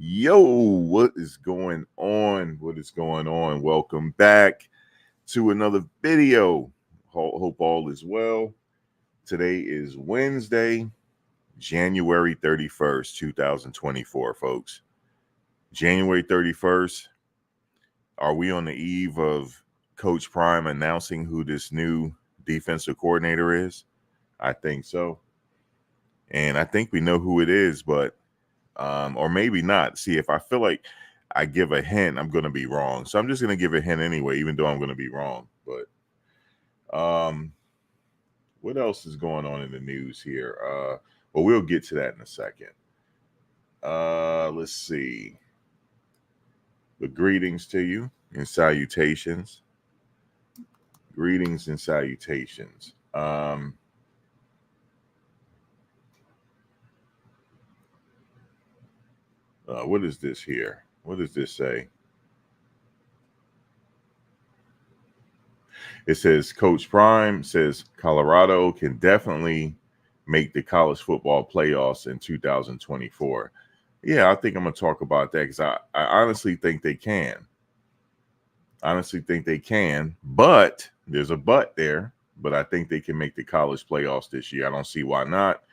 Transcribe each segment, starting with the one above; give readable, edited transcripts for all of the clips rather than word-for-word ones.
Yo, what is going on? What is going on? Welcome back to another video. Hope all is well. Today is Wednesday, January 31st, 2024, folks. January 31st. Are we on the eve of Coach Prime announcing who this new defensive coordinator is? I think so. And I think we know who it is, but or maybe not. See, if I feel like I give a hint, I'm going to be wrong. So I'm just going to give a hint anyway, even though I'm going to be wrong. But what else is going on in the news here? Well, we'll get to that in a second. Let's see. But greetings to you and salutations. Greetings and salutations. What is this here? What does this say? It says Coach Prime says Colorado can definitely make the college football playoffs in 2024. Yeah, I think I'm going to talk about that because I honestly think they can. But there's a but there. But I think they can make the college playoffs this year. I don't see why not.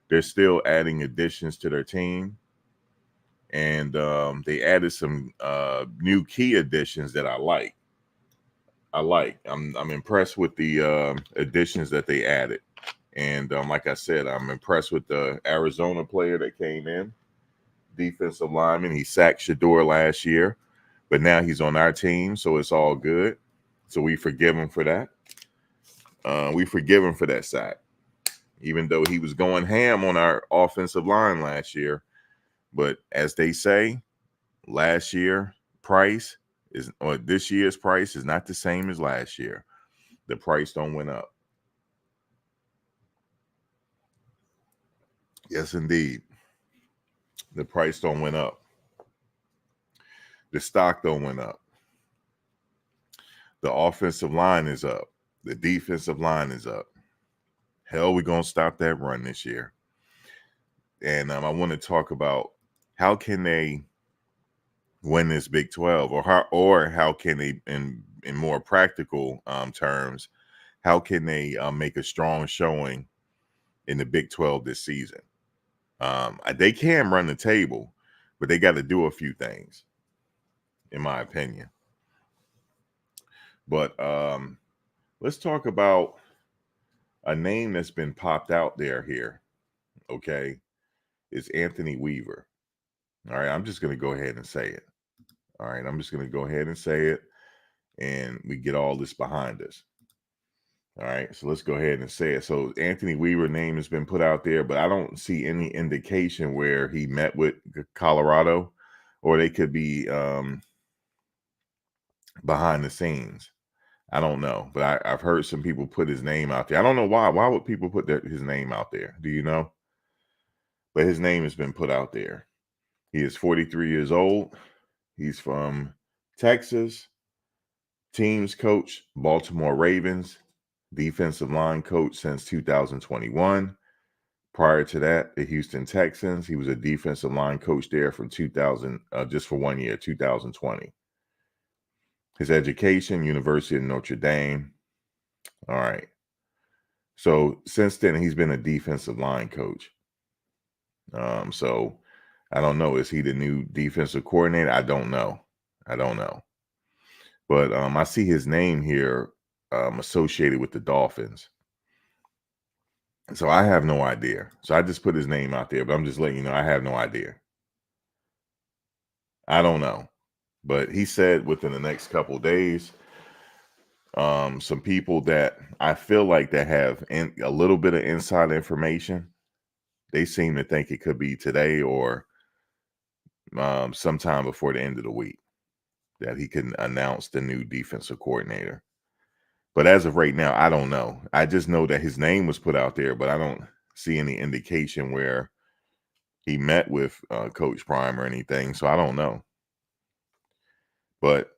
They're still adding additions to their team. And they added some new key additions that I like. I'm impressed with the additions that they added, and like I said, I'm impressed with the Arizona player that came in, defensive lineman. He sacked Shador last year, but now he's on our team, so it's all good. So we forgive him for that. We forgive him for that sack, even though he was going ham on our offensive line last year. But as they say, last year price is, or this year's price is not the same as last year. The price don't went up. Yes, indeed. The price don't went up. The stock don't went up. The offensive line is up. The defensive line is up. Hell, we're going to stop that run this year. And I want to talk about how can they win this Big 12, or how can they, in more practical terms, how can they make a strong showing in the Big 12 this season? They can run the table, but they got to do a few things, in my opinion. But let's talk about a name that's been popped out there here. Okay, it's Anthony Weaver. All right, I'm just going to go ahead and say it. All right, I'm just going to go ahead and say it, and we get all this behind us. All right, so let's go ahead and say it. So Anthony Weaver name has been put out there, but I don't see any indication where he met with Colorado, or they could be behind the scenes. I don't know, but I've heard some people put his name out there. I don't know why. Why would people put his name out there? Do you know? But his name has been put out there. He is 43 years old. He's from Texas. Teams coach, Baltimore Ravens. Defensive line coach since 2021. Prior to that, the Houston Texans. He was a defensive line coach there from 2000, just for 1 year, 2020. His education, University of Notre Dame. All right. So since then, he's been a defensive line coach. So I don't know. Is he the new defensive coordinator? I don't know. But I see his name here associated with the Dolphins. So I have no idea. So I just put his name out there, but I'm just letting you know I have no idea. I don't know. But he said within the next couple of days, some people that I feel like that have a little bit of inside information, they seem to think it could be today or sometime before the end of the week that he can announce the new defensive coordinator. But as of right now, I don't know. I just know that his name was put out there, but I don't see any indication where he met with Coach Prime or anything. So I don't know. But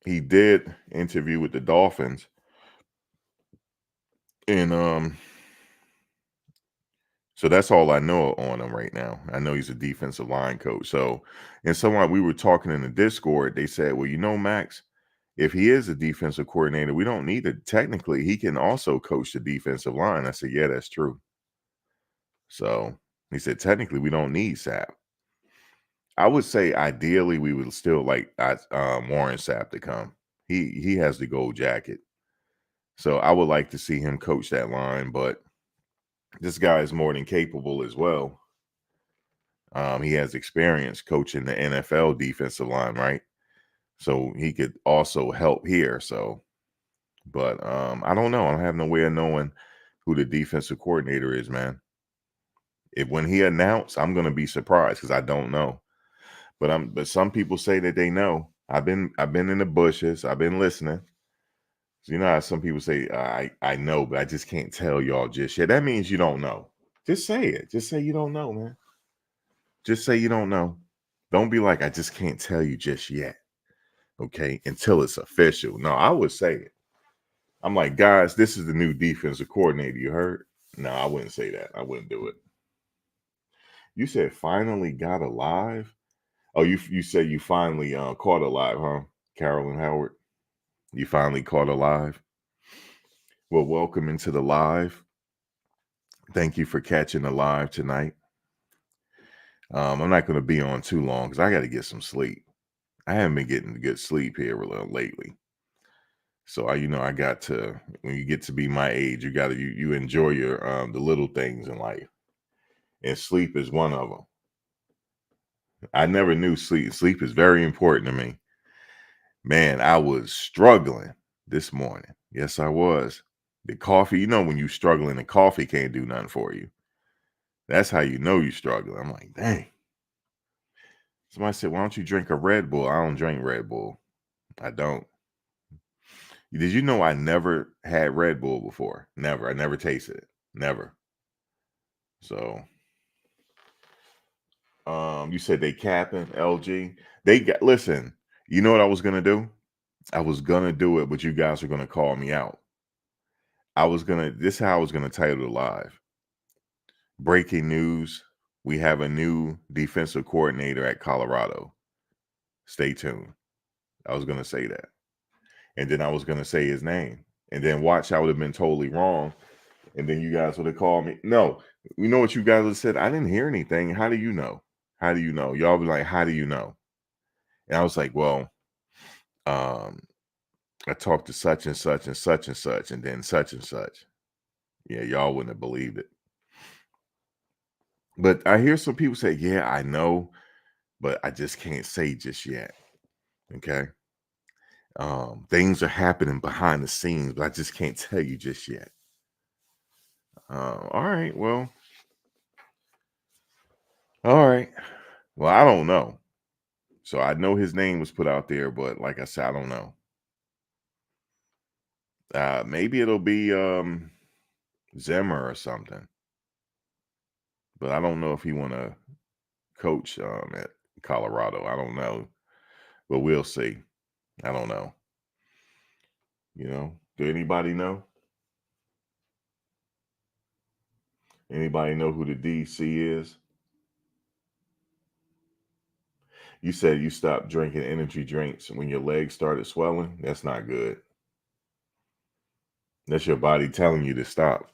he did interview with the Dolphins. And So that's all I know on him right now. I know he's a defensive line coach. So, and someone we were talking in the Discord, they said, well, Max, if he is a defensive coordinator, we don't need it. Technically, he can also coach the defensive line. I said, yeah, that's true. So he said, technically, we don't need Sapp. I would say ideally we would still like Warren Sapp to come. He has the gold jacket. So I would like to see him coach that line, but this guy is more than capable as well. He has experience coaching the NFL defensive line, right? So he could also help here. So, but I don't know. I don't have no way of knowing who the defensive coordinator is, man. If when he announced, I'm gonna be surprised because I don't know. But some people say that they know. I've been in the bushes. I've been listening. So you know how some people say I know, but I just can't tell y'all just yet. That means you don't know. Just say it. Just say you don't know, man. Just say you don't know. Don't be like, I just can't tell you just yet. Okay. Until it's official. No, I would say it. I'm like, guys, this is the new defensive coordinator. You heard? No, I wouldn't say that. I wouldn't do it. You said finally got alive. Oh, you said you finally caught alive, huh? Carolyn Howard. You finally caught alive. Well, welcome into the live. Thank you for catching the live tonight. I'm not going to be on too long because I got to get some sleep. I haven't been getting good sleep here lately. So I got to, when you get to be my age, you got to, you enjoy your, the little things in life, and sleep is one of them. I never knew sleep. Sleep is very important to me. Man, I was struggling this morning. Yes, I was. The coffee, when you struggling, the coffee can't do nothing for you. That's how you know you're struggling. I'm like, dang. Somebody said, why don't you drink a Red Bull? I don't drink Red Bull. I don't. Did you know I never had Red Bull before? Never. I never tasted it. Never. So, you said they capping LG. Listen, you know what I was gonna do? I was gonna do it, but you guys are gonna call me out. This is how I was gonna title the live. Breaking news. We have a new defensive coordinator at Colorado. Stay tuned. I was gonna say that. And then I was gonna say his name. And then watch, I would have been totally wrong. And then you guys would have called me. No, you know what you guys would have said? I didn't hear anything. How do you know? How do you know? Y'all be like, how do you know? And I was like, well, I talked to such and such and such and such, and then such and such. Yeah, y'all wouldn't have believed it. But I hear some people say, yeah, I know, but I just can't say just yet. Okay. Things are happening behind the scenes, but I just can't tell you just yet. All right. Well, all right. Well, I don't know. So I know his name was put out there, but like I said, I don't know. Maybe it'll be Zimmer or something, but I don't know if he want to coach at Colorado. I don't know, but we'll see. I don't know. Do anybody know? Anybody know who the DC is? You said you stopped drinking energy drinks when your legs started swelling. That's not good. That's your body telling you to stop.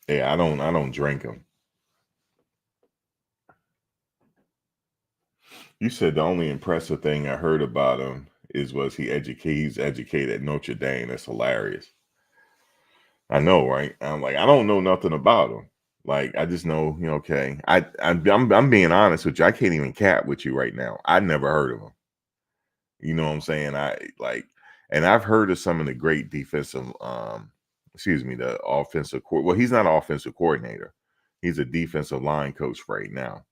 Yeah, I don't drink them. You said the only impressive thing I heard about him he's educated at Notre Dame. That's hilarious. I know, right? I'm like, I don't know nothing about him. Like, I just know, okay. I'm being honest with you. I can't even cap with you right now. I never heard of him. You know what I'm saying? And I've heard of some of the great the offensive well, he's not an offensive coordinator. He's a defensive line coach right now.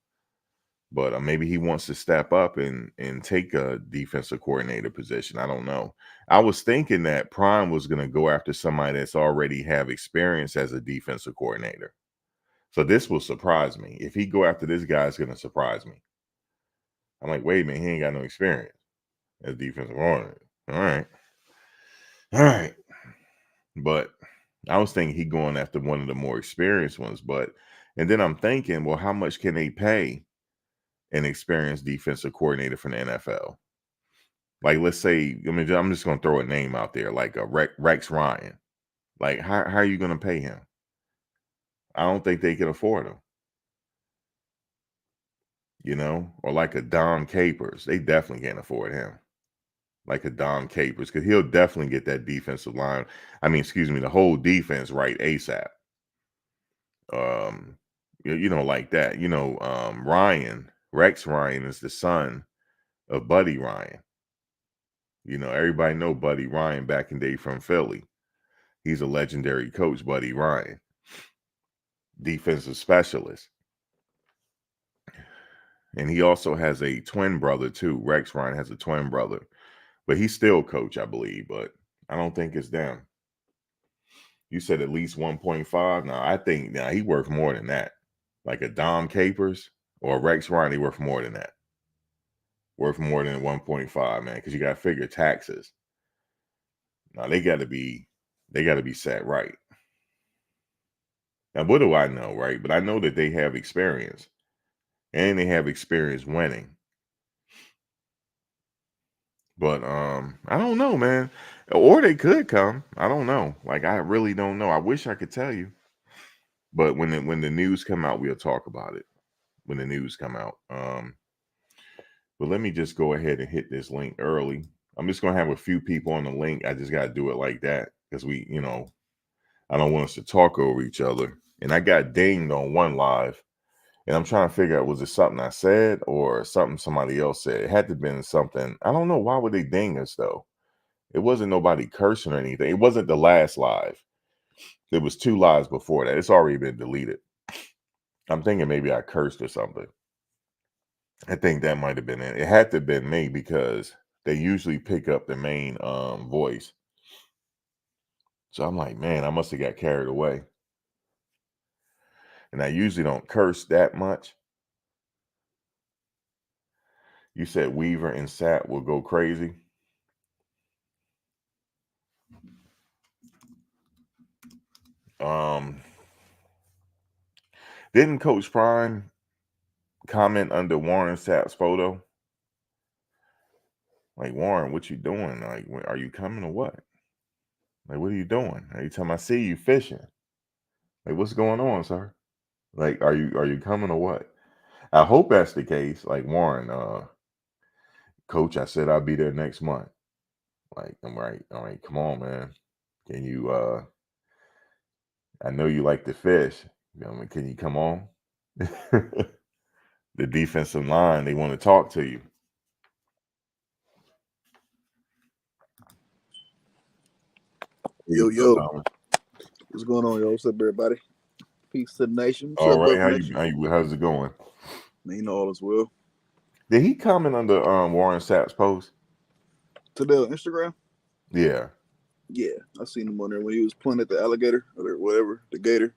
But maybe he wants to step up and take a defensive coordinator position. I don't know. I was thinking that Prime was going to go after somebody that's already have experience as a defensive coordinator. So this will surprise me. If he go after this guy, it's going to surprise me. I'm like, wait a minute, he ain't got no experience as defensive coordinator. All right. But I was thinking he going after one of the more experienced ones. But And then I'm thinking, well, how much can they pay an experienced defensive coordinator from the NFL? Like, let's say, I mean, I'm just going to throw a name out there, like a Rex Ryan. Like, how are you going to pay him? I don't think they can afford him. You know, or like a Dom Capers. They definitely can't afford him. Like a Dom Capers, because he'll definitely get that defensive line. I mean, excuse me, the whole defense right ASAP. Like that. Rex Ryan is the son of Buddy Ryan. You know, everybody know Buddy Ryan back in the day from Philly. He's a legendary coach, Buddy Ryan, defensive specialist. And he also has a twin brother too. Rex Ryan has a twin brother, but he's still coach, I believe. But I don't think it's them. You said at least 1.5. Now I think he worth more than that. Like a Dom Capers or a Rex Ryan, he worth more than that. Worth more than 1.5, man, because you got to figure taxes. Now they got to be set right. Now what do I know, right? But I know that they have experience, and they have experience winning. But I don't know, man. Or they could come. I don't know. Like I really don't know. I wish I could tell you. But when the news come out, we'll talk about it. When the news come out. But let me just go ahead and hit this link early. I'm just gonna have a few people on the link. I just gotta do it like that because I don't want us to talk over each other. And I got dinged on one live, and I'm trying to figure out, was it something I said or something somebody else said? It had to have been something. I don't know. Why would they ding us though? It wasn't nobody cursing or anything. It wasn't the last live. There was 2 lives before that. It's already been deleted. I'm thinking maybe I cursed or something. I think that might have been it. It had to have been me because they usually pick up the main voice. So I'm like, man, I must have got carried away. And I usually don't curse that much. You said Weaver and Sat will go crazy. Didn't Coach Prime comment under Warren Sapp's photo? Like, Warren, what you doing? Like, are you coming or what? Like, what are you doing? Every time I see you fishing, like, what's going on, sir? Like, are you coming or what? I hope that's the case. Like, Warren, Coach, I said I'll be there next month. Like, I'm right. All right, come on, man. Can you? I know you like to fish. Can you come on? The defensive line, they want to talk to you. Yo, what's going on, yo? What's up, everybody? Peace to the nation. What's All up, right, Buck Nation? how's it going? Man, all is well. Did he comment under Warren Sapp's post? To the Instagram? Yeah. Yeah, I seen him on there when he was pointing at the alligator or whatever, the gator.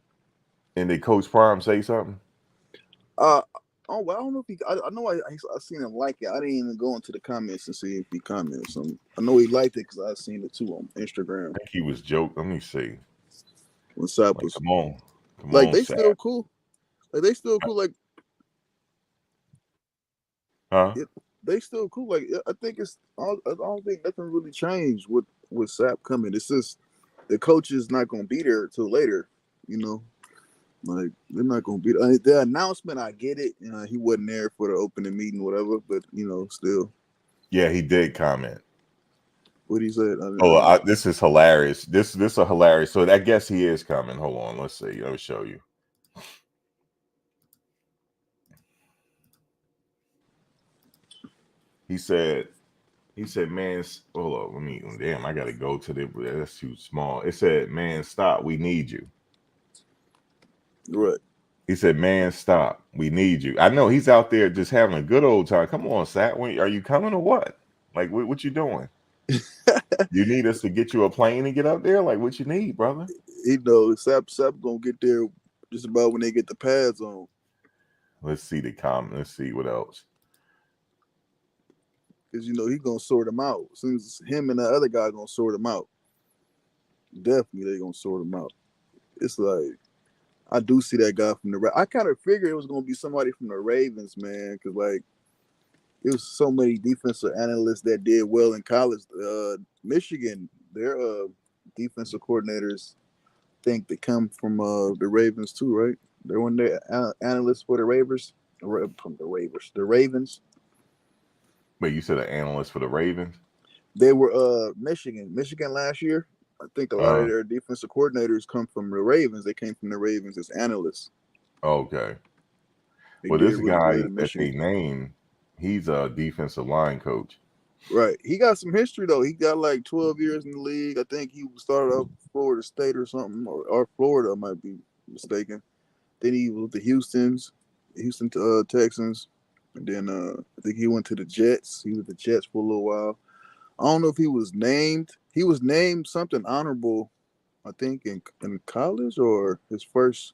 And did Coach Prime say something? Well, I don't know if he. I know I seen him like it. I didn't even go into the comments and see if he commented something. I know he liked it because I seen it too on Instagram. I think he was joking. Let me see. When Sap Like, was come like, on, they Sap. still cool. Like they still cool. Like, Huh? they still cool. Like I think I don't think nothing really changed with Sap coming. It's just the coach is not gonna be there till later. You know, like they're not gonna be there. The announcement. I get it. He wasn't there for the opening meeting, whatever. But still, Yeah, he did comment. what he said. Oh, this is hilarious. This is a hilarious. So I guess he is coming. Hold on, let's see. Let me show you. He said, man, hold up. Damn, I got to go to the, that's too small. It said, man, stop. We need you. Right. He said, man, stop. We need you. I know he's out there just having a good old time. Come on, Sat. Are you coming or what? Like, what you doing? You need us to get you a plane and get up there? Like, what you need, brother? Sap gonna get there just about when they get the pads on. Let's see the comment. Let's see what else. Because he gonna sort them out. As soon as him and the other guy gonna sort them out. Definitely they gonna sort them out. It's like I do see that guy from the. I kind of figured it was gonna be somebody from the Ravens, man, because like it was so many defensive analysts that did well in college. Michigan, their defensive coordinators think they come from the Ravens too, right? They're one of the analysts for the Ravens, from the Ravens, the Ravens. But you said an analyst for the Ravens. They were Michigan last year. I think a lot of Uh, their defensive coordinators come from the Ravens. They came from the Ravens as analysts. okay. They Well, did this really good guy in that Michigan. they named, he's a defensive line coach. Right. He got some history though. He got like 12 years in the league. I think he started off Florida State or something, or Florida. I might be mistaken. Then he was with the Houston Texans, and then I think he went to the Jets. He was with the Jets for a little while. I don't know if he was named. He was named something honorable, I think in college or his first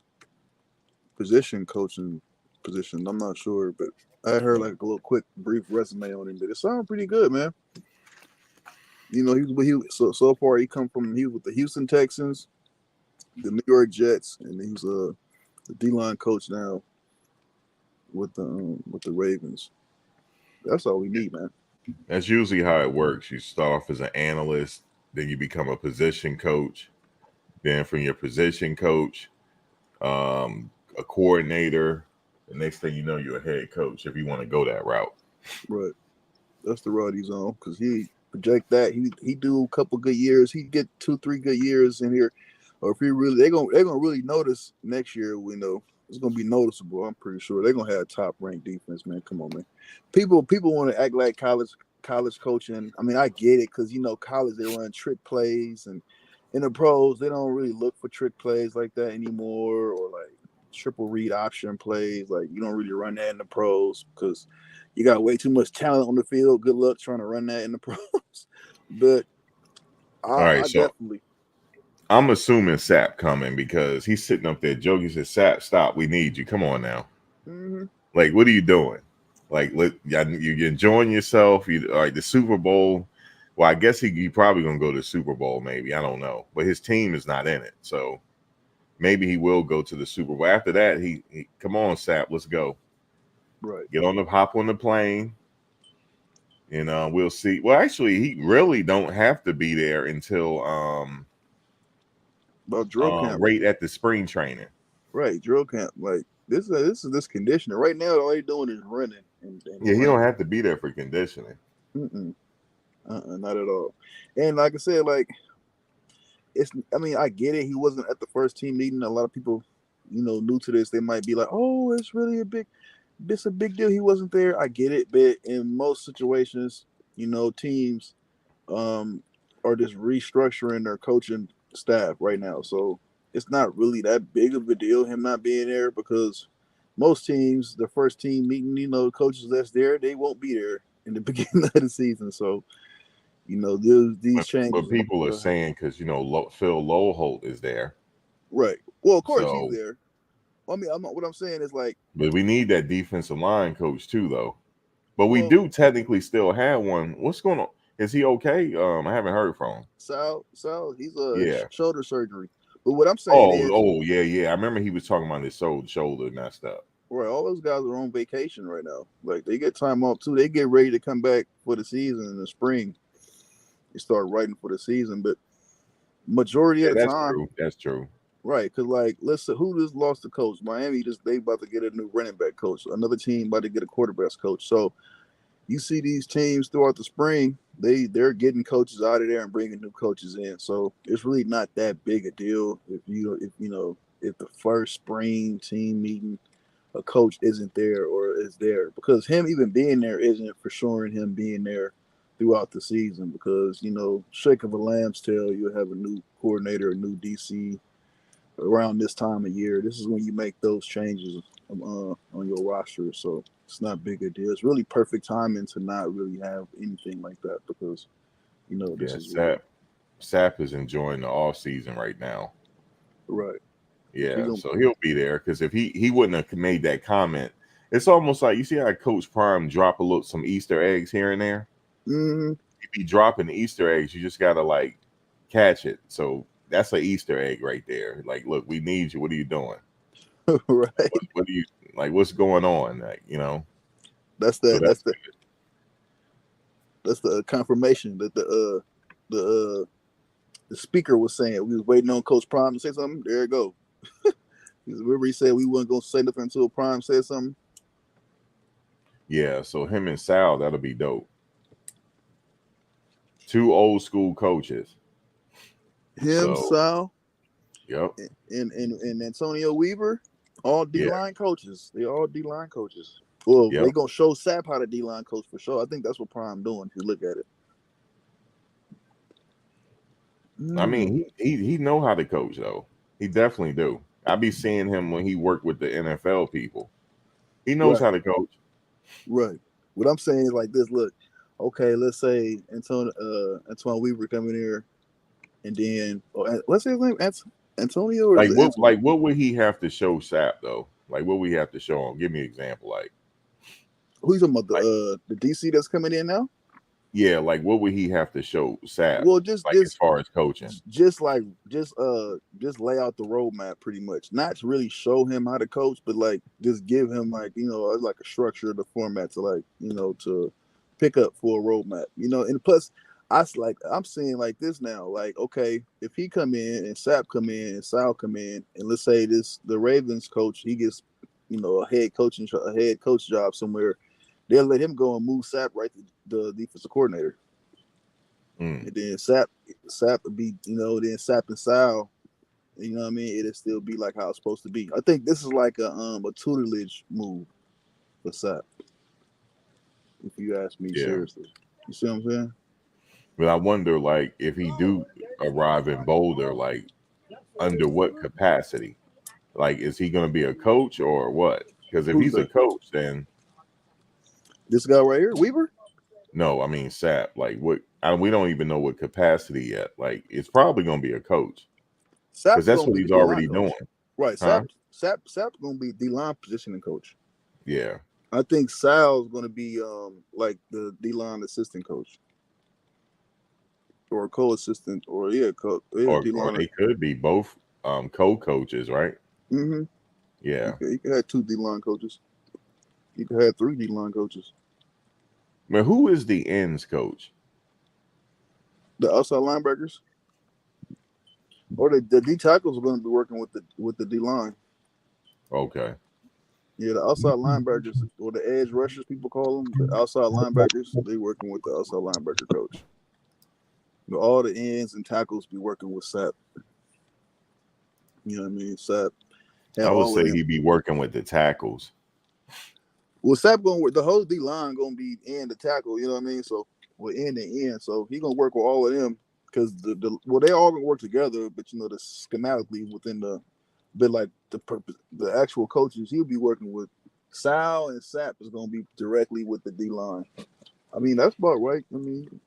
position coaching position. I'm not sure, but I heard like a little quick brief resume on him. But it sounded pretty good, man. You know, so far he was with the Houston Texans, the New York Jets, and he's the D line coach now with the Ravens. That's all we need, man. That's usually how it works. You start off as an analyst, then you become a position coach. Then from your position coach, a coordinator. The next thing you know, you're a head coach if you want to go that route. Right, that's the road he's on because he project that he do a couple good years. He get 2 3 good years in here, or if he really they gonna really notice next year. We know it's gonna be noticeable. I'm pretty sure they're gonna have top ranked defense, man. Come on, man. People want to act like college coaching. I mean, I get it because you know college they run trick plays, and in the pros they don't really look for trick plays like that anymore, or like triple read option plays. Like you don't really run that in the pros because you got way too much talent on the field. Good luck trying to run that in the pros. But All right, I so definitely I'm assuming Sap coming because he's sitting up there joking. He says, "Sap, stop. We need you. Come on now. mm-hmm. Like, what are you doing? Like, you're enjoying yourself. You like the Super Bowl. Well, I guess he probably gonna go to the Super Bowl. Maybe I don't know, but his team is not in it, so maybe he will go to the Super Bowl. After that, he come on, Sap, let's go. Right. Get on the hop on the plane, and we'll see. Well, actually, he really don't have to be there until About drill camp. right at the spring training. Right, drill camp. Like this conditioner. Right now, all they doing is running and Yeah, he running. don't have to be there for conditioning. Mm-mm. Not at all. And like I said, like it's. I mean, I get it. He wasn't at the first team meeting. A lot of people, you know, new to this, they might be like, "Oh, it's really a big. This a big deal. He wasn't there." I get it, but in most situations, you know, teams um, are just restructuring their coaching staff right now. So it's not really that big of a deal him not being there because most teams, the first team meeting, you know, the coaches that's there, they won't be there in the beginning of the season. So you know, these But changes people are will happen. saying because Phil Loholt is there, Right. Well, of course he's so there. I mean, what I'm saying is like, but we need that defensive line coach too, though. But we well, do technically still have one. What's going on? Is he okay? I haven't heard from him. Sal, he's Yeah. shoulder surgery. But what I'm saying Oh, is, oh, yeah, yeah. I remember he was talking about his shoulder messed up. right, all those guys are on vacation right now. Like they get time off too. They get ready to come back for the season in the spring. They start writing for the season, but majority Yeah, of the that's time, true. That's true. right? Because like, listen, who just lost the coach? Miami just they about to get a new running back coach. Another team about to get a quarterback coach. So you see these teams throughout the spring, they're getting coaches out of there and bringing new coaches in. So it's really not that big a deal if you know if the first spring team meeting a coach isn't there or is there because him even being there isn't for sure in him being there throughout the season because you know shake of a lamb's tail you'll have a new coordinator a new DC around this time of year. This is when you make those changes on your roster. So it's not big a deal. It's really perfect timing to not really have anything like that because you know this Yeah, is really Sap is enjoying the off season right now. right. He Yeah, gonna so he'll be there because if he wouldn't have made that comment, it's almost like you see how Coach Prime drop some Easter eggs here and there. mm, If you dropping Easter eggs, you just gotta like catch it. So that's an Easter egg right there. Like, look, we need you. What are you doing? Right. What do you like? What's going on? Like, That's so that. that's That's the confirmation that the the speaker was saying. We was waiting on Coach Prime to say something. There it go. Remember he said we weren't gonna say nothing until Prime said something. yeah. So him and Sal, that'll be dope. Two old school coaches. Him, So, Sal, yep, and Antonio Weaver, all D yeah, line coaches. They all D line coaches. Well, yep. they gonna show Sap how to D line coach for sure. I think that's what Prime doing. If you look at it. I Mm, mean, he know how to coach though. He definitely do. I be seeing him when he worked with the NFL people. He knows right, how to coach. right. What I'm saying is like this. Look, okay, let's say Antoine Weaver coming here, and then let's say his name Antonio or is Like it what? Antoine? Like what would he have to show Sap though? Like what would he have to show him? Give me an example. Who you talking about? Like The DC that's coming in now? yeah. Like what would he have to show Sap? Well, Like as far as coaching. just lay out the roadmap pretty much. Not to really show him how to coach, but like just give him like like a structure, the format to like to pick up for a roadmap. And plus I'm seeing like this now. Like okay, if he come in and Sap come in and Sal come in, and let's say the Ravens coach he gets a head coach job somewhere, they'll let him go and move Sap right to the defensive coordinator. Mm, And then Sap would be, then Sap and Sal, you know what I mean? It'll still be like how it's supposed to be. I think this is like a tutelage move for Sap, if you ask me yeah. seriously. You see what I'm saying? But I wonder, like, if he do arrive in Boulder, like, under what capacity? Like, is he going to be a coach or what? Because if Who's he's a that? coach, then This guy right here, Weaver? no, I mean Sap. Like, what? We don't even know what capacity yet. Like, it's probably going to be a coach because Sap's that's gonna what be the he's D line already coach. doing, Right. huh? Sap's gonna be D line positioning coach. Yeah, I think Sal's gonna be like the D line assistant coach. Or co-assistant, or D or line. they could be both co-coaches, right? Mm-hmm. Yeah. You could have two D line coaches. You could have three D line coaches. But who is the ends coach? The outside linebackers, or the D tackles are going to be working with the D line. Okay. Yeah, the outside linebackers or the edge rushers, people call them the outside linebackers. They working with the outside linebacker coach. All the ends and tackles be working with Sap. You know what I mean? Sap I have would all of say them. he'd be working with the tackles. Well, Sap going with the whole D line going to be in the tackle. You know what I mean? So we're in the end. So he going to work with all of them because they all going to work together. But the schematically within but like the actual coaches, he'll be working with Sal and Sap is going to be directly with the D line. I mean, that's about right. I mean,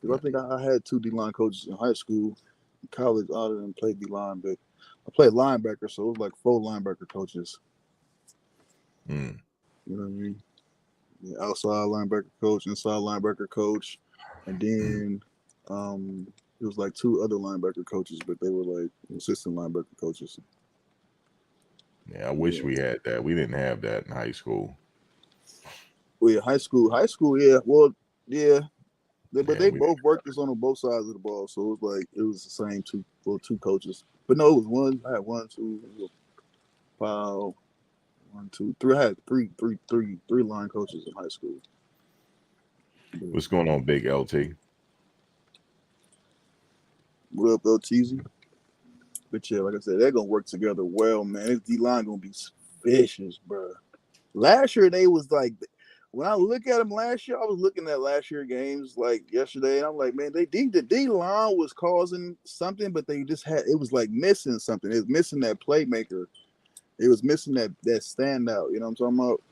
because I think I had two D line coaches in high school. In college, I didn't play D line, but I played linebacker, so it was like four linebacker coaches. Mm. You know what I mean? Yeah, outside linebacker coach, inside linebacker coach, and then it was like two other linebacker coaches, but they were like assistant linebacker coaches. Yeah, I wish Yeah. we had that. We didn't have that in high school. Well, yeah, high school, yeah. Well, yeah, but Yeah, they we both worked us on both sides of the ball, so it was like it was the same two coaches. But no, it was one. I had one, two, five, one, two, three. I had three line coaches in high school. But what's going on, Big LT? what up, LTZ? But yeah, like I said, they're gonna work together well, man. This D line gonna be vicious, bro. Last year they was like, when I look at them last year, I was looking at last year games like yesterday, and I'm like, man, the D line was causing something, but they just it was like missing something. It was missing that playmaker. It was missing that standout. You know what I'm talking about?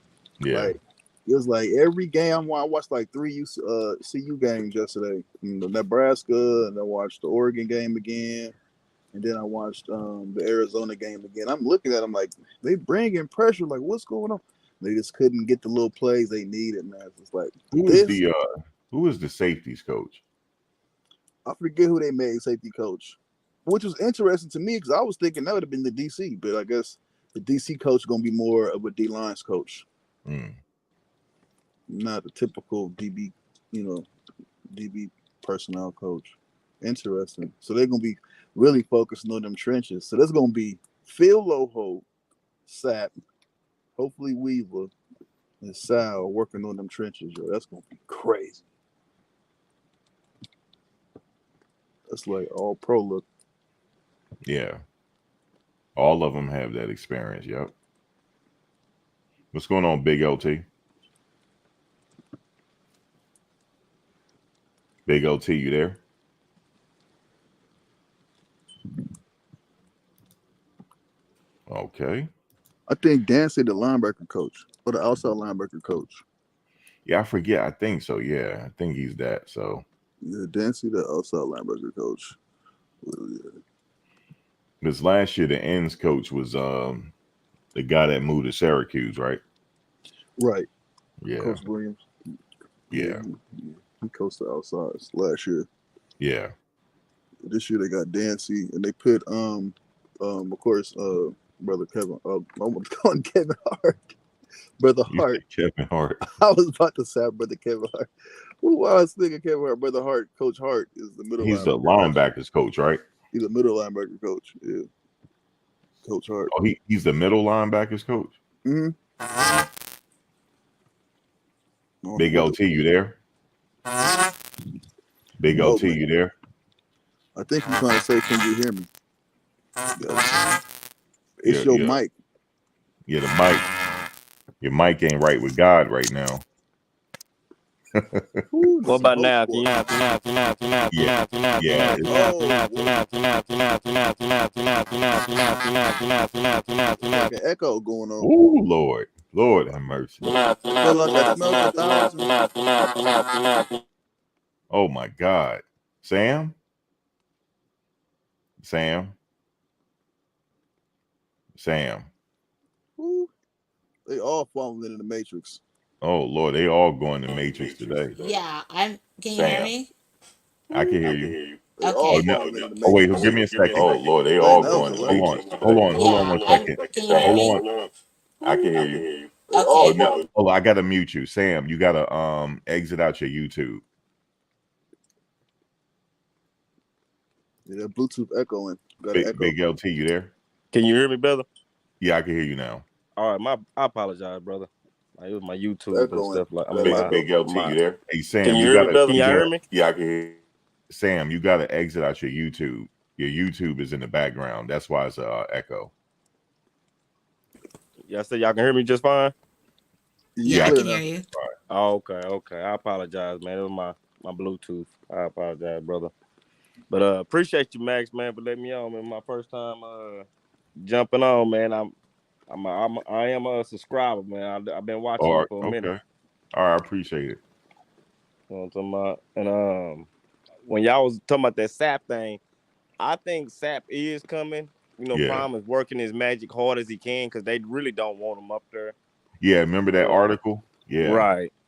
Yeah. Like it was like every game I watched like three CU games yesterday. The Nebraska, and I watched the Oregon game again. And then I watched the Arizona game again. I'm looking at them like they bringing pressure. Like what's going on? They just couldn't get the little plays they needed, man. It's like Who is this. the safeties coach? I forget who they made safety coach, which was interesting to me because I was thinking that would have been the DC, but I guess The DC coach gonna be more of a D lines coach, Mm. not a typical DB, you know, DB personnel coach. Interesting. So they're gonna be really focusing on them trenches. So there's gonna be Phil Loho, Sapp, hopefully Weaver, and Sal working on them trenches. Yo, that's gonna be crazy. That's like all pro look. Yeah. All of them have that experience. Yep. What's going on, Big LT? Big LT, you there? Okay. I think Dancy the linebacker coach or the outside linebacker coach. Yeah, I forget. I think so. Yeah, I think he's that. So Yeah, Dancy the outside linebacker coach. Well, yeah. this last year, the ends coach was the guy that moved to Syracuse, right? Right, Yeah. Coach Williams. Yeah. He coached the outsides last year. Yeah. This year they got Dancy and they put of course brother Kevin. I want to call him Kevin Hart. Brother You Hart. said Kevin Hart. I was about to say brother Kevin Hart. Who I was thinking Kevin Hart, brother Hart, Coach Hart is the middle He's the linebacker. linebackers coach, right? He's the middle linebacker coach. Yeah. Coach Hart. Oh, he's the middle linebackers coach. Mm-hmm. Big LT, you there? Big No, LT, man. you there? I think he's trying to say, can you hear me? Yeah. It's your mic. Yeah, the mic. Your mic ain't right with God right now. Ooh, What about now? Like an echo going on. Oh Lord, Lord have mercy. Oh my God, Sam. Ooh, they all falling in the matrix. Oh Lord, they all going to Matrix today. Yeah, can you hear me? I can hear you. Okay. Oh, wait, give me a second. Oh Lord, they all going. Hold on 1 second. Can you hear me? I can hear you. Okay. Oh no. Oh, I gotta mute you, Sam. You gotta exit out your YouTube. Yeah, that Bluetooth echoing. Big LT, you there? Can you hear me, brother? Yeah, I can hear you now. All right, I apologize, brother. It was my YouTube and stuff like. Big LT, you there? Hey Sam, can you hear me, brother? Can you hear me? Yeah, I can hear you. Sam, you gotta exit out your YouTube. Your YouTube is in the background. That's why it's echo. Y'all say y'all can hear me just fine? Yeah, I can hear you. Oh, okay. I apologize, man. It was my Bluetooth. I apologize, brother. But appreciate you, Max, man, for letting me on, man. My first time jumping on, man. I am a subscriber, man. I've been watching you for a minute. All right, I appreciate it. You know what I'm talking about? And when y'all was talking about that Sapp thing, I think Sapp is coming. You know, Prime is working his magic hard as he can because they really don't want him up there. Yeah, remember that article? Yeah.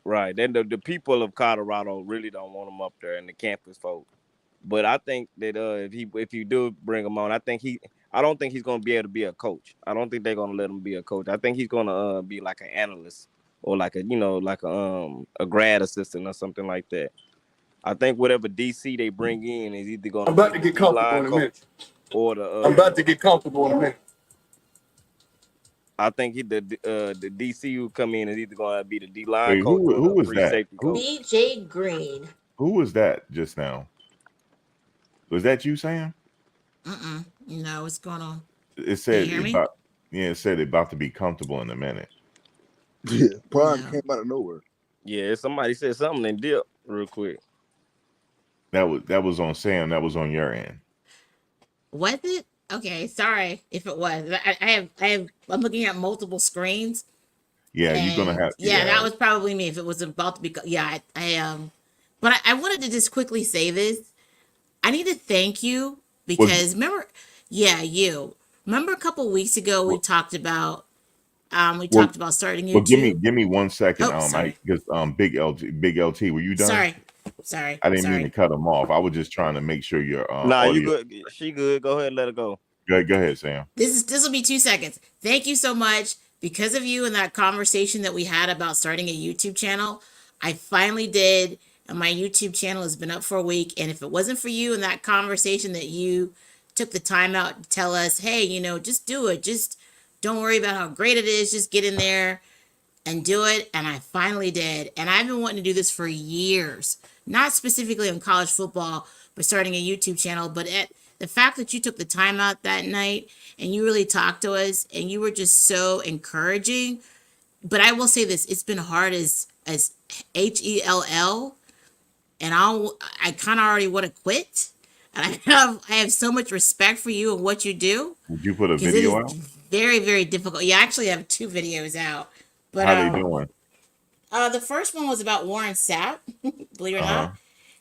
Right. Then the people of Colorado really don't want him up there and the campus folk. But I think that if you do bring him on, I don't think he's gonna be able to be a coach. I don't think they're gonna let him be a coach. I think he's gonna be like an analyst or like a grad assistant or something like that. I think whatever DC they bring in is either gonna be the D-line coach or I'm about to get comfortable in a minute. I think the DC who come in is either gonna be the D-line coach who or the was free that? safety coach. BJ Green. Who was that just now? Was that you, Sam? No, what's going on? It said it said about to be comfortable in a minute. Yeah, Prime came out of nowhere. Yeah, somebody said something and dip real quick. That was on Sam. That was on your end. Was it? Okay, sorry if it was. I'm looking at multiple screens. Yeah, you're gonna have. Yeah, that was probably me. If it was about to be, But I wanted to just quickly say this. I need to thank you because remember a couple of weeks ago we talked about starting YouTube. Give me 1 second. Sorry. Big LT, were you done? Sorry. I didn't mean to cut him off. I was just trying to make sure your Nah, audio. You good. She good. Go ahead and let her go. Go ahead, Sam. This will be 2 seconds. Thank you so much. Because of you and that conversation that we had about starting a YouTube channel, I finally did. And my YouTube channel has been up for a week. And if it wasn't for you and that conversation that you took the time out to tell us, hey, just do it. Just don't worry about how great it is. Just get in there and do it. And I finally did. And I've been wanting to do this for years, not specifically on college football, but starting a YouTube channel. But the fact that you took the time out that night and you really talked to us and you were just so encouraging. But I will say this, it's been hard as HELL, and I kind of already want to quit. And I have so much respect for you and what you do, Did you put a because it is video out? very, very difficult. Yeah, I actually have 2 videos out. But How they doing? the first one was about Warren Sapp, believe it or Uh-huh. not,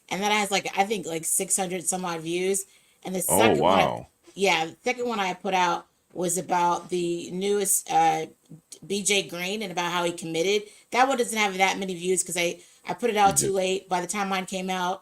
and that has I think 600 some odd views. And the Oh, second wow. the second one I put out was about the newest BJ Green and about how he committed. That one doesn't have that many views because I put it You out too just, late. By the time mine came out,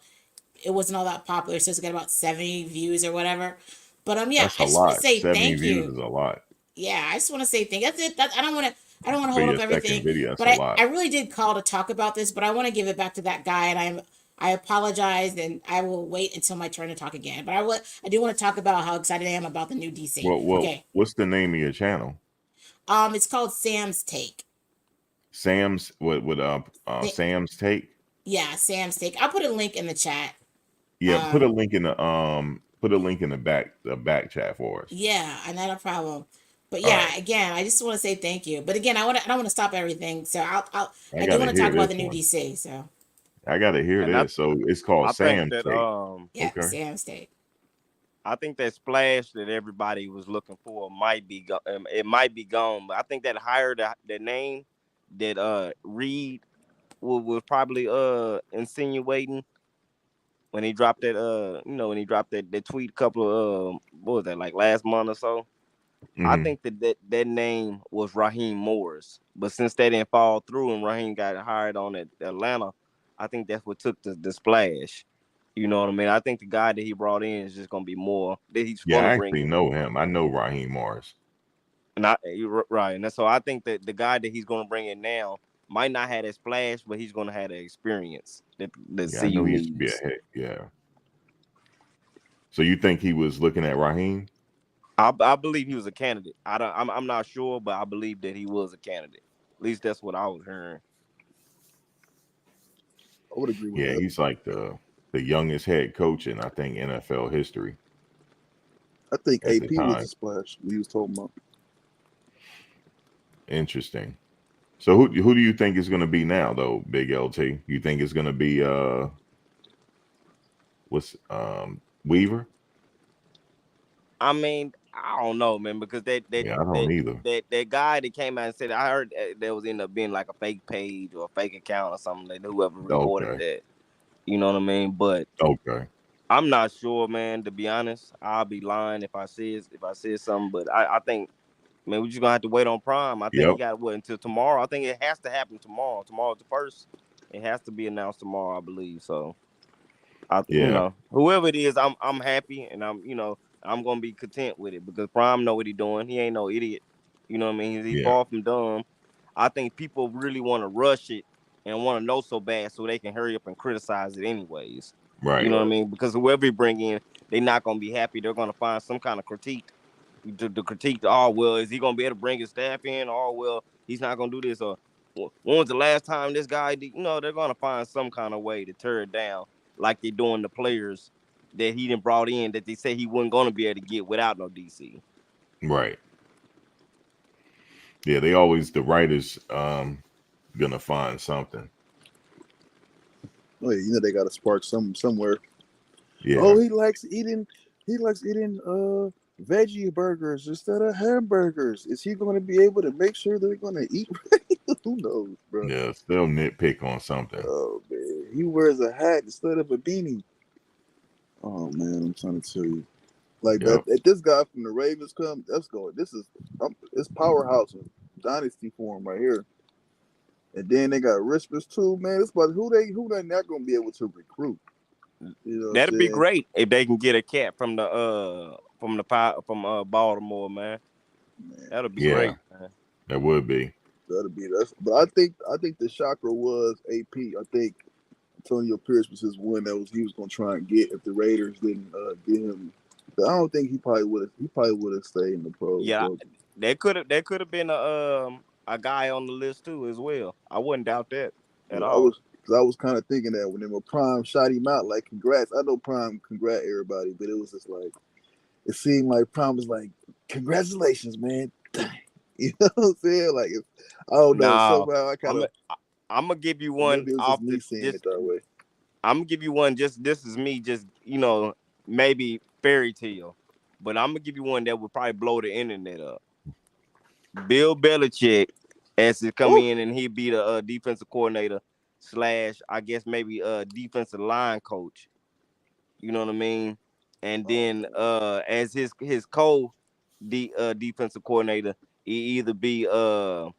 it wasn't all that popular, so it's got about 70 views or whatever. But yeah, that's I a just want to lot. say 70 thank views you. is a lot. Yeah, I just want to say thank you. That's it. I don't want to For hold your up second everything. video, that's But a I lot. really did call to talk about this, but I want to give it back to that guy, and I apologize, and I will wait until my turn to talk again. But I do want to talk about how excited I am about the new DC. Okay. What's the name of your channel? It's called Sam's Take. Sam's Sam's Take? Yeah, Sam's Take. I'll put a link in the chat. Yeah, put a link in the back chat for us. Yeah, not a problem. But All yeah, right. again, I just want to say thank you. But again, I don't want to stop everything. So I I do gotta want to hear talk about this the new one. DC. So I gotta hear And this. So it's called I think Sam's that Take. yeah, Okay. Sam's Take. I think that splash that everybody was looking for might be it might be gone. But I think that the name that Reed was probably insinuating when he dropped that when he dropped that tweet a couple of what was that, like last month or so. I Mm-hmm. think that name was Raheem Morris, but since they didn't fall through and Raheem got hired on at Atlanta, I think that's what took the splash. You know what I mean? I think the guy that he brought in is just gonna be more that he's Yeah, gonna I bring actually in. know him. I know Raheem Morris. You're right, and so I think that the guy that he's gonna bring in now might not have that splash, but he's gonna have the experience that Yeah, I CU knew he used to be a needs. hit. Yeah. So you think he was looking at Raheem? I believe he was a candidate. I'm not sure, but I believe that he was a candidate. At least that's what I was hearing. I would agree with Yeah, that. he's like the youngest head coach in, I think, NFL history I think at the AP was time. the splash we was talking about. Interesting. So who do you think is going to be now, though, Big LT? You think it's going to be what's Weaver? I mean, I don't know, man, because Yeah, I don't either. that guy that came out and said, I heard there was ended up being like a fake page or a fake account or something. That whoever reported Okay. that, you know what I mean. But Okay. I'm not sure, man. To be honest, I'll be lying if I said something. But I think, man, we just gonna have to wait on Prime. I think Yep. he got until tomorrow. I think it has to happen tomorrow. Tomorrow's the first. It has to be announced tomorrow, I believe. So Yeah. whoever it is, I'm happy, and I'm gonna be content with it because Prime know what he doing. He ain't no idiot. You know what I mean? He's Yeah. far from dumb. I think people really want to rush it and want to know so bad so they can hurry up and criticize it anyways. You Right. know what I mean? Because whoever he bring in, they're not gonna be happy. They're gonna find some kind of critique to critique. Oh well, is he gonna be able to bring his staff in? Oh well, he's not gonna do this. Or when was the last time this guy did? They're gonna find some kind of way to tear it down, like they're doing the players that he done brought in that they say he wasn't gonna be able to get without no DC. Right. Yeah, the writers gonna find something. Oh, yeah, they got to spark somewhere. Yeah. Oh, he likes eating veggie burgers instead of hamburgers. Is he going to be able to make sure they're going to eat right? Who knows, bro? Yeah, still nitpick on something. Oh man, he wears a hat instead of a beanie. Oh man, I'm trying to tell you, like Yep. that. If this guy from the Ravens come, let's go. This is it's powerhouse of dynasty form right here. And then they got Rispers too, man. It's about who they not gonna be able to recruit. You know what I'm That'd be saying? great if they can get a cat from the from Baltimore, man. That'll be Yeah, great, man. that would be. That'll be that's. But I think the shocker was AP. I think Antonio Pierce was his one that was he was gonna try and get if the Raiders didn't get him. But I don't think he probably would have. He probably would have stayed in the pros. Yeah, Though. there could have been a guy on the list too as well. I wouldn't doubt that at all. I was kind of thinking that when Prime shot him out, like congrats. I know Prime congrat everybody, but it was just like it seemed like Prime was like, congratulations, man. You know what I'm saying? Like I don't know. No, Somehow I kind I'm of I'm gonna give you one maybe it was just off me the seeing just. it that way. I'm gonna give you one. Just this is me. Just maybe fairy tale, but I'm gonna give you one that would probably blow the internet up. Bill Belichick, as he come Ooh, in and he be the defensive coordinator / I guess maybe defensive line coach. You know what I mean? And oh, then as his defensive coordinator, he either be well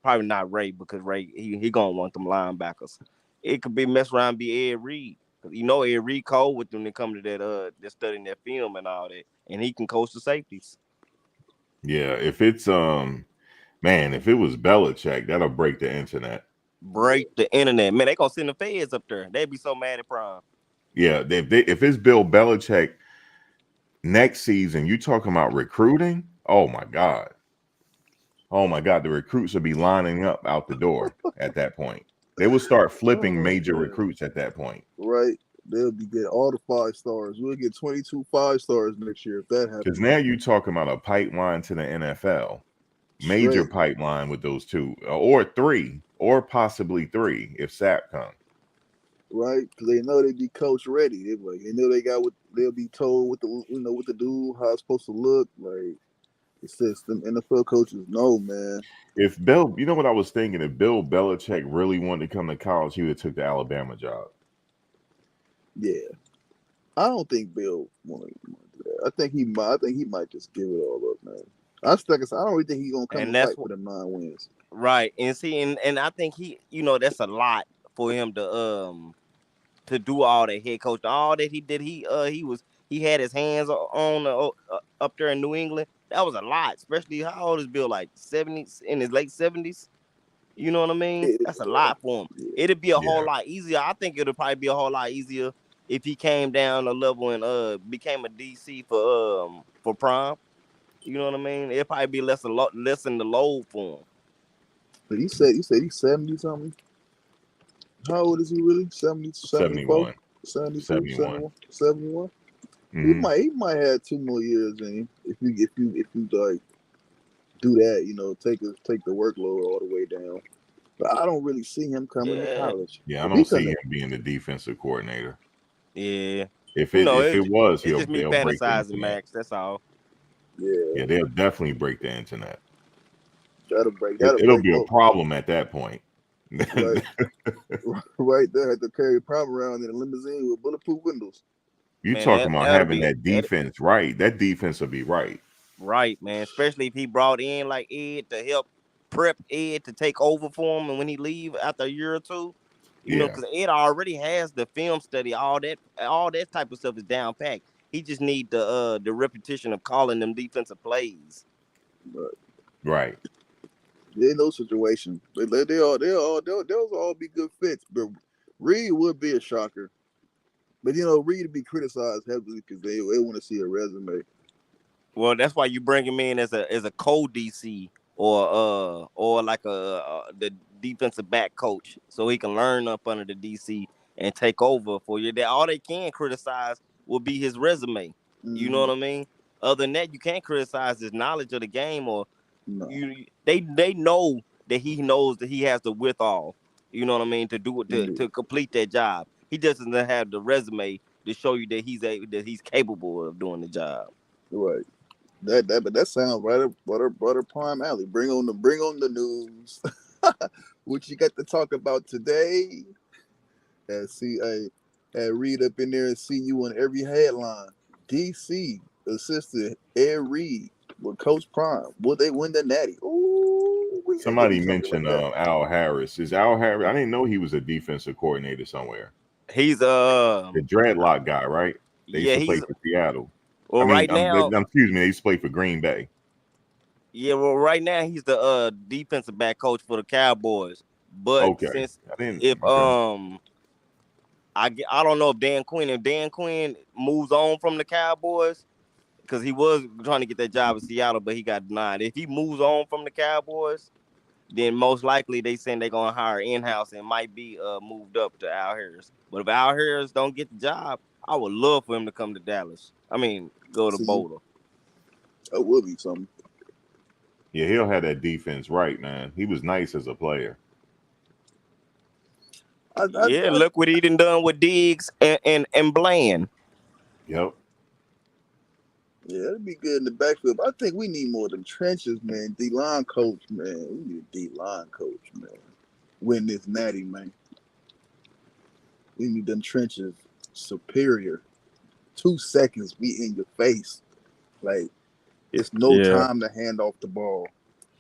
probably not Ray because Ray he gonna want them linebackers. It could be mess around be Ed Reed. Cause Ed Reed cold with them when it come to that they're studying their film and all that. And he can coach the safeties. Yeah, if it's man, if it was Belichick, that'll break the internet. Break the internet. Man, they gonna send the feds up there. They'd be so mad at Prime. Yeah, if it's Bill Belichick next season, you talking about recruiting? Oh my God. Oh my God, the recruits will be lining up out the door at that point. They will start flipping oh major man, recruits at that point. right? They'll be getting all the 5 stars. We'll get 22 5 stars next year if that Because happens. now you're talking about a pipeline to the NFL, major Straight, pipeline with those two, or three, or possibly three if Sap comes. right? Because they know they be coach ready. They know they got what they'll be told what the what to do, how it's supposed to look. Like it's just them NFL coaches know, man. If Bill, you know what I was thinking? If Bill Belichick really wanted to come to college, he would have took the Alabama job. Yeah, I don't think Bill want to do that. I think he might. I think he might just give it all up, man. Like I said, I don't really think he's gonna come And and that's fight for them 9 wins. right. And see, and I think that's a lot for him to do all that head coach, all that he did. He had his hands on up there in New England. That was a lot, especially how old is Bill? Like 70s, in his late 70s. You know what I mean? That's a lot for him. Yeah, It'd be a whole Yeah, lot easier. I think it'll probably be a whole lot easier if he came down a level and became a DC for Prime. You know what I mean? It'd probably be less in the load for him. but you said he's 70 something. How old is he really? 70, 74, 71. 72, 71. 71, 71. Mm-hmm. He might have 2 more years in him if you like do that. Take the workload all the way down. But I don't really see him coming to Yeah, college. Yeah, I If he don't see coming, him being the defensive coordinator. yeah. If it It's was, just me they'll break the fantasizing, internet. Max. That's all. yeah, Yeah, they'll definitely break the internet. that'll break It'll be a both. problem at that point. Right, right there. Had to carry Prime around in a limousine with bulletproof windows. You Man, talking about that'll having be that defense right? That defense will be right. right, man. Especially if he brought in like Ed to help prep Ed to take over for him, and when he leave after a year or two, Yeah, because Ed already has the film study, all that type of stuff is down packed. He just need the repetition of calling them defensive plays. But right. in those situations, they'll all be good fits. But Reed would be a shocker. But Reed would be criticized heavily because they want to see a resume. Well, that's why you bring him in as a co-DC or like the defensive back coach, so he can learn up under the DC and take over for you. That all they can criticize will be his resume. You know Mm-hmm. what I mean? Other than that, you can't criticize his knowledge of the game, or No, they know that he knows that he has the withal. You know what I mean, to do it indeed. to complete that job. He doesn't have the resume to show you that he's capable of doing the job. Right. But that sounds right up Prime Alley. Bring on the news. What you got to talk about today? And read up in there and see you on every headline. DC assistant Ed Reed with Coach Prime. Will they win the Natty? Ooh, they give me Somebody something like mentioned that. Al Harris. Is Al Harris? I didn't know he was a defensive coordinator somewhere. He's The dreadlock guy, right? They used yeah, to play he's for Seattle. Well, right now, excuse me, they used to play for Green Bay. yeah. Well, right now he's the defensive back coach for the Cowboys. But Okay, since if I don't know if Dan Quinn moves on from the Cowboys because he was trying to get that job in Seattle, but he got denied. If he moves on from the Cowboys, then most likely they saying they're gonna hire in-house and might be moved up to Al Harris. But if Al Harris don't get the job, I would love for him to come to Dallas. I mean, go to Boulder. That would be something. Yeah, he'll have that defense right, man. He was nice as a player. Look what he done with Diggs and Bland. Yep. Yeah, it'd be good in the backfield. But I think we need more of them trenches, man. D-line coach, man. We need a D-line coach, man. Win this natty, man. We need them trenches superior. 2 seconds, be in your face. Like, it's no time to hand off the ball.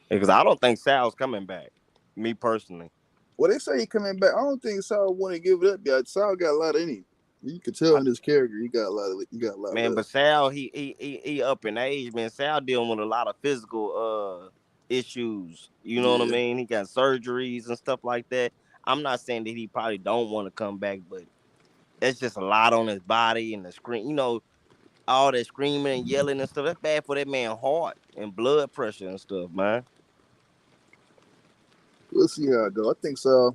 Because I don't think Sal's coming back. Me personally. Well, they say he coming back. I don't think Sal want to give it up yet. Sal got a lot of him. You can tell in his character, he got a lot of. Man, but Sal, he up in age, man. Sal dealing with a lot of physical issues. You know what I mean? He got surgeries and stuff like that. I'm not saying that he probably don't want to come back, but that's just a lot on his body and the screen. You know, all that screaming and yelling and stuff. That's bad for that man's heart and blood pressure and stuff, man. We'll see how it goes. I think so.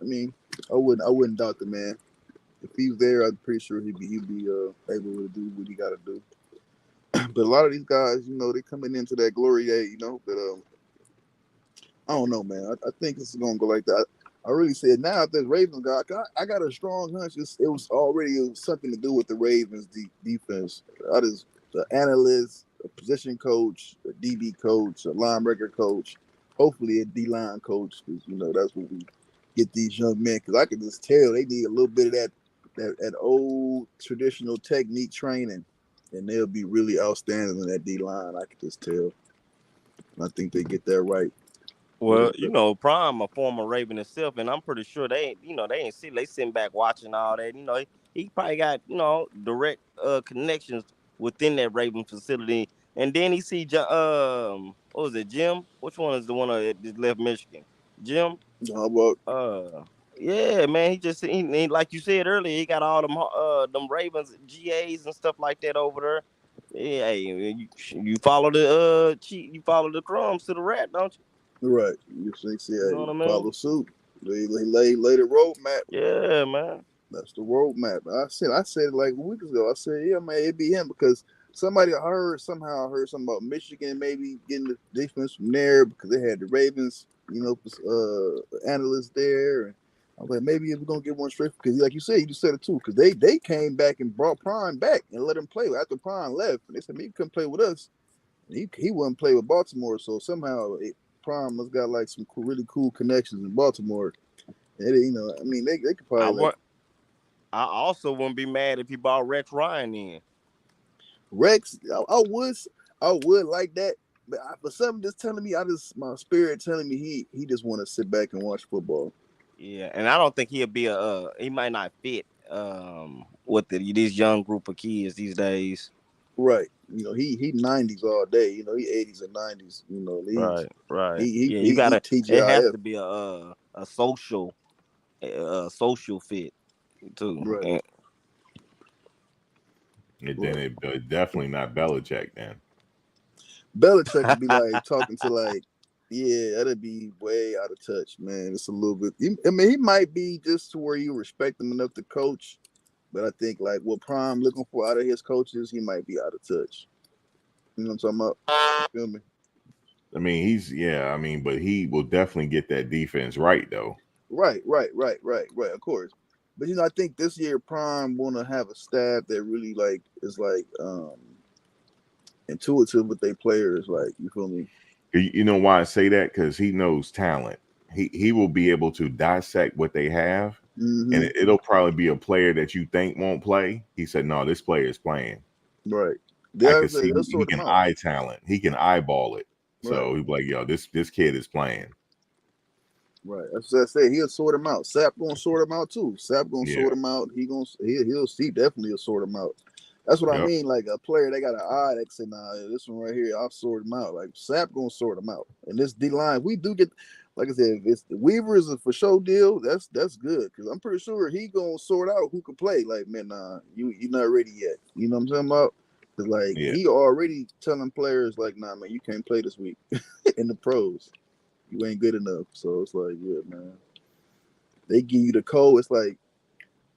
I mean, I wouldn't doubt the man. If he's there, I'm pretty sure he'd be able to do what he got to do. But a lot of these guys, you know, they coming into that glory day, you know. But I don't know, man. I think it's gonna go like that. I really said now if this Ravens guy, I got a strong hunch. It was something to do with the Ravens defense. The analyst, a position coach, a DB coach, a linebacker coach, hopefully a D-line coach, because you know that's what we get these young men. Because I can just tell they need a little bit of that old traditional technique training, and they'll be really outstanding in that D-line. I can just tell. I think they get that right. Well, you know, Prime, a former Raven himself, and I'm pretty sure they ain't see. They sitting back watching all that. You know, he probably got direct connections within that Raven facility. And then he see what was it, Jim? Which one is the one that just left Michigan? Jim? How about? Yeah, man. He like you said earlier, he got all them Ravens GAs and stuff like that over there. Yeah, you follow you follow the crumbs to the rat, don't you? Right. You know what I mean? Follow suit. They lay the roadmap. Yeah, man. That's the roadmap. I said it like a week ago. I said, yeah, man, it'd be him because somebody somehow heard something about Michigan maybe getting the defense from there because they had the Ravens, analysts there. And I was like, maybe we're gonna get one straight because, like you said, you just said it too because they came back and brought Prime back and let him play after Prime left. And they said maybe he couldn't play with us. And he wouldn't play with Baltimore, so somehow Prime has got like some really cool connections in Baltimore. And, they could probably. I also wouldn't be mad if he brought Rex Ryan in. Rex, I would like that, but for something just telling me, my spirit telling me he just want to sit back and watch football. Yeah, and I don't think he'll be he might not fit with this young group of kids these days. Right. You know, he 90s all day. You know, he 80s and 90s. You know, right. You gotta. It has to be a social fit too. Right. And then it definitely not Belichick. Then Belichick would be like talking to like, yeah, that'd be way out of touch, man. It's a little bit. He might be just to where you respect him enough to coach, but I think like what Prime looking for out of his coaches, he might be out of touch. You know what I'm talking about? You feel me? I mean, but he will definitely get that defense right, though. Right. Of course, but I think this year Prime want to have a staff that really is intuitive with their players. Like, you feel me? You know why I say that? Because he knows talent. He will be able to dissect what they have, and it'll probably be a player that you think won't play. He said, "No, this player is playing." Right. I can see he can eye talent. He can eyeball it. So he'll be like, "Yo, this kid is playing." Right. That's what I say. He'll sort him out. Sap gonna sort him out too. Sap gonna sort him out. He'll see definitely sort him out. That's what I Yep. mean. Like a player, they got an eye that say, "Nah, this one right here, I'll sort him out." Like Sap gonna sort him out. And this D line, we do get, like I said, if it's the Weaver is a for sure deal. That's good because I'm pretty sure he gonna sort out who can play. Like, man, nah, you're not ready yet. You know what I'm talking about? Cause like Yeah. he already telling players like, "Nah, man, you can't play this week in the pros. You ain't good enough." So it's like, yeah, man. They give you the code. It's like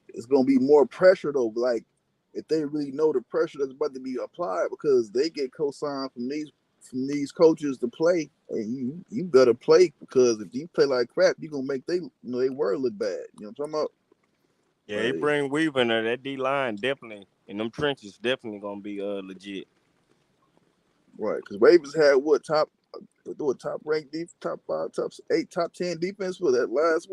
it's gonna be more pressure though. Like if they really know the pressure that's about to be applied because they get co-signed from these coaches to play, and you better play because if you play like crap, you're gonna make they word look bad. You know what I'm talking about? Yeah, they bring Weaver in there. That D line definitely, and them trenches definitely gonna be legit. Right, because Ravens had top ranked top 5, top 8, top 10 defense for that last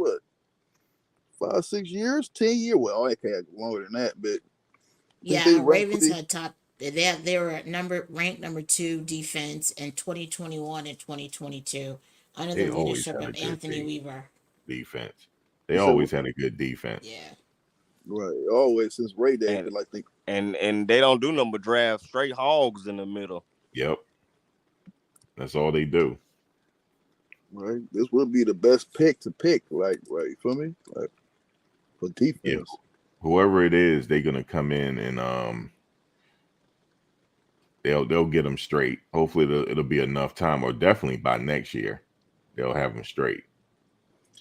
5-6 years, 10 years. Well, I can't longer than that, but I think they Yeah, ranked Ravens pretty. had top. They were ranked number 2 defense in 2021 and 2022 under the They always leadership had a of good Anthony Weaver. defense. They You said always had a good defense. Yeah. right, always since Ray Day, And because I think and they don't do nothing but draft straight hogs in the middle. Yep. That's all they do. right, this would be the best pick to pick. Like, right, you feel me? Like for Yeah. defense. Whoever it is, they're gonna come in and they'll get them straight. Hopefully it'll be enough time, or definitely by next year they'll have them straight.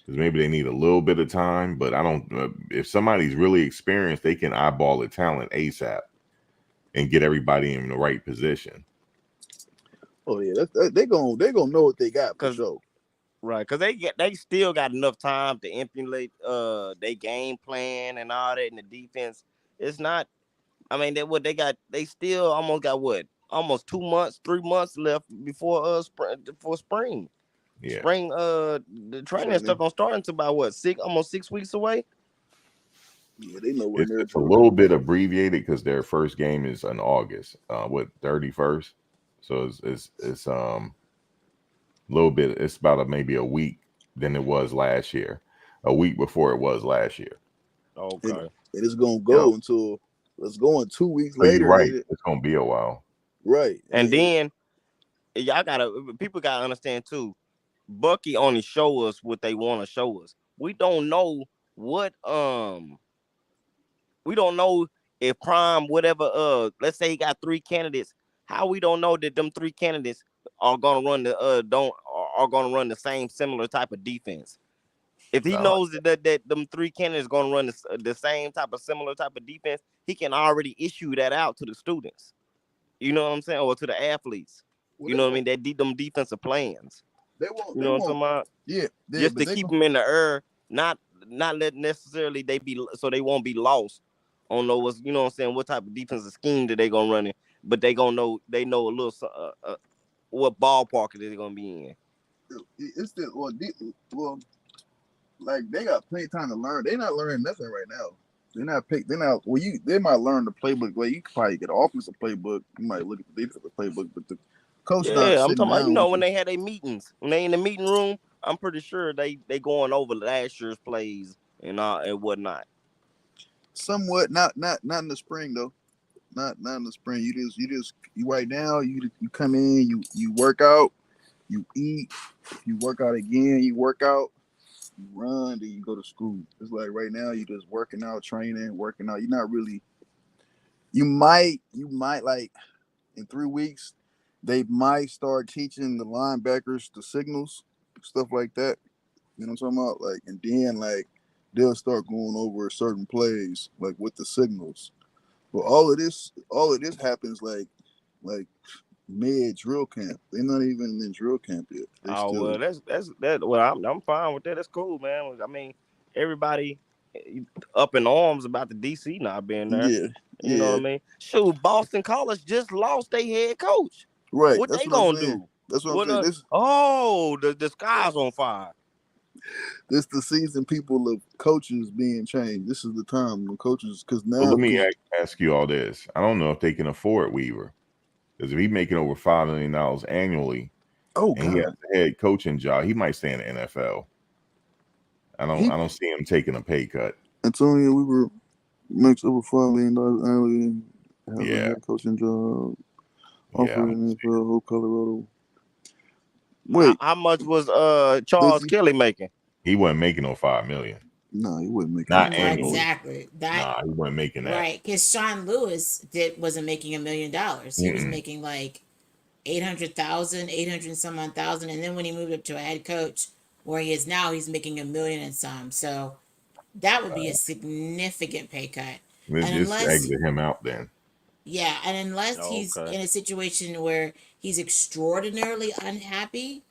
Because maybe they need a little bit of time, but I don't. If somebody's really experienced, they can eyeball the talent ASAP and get everybody in the right position. Oh yeah, they gonna know what they got for Cause sure. right, cause they still got enough time to implement their game plan and all that in the defense. It's not. I mean, they still almost got almost 2 months, 3 months left before spring. Yeah. Spring the training stuff Training. gonna start until about almost 6 weeks away. Yeah, they know when they're It's a doing. little bit abbreviated because their first game is in August, 31st. So it's a little bit. It's about maybe a week than it was last year, a week before it was last year. And Okay. it's gonna Yep. go until it's going 2 weeks So you're later. right. It's gonna be a while. Right. And then people gotta understand too. Bucky only show us what they want to show us. We don't know what we don't know if Prime whatever let's say he got 3 candidates. How we don't know that them 3 candidates are gonna run don't are gonna run the same similar type of defense. If he Uh, knows that them 3 candidates gonna run the same type of similar type of defense, he can already issue that out to the students. You know what I'm saying, or to the athletes. Well, You know what I mean? Them defensive plans. They won't. You They know what I'm won't. talking about? Yeah. Just But to they keep go. them in the air, not let necessarily they be so they won't be lost on know what's you know what I'm saying what type of defensive scheme that they gonna run in, but they know a little what ballpark they gonna be in. It's still well, like they got plenty of time to learn. They're not learning nothing right now. They're not pick. They're not. Well, they might learn the playbook. Well, you could probably get an offensive playbook. You might look at the defensive playbook, but the coach not Yeah, I'm sitting talking about down with when you. they had their meetings, when they in the meeting room, I'm pretty sure they going over last year's plays and whatnot. Somewhat. Not in the spring though. Not in the spring. You right now. You come in. You work out. You eat. You work out again. You work out. You run. Then you go to school. It's like right now you just working out, training, working out. You're not really. You might like in 3 weeks, they might start teaching the linebackers the signals, stuff like that. You know what I'm talking about? Like, and then like they'll start going over certain plays, like with the signals. But all of this happens like mid drill camp. They're not even in drill camp yet. They Oh well, still that's that. Well, I'm fine with that. That's cool, man. I mean, everybody up in arms about the DC not being there. yeah You know yeah what I mean? Shoot, Boston College just lost their head coach. right. What That's they what I'm gonna saying. do? That's what I'm What saying. the sky's on fire. This the season people of coaches being changed. This is the time when coaches because so now let me because ask you all this. I don't know if they can afford Weaver because if he's making over $5 million annually oh and he has god a head coaching job, he might stay in the NFL. I he don't see him taking a pay cut. Antonio we were makes over $5 million annually. has a Yeah, head coaching job yeah. offered in NFL, Colorado. Wait, How much was does Charles he? Kelly making? He wasn't making no 5 million, No, he wouldn't make no not Right, 5 million. annually. exactly. That Nah, he wasn't making that. right, because Sean Lewis wasn't making $1 million. He was Mm-mm. making like 800,000, 800 and some odd thousand, and then when he moved up to a head coach, where he is now, he's making 1 million and some. So that would be a significant pay cut. Let's And just unless, exit him out then. yeah, and unless Oh, he's okay. in a situation where he's extraordinarily unhappy,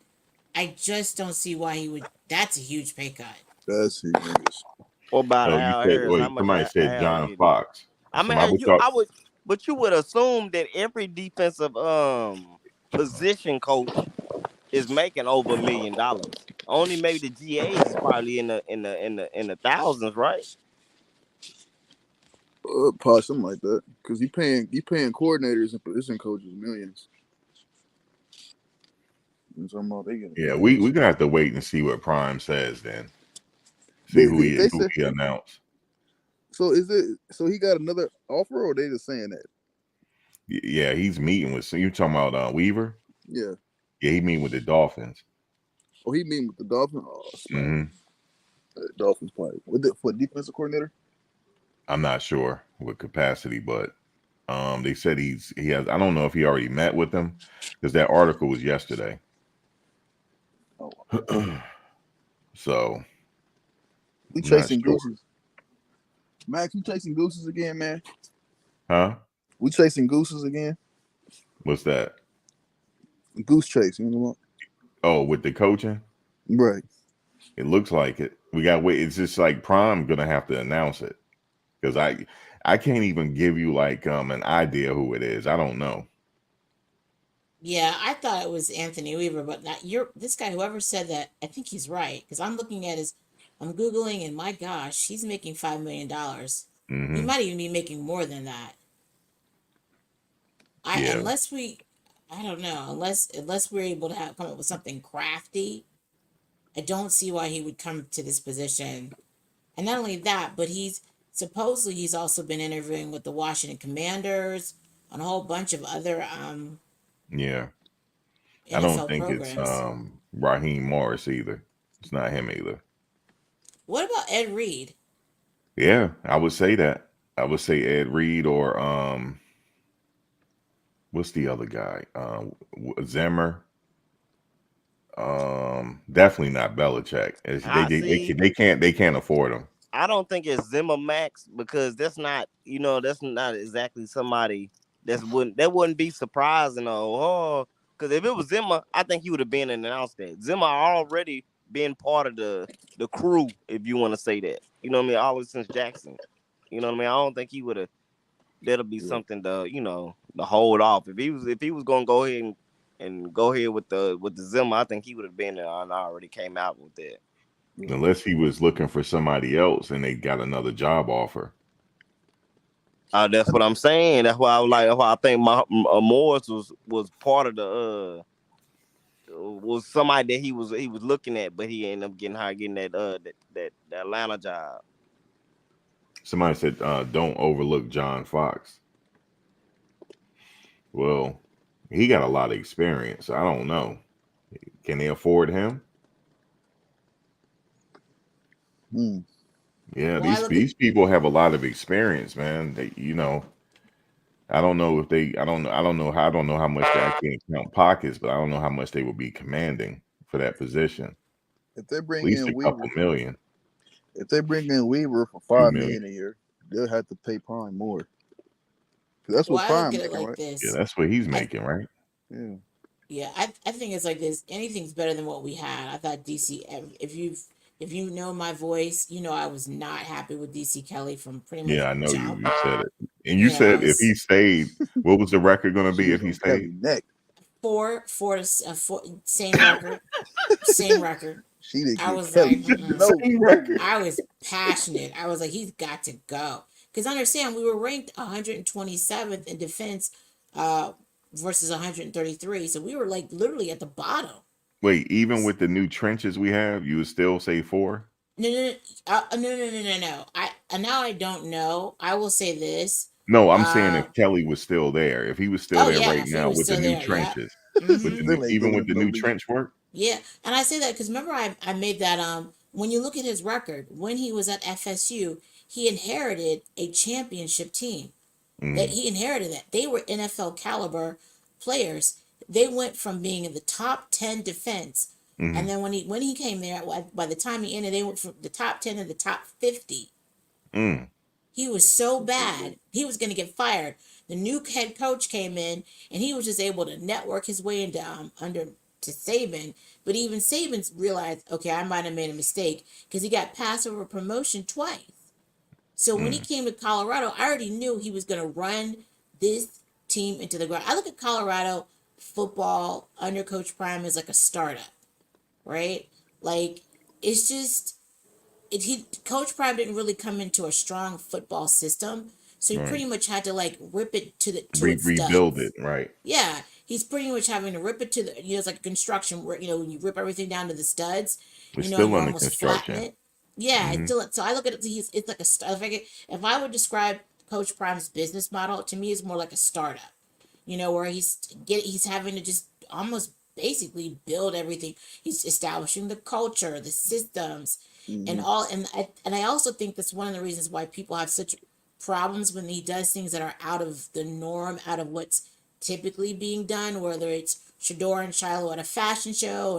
I just don't see why he would. That's a huge pay cut. That's humongous. What about Oh, you Al said, Harris? How wait, much somebody said Al John getting? Fox. I Somebody mean, we thought, I would, but you would assume that every defensive position coach is making over $1 million. Only maybe the GAs is probably in the thousands, right? Probably something like that. Because you paying coordinators and position coaches millions. And talking about they getting yeah, we millions. gonna have to wait and see what Prime says then. See They, who they, he they who say he announced. so. Is it so? He got another offer, or they just saying that? Yeah, he's meeting with. So you talking about Weaver? Yeah. Yeah, he meeting with the Dolphins. Oh, he meeting with the Dolphins. Oh, smack. Hmm. Dolphins probably for defensive coordinator. I'm not sure what capacity, but they said he has. I don't know if he already met with them because that article was yesterday. Oh, So we I'm not chasing sure, gooses. Max, we chasing gooses again, man. huh? We chasing gooses again. What's that? Goose chase. You know what? Oh, with the coaching, Right. it looks like it. We got to wait. It's just like Prime gonna have to announce it because I can't even give you like an idea who it is. I don't know. Yeah, I thought it was Anthony Weaver, but not you're this guy. Whoever said that, I think he's right because I'm looking at his, I'm googling, and my gosh, he's making $5 million. He Hmm. might even be making more than that. I Yeah, unless we, I don't know, unless we're able to come up with something crafty. I don't see why he would come to this position. And not only that, but he's also been interviewing with the Washington Commanders on a whole bunch of other yeah. I don't NFL think it's programs. Raheem Morris either. It's not him either. What about Ed Reed? Yeah, I would say that. I would say Ed Reed or what's the other guy? Zimmer. Definitely not Belichick. I see. They can't afford him. I don't think it's Zimmer Max because that's not exactly somebody that wouldn't be surprising because if it was Zimmer, I think he would have been and announced that. Zimmer already been part of the crew, if you want to say that. You know what I mean? Always since Jackson. You know what I mean? I don't think he would have. That'll be Yeah. something to hold off. If he was gonna go ahead and go ahead with the Zimmer, I think he would have been there and already came out with that. Yeah. Unless he was looking for somebody else and they got another job offer. That's what I'm saying. That's why I was like. That's why I think Morris was part of was somebody that he was looking at, but he ended up getting that Atlanta job. Somebody said, "Don't overlook John Fox." Well, he got a lot of experience. I don't know. Can they afford him? Hmm. Yeah, Well, I look at these people have a lot of experience, man. They, I don't know if they, I don't know how much they, I can't count pockets, but I don't know how much they will be commanding for that position. If they At bring least in a couple Weaver, million, if they bring in Weaver for 2 million. $5 million a year, they'll have to pay Prime more. 'Cause that's well, what I look Prime at it making, like right? Yeah, this. that's what he's I making, right? Yeah. Yeah, I think it's like this. Anything's better than what we had. I thought DC. If you know my voice, you know I was not happy with DC Kelly from pretty much Yeah, I know jump. you said it, and you You know I said if he was stayed, what was the record going to She be if was he on stayed? Kelly neck. four, same record, same record. She didn't I give was Kelly like, mm-mm. no Same no. record. I was passionate. I was like, he's got to go. Because understand, we were ranked 127th in defense uh, versus 133. So we were like literally at the bottom. Wait, even with the new trenches we have, you would still say 4? No, no, no, no, no, no, no. I now I don't know. I will say this: No, I'm saying if Kelly was still there, if he was still Oh there yeah, right if he now was with the still new there, yeah. trenches, with Hmm. the new, Still ain't even getting with him the no new league. trench work. Yeah, and I say that because remember I made that when you look at his record when he was at FSU, he inherited a championship team. That Mm, he inherited that they were NFL caliber players. They went from being in the top 10 defense, and mm, then when he came there, by the time he ended, they went from the top 10 to the top 50. mm. He was so bad, he was going to get fired. The new head coach came in, and he was just able to network his way into under to Saban. But even Saban realized, okay, I might have made a mistake because he got passed over promotion twice. So when he Mm. came to Colorado, I already knew he was going to run this team into the ground. I look at Colorado football under Coach Prime as like a startup, right? Like it's just he Coach Prime didn't really come into a strong football system, so he Right. pretty much had to like rip it to its Rebuild it. studs. Right. Yeah, he's pretty much having to rip it to the it's like construction where when you rip everything down to the studs, It's and still you under almost flatten construction. it. Yeah, it's Hmm. still so I look at it. It's like if I would describe Coach Prime's business model to me, is more like a startup. Where he's having to just almost basically build everything. He's establishing the culture, the systems, and Mm-hmm. all. And I also think that's one of the reasons why people have such problems when he does things that are out of the norm, out of what's typically being done, whether it's Shador and Shiloh at a fashion show,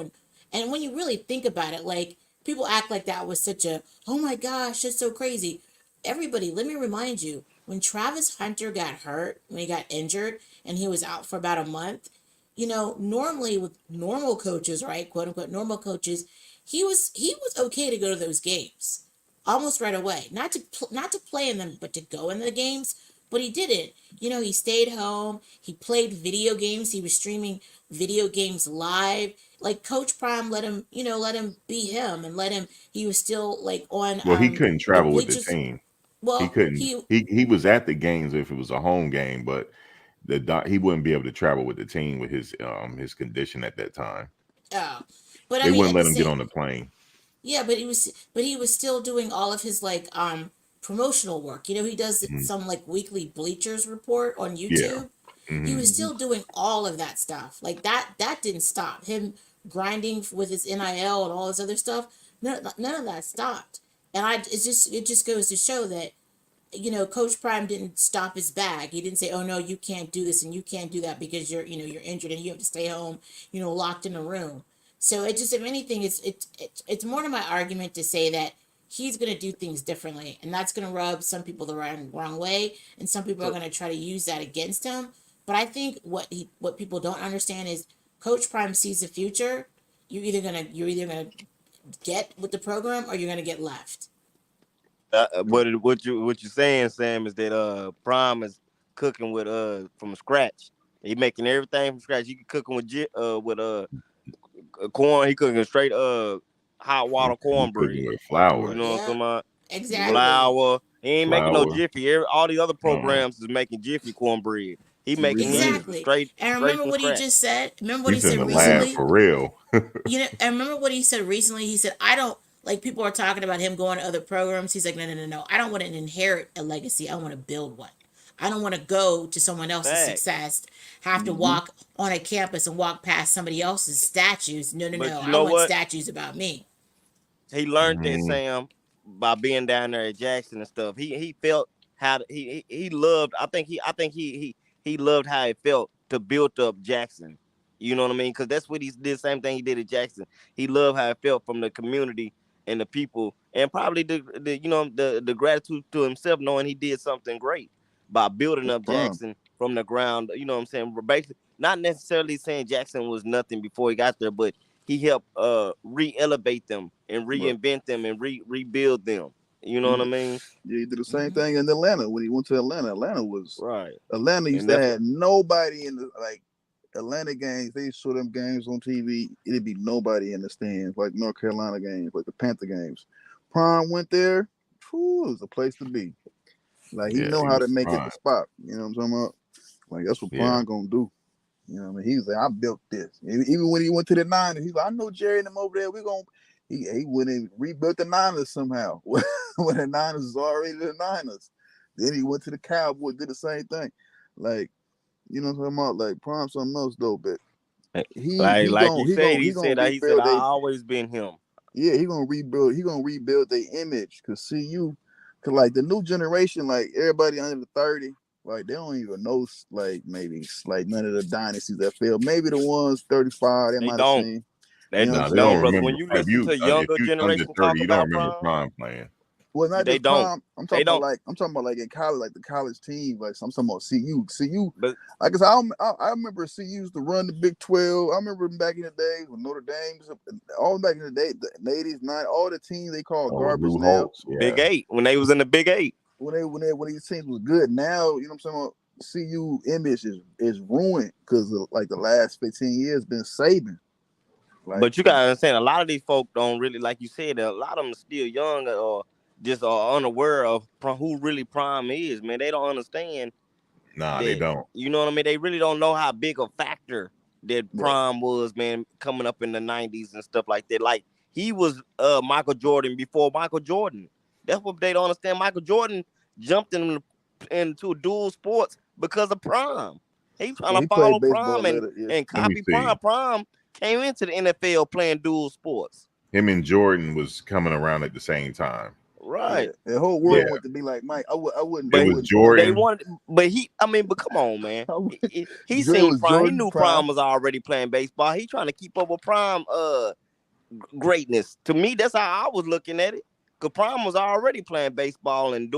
and when you really think about it, like people act like that was such a oh my gosh, that's so crazy. Everybody, let me remind you, when Travis Hunter got hurt, when he got injured, and he was out for about a month, normally with normal coaches, right, quote unquote normal coaches, he was okay to go to those games almost right away. Not to play in them, but to go in the games. But he didn't. He stayed home. He played video games. He was streaming video games live. Like Coach Prime let him be him and let him. He was still like on Well, he couldn't the travel with the bleachers. team. He Well, couldn't. he He was at the games if it was a home game, but he wouldn't be able to travel with the team with his condition at that time. oh, but I They mean wouldn't at the let him get same on the plane. yeah, but he was still doing all of his like promotional work. He does Mhm. some like weekly bleachers report on Yeah. YouTube. He Hmm. was Mm-hmm. still doing all of that stuff. Like that didn't stop. Him grinding with his NIL and all this other stuff. None of that stopped. And it just goes to show that Coach Prime didn't stop his bag. He didn't say, "Oh no, you can't do this and you can't do that because you're injured and you have to stay home, locked in a room." So it just, if anything, it's more to my argument to say that he's going to do things differently, and that's going to rub some people the wrong way, and some people are So, going to try to use that against him. But I think what people don't understand is Coach Prime sees the future. You're either gonna get with the program or you're gonna get left. What you saying, Sam, is that Prime is cooking with from scratch. He making everything from scratch. He can cooking with corn. He cooking straight hot water He cooking cornbread. with You flour. know what I'm Yeah, talking about? yep. exactly. Flour. He ain't making no Flour. jiffy. All the other Uh, programs is making jiffy cornbread. He He making rebranded his it. Exactly. straight And straight remember from what he scratch. just said? Remember what he he's in said the lab recently? for real. And remember what he said recently? He said, I don't like people are talking about him going to other programs. He's like, no, no, no, no. I don't want to inherit a legacy. I want to build one. I don't want to go to someone else's Facts. success, have to Mm-hmm. walk on a campus and walk past somebody else's statues. No, no, But no. you I know want what? statues about me. He learned that, Mhm. Sam, by being down there at Jackson and stuff. He felt he loved. I think he loved how it felt to build up Jackson. You know what I mean? Because that's what he did. Same thing he did at Jackson. He loved how it felt from the community and the people, and probably the gratitude to himself, knowing he did something great by building That's up Prime. Jackson from the ground. You know what I'm saying? Basically, not necessarily saying Jackson was nothing before he got there, but he helped re-elevate them and Right. reinvent them and rebuild them. You know what I He, mean? yeah, he did the same Hmm. thing in Atlanta when he went to Atlanta. Right. Atlanta used And to that's have nobody in the like Atlanta games. They show them games on TV. It'd be nobody in the stands, like North Carolina games, like the Panther games. Prime went there. Whew, it was a place to be. Like he Yeah, know he how to was make it fine. the spot. You know what I'm talking about? Like that's what Yeah. Prime gonna do. You know what I mean? He was like, I built this. Even when he went to the Niners, he's like, I know Jerry and them over there. We gonna he went and rebuilt the Niners somehow. When the Niners was already the Niners. Then he went to the Cowboys, did the same thing. Like, you know what I'm talking about? Like Prime something else though, but he Like he gonna said I rebuild always been him. yeah, he gonna rebuild their image. Cause cause like the new generation, like everybody under the 30, like they don't even know like maybe like none of the dynasties that failed. Maybe the ones 35 they They might have don't. seen. They You know what I'm No, they saying? don't brother. remember. When you If listen to if younger you under generation 30, talk you don't about remember Prime, Prime playing. Well, not they just don't. Prime. They don't. I'm talking about like in college, like the college team. Like I'm talking about CU. But I guess I remember CU used to run the Big-12. I remember them back in the day with Notre Dame. All back in the day, the 80s, 90s, all the teams they call Oh, garbage Lou now. Holtz, yeah. Big 8 when they was in the Big 8. When these teams was good. Now you know what I'm saying. CU image is ruined because like the last 15 years been saving. Like, But you gotta understand, a lot of these folk don't really, like you said, a lot of them are still young or just are unaware of who really Prime is. Man, they don't understand Nah, they that. don't. You know what I mean? They really don't know how big a factor that right. Prime was, man, coming up in the 90s and stuff like that. Like he was Michael Jordan before Michael Jordan. That's what they don't understand. Michael Jordan jumped into dual sports because of Prime. He trying Well, to he follow played Prime baseball later. Yeah. and Let me copy see. Prime. Prime came into the NFL playing dual sports. Him and Jordan was coming around at the same time. Yeah, Right. the whole But world went to be like Mike. I wouldn't. It but was they Jordan. wanted, but come on, man. He Dre seen was Prime. He Jordan knew Prime. Prime was already playing baseball. He trying to keep up with Prime greatness. To me, that's how I was looking at it. Cause Prime was already playing baseball and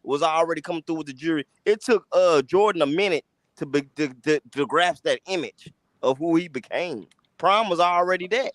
was already coming through with the jury. It took Jordan a minute to grasp that image of who he became. Prime was already that.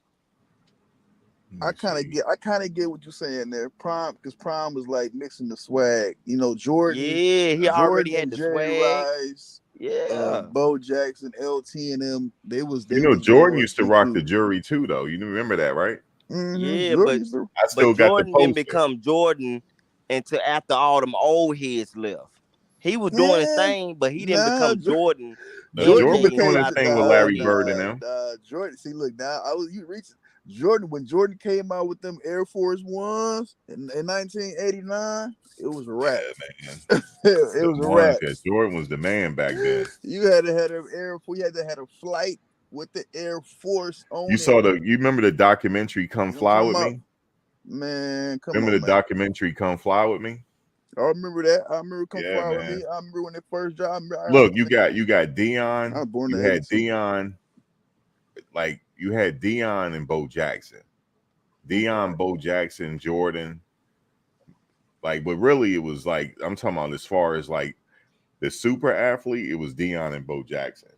I kind of get what you're saying there. Prime, because Prime was like mixing the swag. You know, Yeah, he already had and the Jerry swag. Rice, Yeah. Bo Jackson, LT, and them. They was Jordan going used to rock the jury too, though. You remember that, right? Yeah, Jordan I still got the Jordan didn't poster. become Jordan until after all them old heads left. He was doing his yeah, thing, but he didn't nah, become Jordan Now, Jordan until Jordan was doing became his inside the thing with Larry old heads. Bird and them. Jordan. See, look now, you reaching Jordan when Jordan came out with them Air Force Ones in 1989. It was a wrap. Yeah, man. It was a wrap. Yeah, Jordan was the man back then. You had to have you had to have a flight with the Air Force on it. You remember the documentary Come Fly With Me? Man, come Remember on, the man. documentary Come Fly With Me? I remember that. I remember Come Yeah, Fly With man. Me. I remember when they first job. Look, you got Dion. I was born You in had 82. Dion. Like you had Dion and Bo Jackson. Dion, Bo Jackson, Jordan. Like, but really it was like, I'm talking about as far as like the super athlete, it was Dion and Bo Jackson.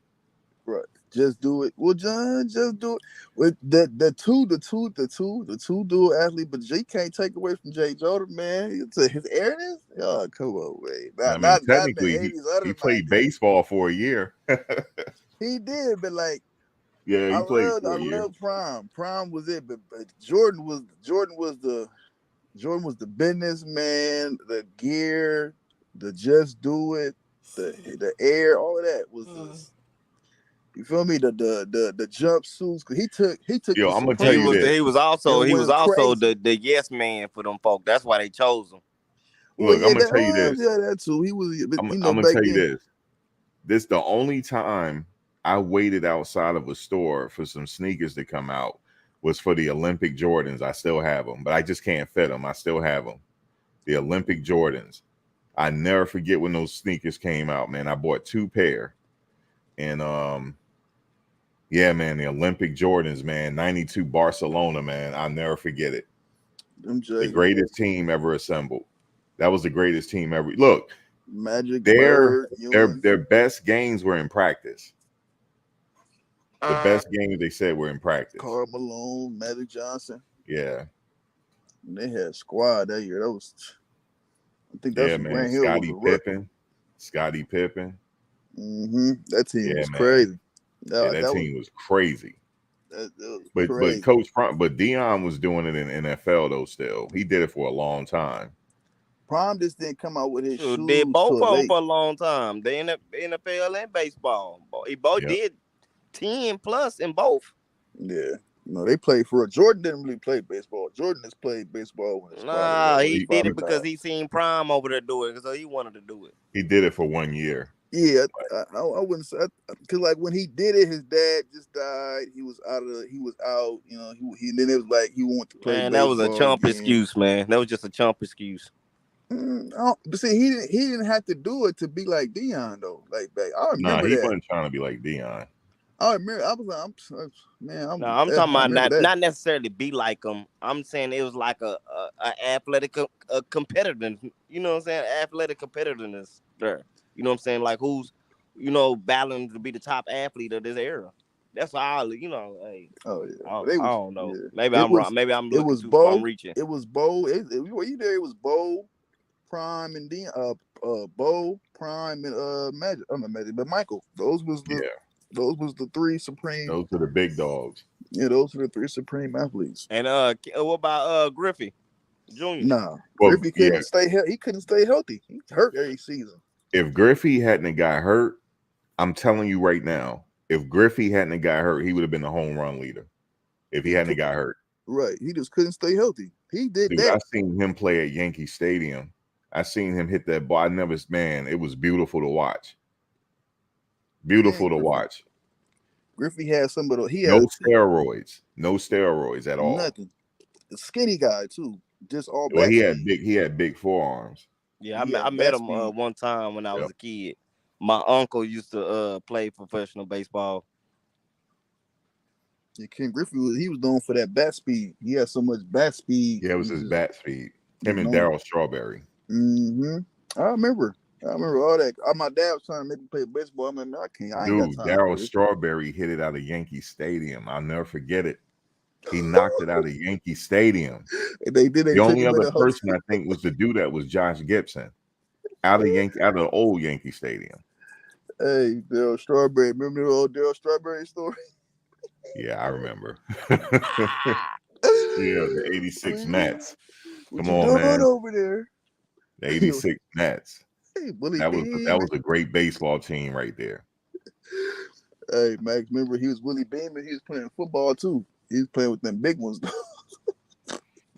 Right. Just do it. Well, John, just do it. With the two dual athlete, but Jay can't take away from Jay Jordan, man. It's his airness. Oh, come on, man. Not in the Technically, 80s, he played baseball for a year. He did, but like, Yeah, he played for I a year. love Prime. Prime was it, but Jordan was the businessman, the gear, the just do it, the air, all of that was this. You feel me? The jumpsuits. Cause he took Yo, the I'm gonna tell you Supreme. this. He was also crazy. the yes man for them folk. That's why they chose him. Well, Look, I'm gonna tell you this. Yeah, that too. He was, I'm gonna back tell you then. this. This the only time I waited outside of a store for some sneakers to come out was for the Olympic Jordans. I still have them, but I just can't fit them. I still have them. The Olympic Jordans. I never forget when those sneakers came out, man. I bought 2 pair. And yeah, man, the Olympic Jordans, man, 92 Barcelona, man. I'll never forget it. The greatest team ever assembled. That was the greatest team ever. Look, Magic their Bird, best games were in practice. The best games they said were in practice. Karl Malone, Magic Johnson. Yeah. And they had squad that year. That was, I think that's when man. Grant Hill was a rookie. Scottie Pippen. That team was man. crazy. That team was crazy. That was but Coach Prime, but Dion was doing it in NFL though. Still, he did it for a long time. Prime just didn't come out with his shoes. Did both of them for a long time. They in the NFL and baseball. He both did 10 plus in both. Yeah, No, they played for Jordan. Didn't really play baseball. Jordan has played baseball when his father Nah, he He, did he it father because died. he seen Prime over there do it, so he wanted to do it. he did it for 1 year. Yeah, I wouldn't say because like when he did it, his dad just died. He was out. You know, he then it was like he wanted to play Man, that was a baseball chump again. excuse, man. That was just a chump excuse. But see, he didn't have to do it to be like Dion though. Like back, I Nah, remember he that. wasn't trying to be like Dion. I remember. I was like, man, No, I'm talking I about remember not that. not necessarily be like him. I'm saying it was like a athletic competitor. You know what I'm saying? Athletic competitiveness there. You know what I'm saying? Like who's battling to be the top athlete of this era. That's all. Hey, Oh yeah, I, but they I was don't know. yeah. Maybe It I'm wrong. was Maybe I'm it looking was too far. I'm Bo. reaching. It was Bo. Were you there? It was Bo, Prime, and Dion. Bo, Prime, and Magic. I'm not Magic, but Michael. Yeah, Those was the three supreme. those are the big dogs. Yeah, those were the three supreme athletes. And what about Griffey Jr.? Nah, Well, Griffey yeah, couldn't stay. He couldn't stay healthy. He got hurt every season. if Griffey hadn't got hurt, I'm telling you right now, if Griffey hadn't got hurt, he would have been the home run leader. If he He hadn't could, got hurt, right. He just couldn't stay healthy. He did dude, I that. seen him play at Yankee Stadium. I seen him hit that ball. I never, man, it was beautiful to watch. Man, Beautiful to watch. Griffey had some of the. He No had steroids, no steroids at all. nothing. The skinny guy too. Just all Well, bat speed. he had big forearms. Yeah, He I had met bat him speed. one time when I was Yep. a kid. My uncle used to play professional baseball. Yeah, Ken Griffey he was known for that bat speed. He had so much bat speed. Yeah, it He was was his just bat speed. he Him was and known. Darryl Strawberry. Mm-hmm. I remember. I remember all that. My dad was trying to make me play baseball. I mean, I can't. I ain't got Dude, time for Darryl this. Strawberry hit it out of Yankee Stadium. I'll never forget it. He knocked it out of Yankee Stadium. And they did. They The took only him in other a hotel. person I think was to do that was Josh Gibson out of the old Yankee Stadium. Hey, Daryl Strawberry. Remember the old Daryl Strawberry story? Yeah, I remember. Yeah, the 86 Mets. What Come you on, doing man. over there? The 86 Mets. Hey, Willie That Beam. was a great baseball team right there. Hey, Max, remember he was Willie Beam and he was playing football too. He was playing with them big ones.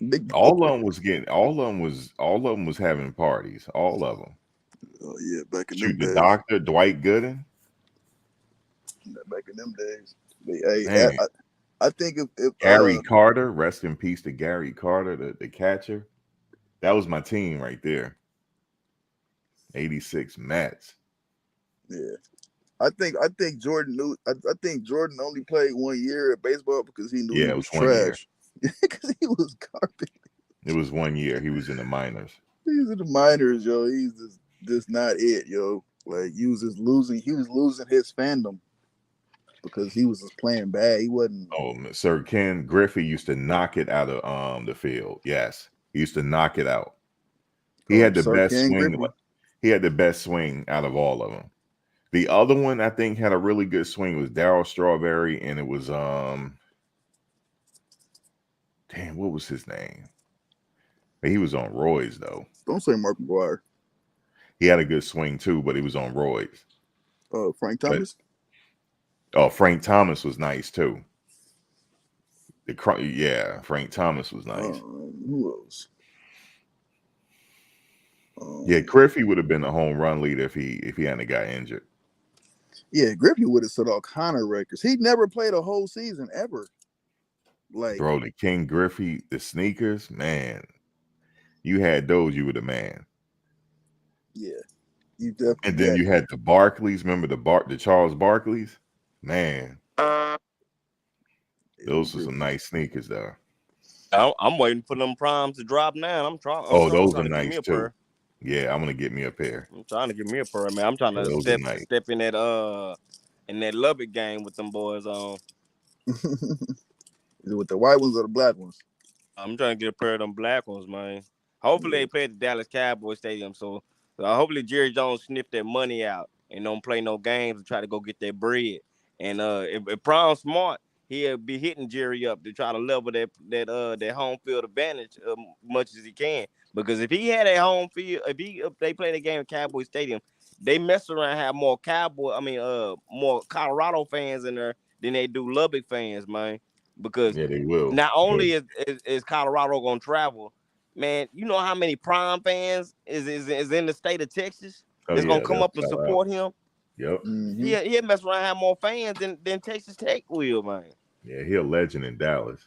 Big All boy. of them all of them was having parties. All of them. Oh yeah, back in Shoot, them the days. doctor, Dwight Gooden. Back in them days. Hey, Man, I think if Gary Carter, rest in peace to Gary Carter, the catcher. That was my team right there. 86 Mets. yeah. I think Jordan knew. I think Jordan only played 1 year at baseball because he knew Yeah, he it was was 1 year. trash. Because he was garbage. It was 1 year. He was in the minors. He's in the minors, yo. He's just not it, yo. Like he was just losing. He was losing his fandom because he was just playing bad. He wasn't. Oh, Sir Ken Griffey used to knock it out of the field. Yes, he used to knock it out. He had the Sir best Ken swing. Griffey. He had the best swing out of all of them. The other one I think had a really good swing was Darryl Strawberry, and it was damn, what was his name? He was on roids though. Don't say Mark McGuire. He had a good swing too, but he was on roids. Frank But Thomas. Frank Thomas was nice too. Yeah, Frank Thomas was nice. Who else? Yeah, Griffey would have been a home run leader if he hadn't got injured. Yeah, Griffey would have set all kind of records. He never played a whole season ever. Like, Bro, the King Griffey, the sneakers, man. You had those, you were the man. yeah, you definitely. And then you had the Barclays. Remember the Charles Barclays? Man, those are some nice sneakers though. I'm waiting for them primes to drop now. I'm trying. Those are to get me nice a too. pair. Yeah, I'm gonna get me a pair. I'm trying to get me a pair, man. I'm trying to Those are nice. step in that Lubbock game with them boys on. Is it with the white ones or the black ones? I'm trying to get a pair of them black ones, man. Hopefully they play at the Dallas Cowboys Stadium, so hopefully Jerry Jones sniff that money out and don't play no games and try to go get that bread. And if Prime smart, he'll be hitting Jerry up to try to level that home field advantage as much as he can. Because if he had a home field, if they play the game at Cowboy Stadium, they mess around and have more more Colorado fans in there than they do Lubbock fans, man. because Yeah, they will. not only is Colorado gonna travel, man, you know how many Prime fans is in the state of Texas Oh that's gonna yeah, come they'll up and sell out. support him. Yep. Mm-hmm. He'll mess around and have more fans than Texas Tech will, man. Yeah, he a legend in Dallas.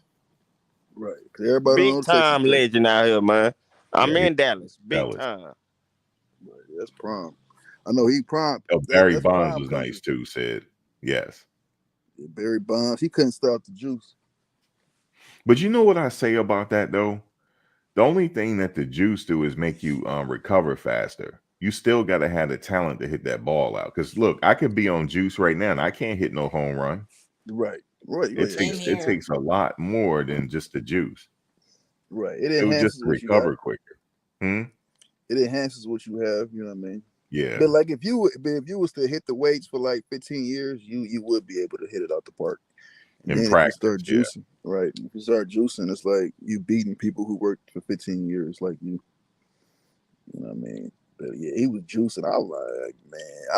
Right. Cause everybody Big knows Texas time Tech. legend out here, man. I'm Yeah, in Dallas, big Dallas. time. Right. That's prime. I know he prime. Oh, Barry That's Bonds prime was country. nice too. Said yes. Barry Bonds. He couldn't stop the juice. But you know what I say about that though? The only thing that the juice do is make you recover faster. You still got to have the talent to hit that ball out. Because look, I could be on juice right now and I can't hit no home run. Right. Right. It Same takes here. a lot more than just the juice. Right. It It was just enhances to what you got. recover quicker. It enhances what you have. You know what I mean? Yeah. But like if you was to hit the weights for like 15 years, you would be able to hit it out the park. And In then practice, if you start yeah. juicing, right? If you start juicing, it's like you beating people who worked for 15 years, like you. You know what I mean? But yeah, he was juicing. I was like, man,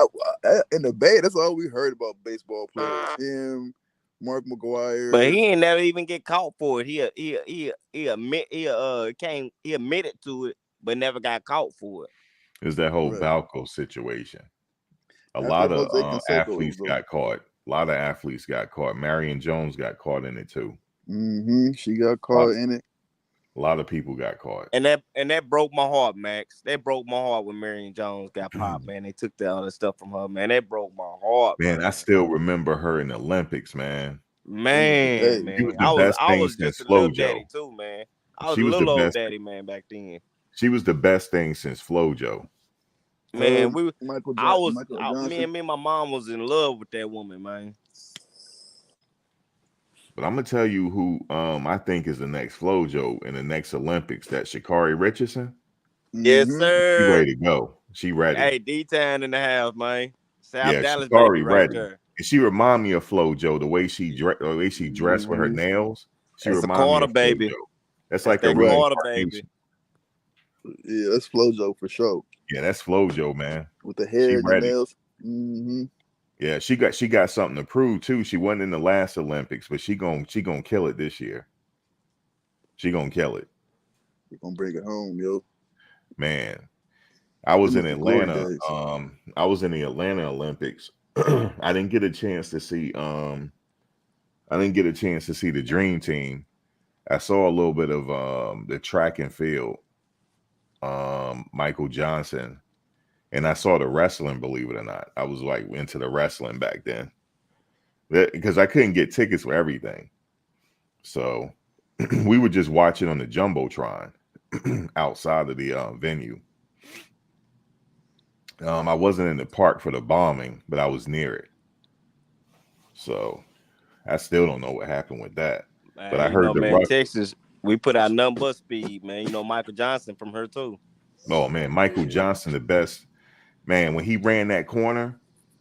in the Bay, that's all we heard about baseball players. Him, Mark McGuire. But he ain't never even get caught for it. He admitted to it, but never got caught for it. Is that whole Right. Balco situation. A After lot of Jose Canseco was athletes got caught. A lot of athletes got caught. Marion Jones got caught in it too. She got caught in it. A lot of people got caught. And that broke my heart, Max. That broke my heart when Marion Jones got popped, man. They took all that stuff from her, man. That broke my heart, Man, I still remember her in the Olympics, man. Man, She was man. the best I thing was since just a little FloJo. daddy too, man. I was She a was the little old best. daddy, man, back then. She was the best thing since FloJo. Man, Michael Johnson. me and my mom was in love with that woman, man. But I'm gonna tell you who I think is the next FloJo in the next Olympics. That Sha'Carri Richardson. Yes, sir. She ready to go. She ready. Hey, D-Town in the house, man. South Yeah, Dallas Sha'Carri baby right ready. there. And she remind me of FloJo. The way she dressed with her nails. She That's a remind me Carter of baby. FloJo. That's That's like a that Carter baby. Yeah, that's FloJo for sure. Yeah, that's FloJo, man. With the hair She and the ready. nails. Yeah, she got something to prove too. She wasn't in the last Olympics, but she gonna kill it this year. She gonna kill it. We're gonna bring it home, yo. Man, I was in Atlanta. Days. I was in the Atlanta Olympics. I didn't get a chance to see. I didn't get a chance to see the Dream Team. I saw a little bit of the track and field. Michael Johnson. And I saw the wrestling, believe it or not. I was like into the wrestling back then. Because I couldn't get tickets for everything. So we would just watch it on the Jumbotron outside of the venue. I wasn't in the park for the bombing, but I was near it. So I still don't know what happened with that. Man, but I heard man, Texas, we put out nothing but speed, man. You know, Michael Johnson from her too. Oh man, Michael Johnson, the best. Man, when he ran that corner,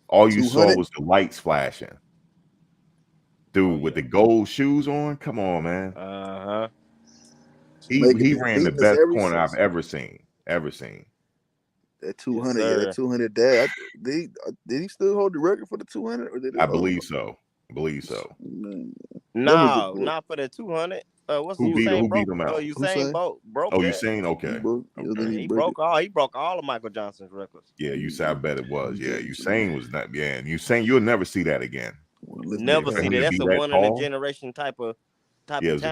all you saw was the lights flashing. Dude, with the gold shoes on, come on, man. He ran the best corner I've ever seen. That 200, yes, that 200. Dad, did he still hold the record for the 200? Or did it, I believe so. No, not for the 200. What's who beat him out? Usain Bolt broke. Oh, Usain, okay. He broke all of Michael Johnson's records. Yeah, I bet it was. Yeah, Usain was not. Yeah, and Usain, you'll never see that again. Never see that. That's a one in a generation type of talent.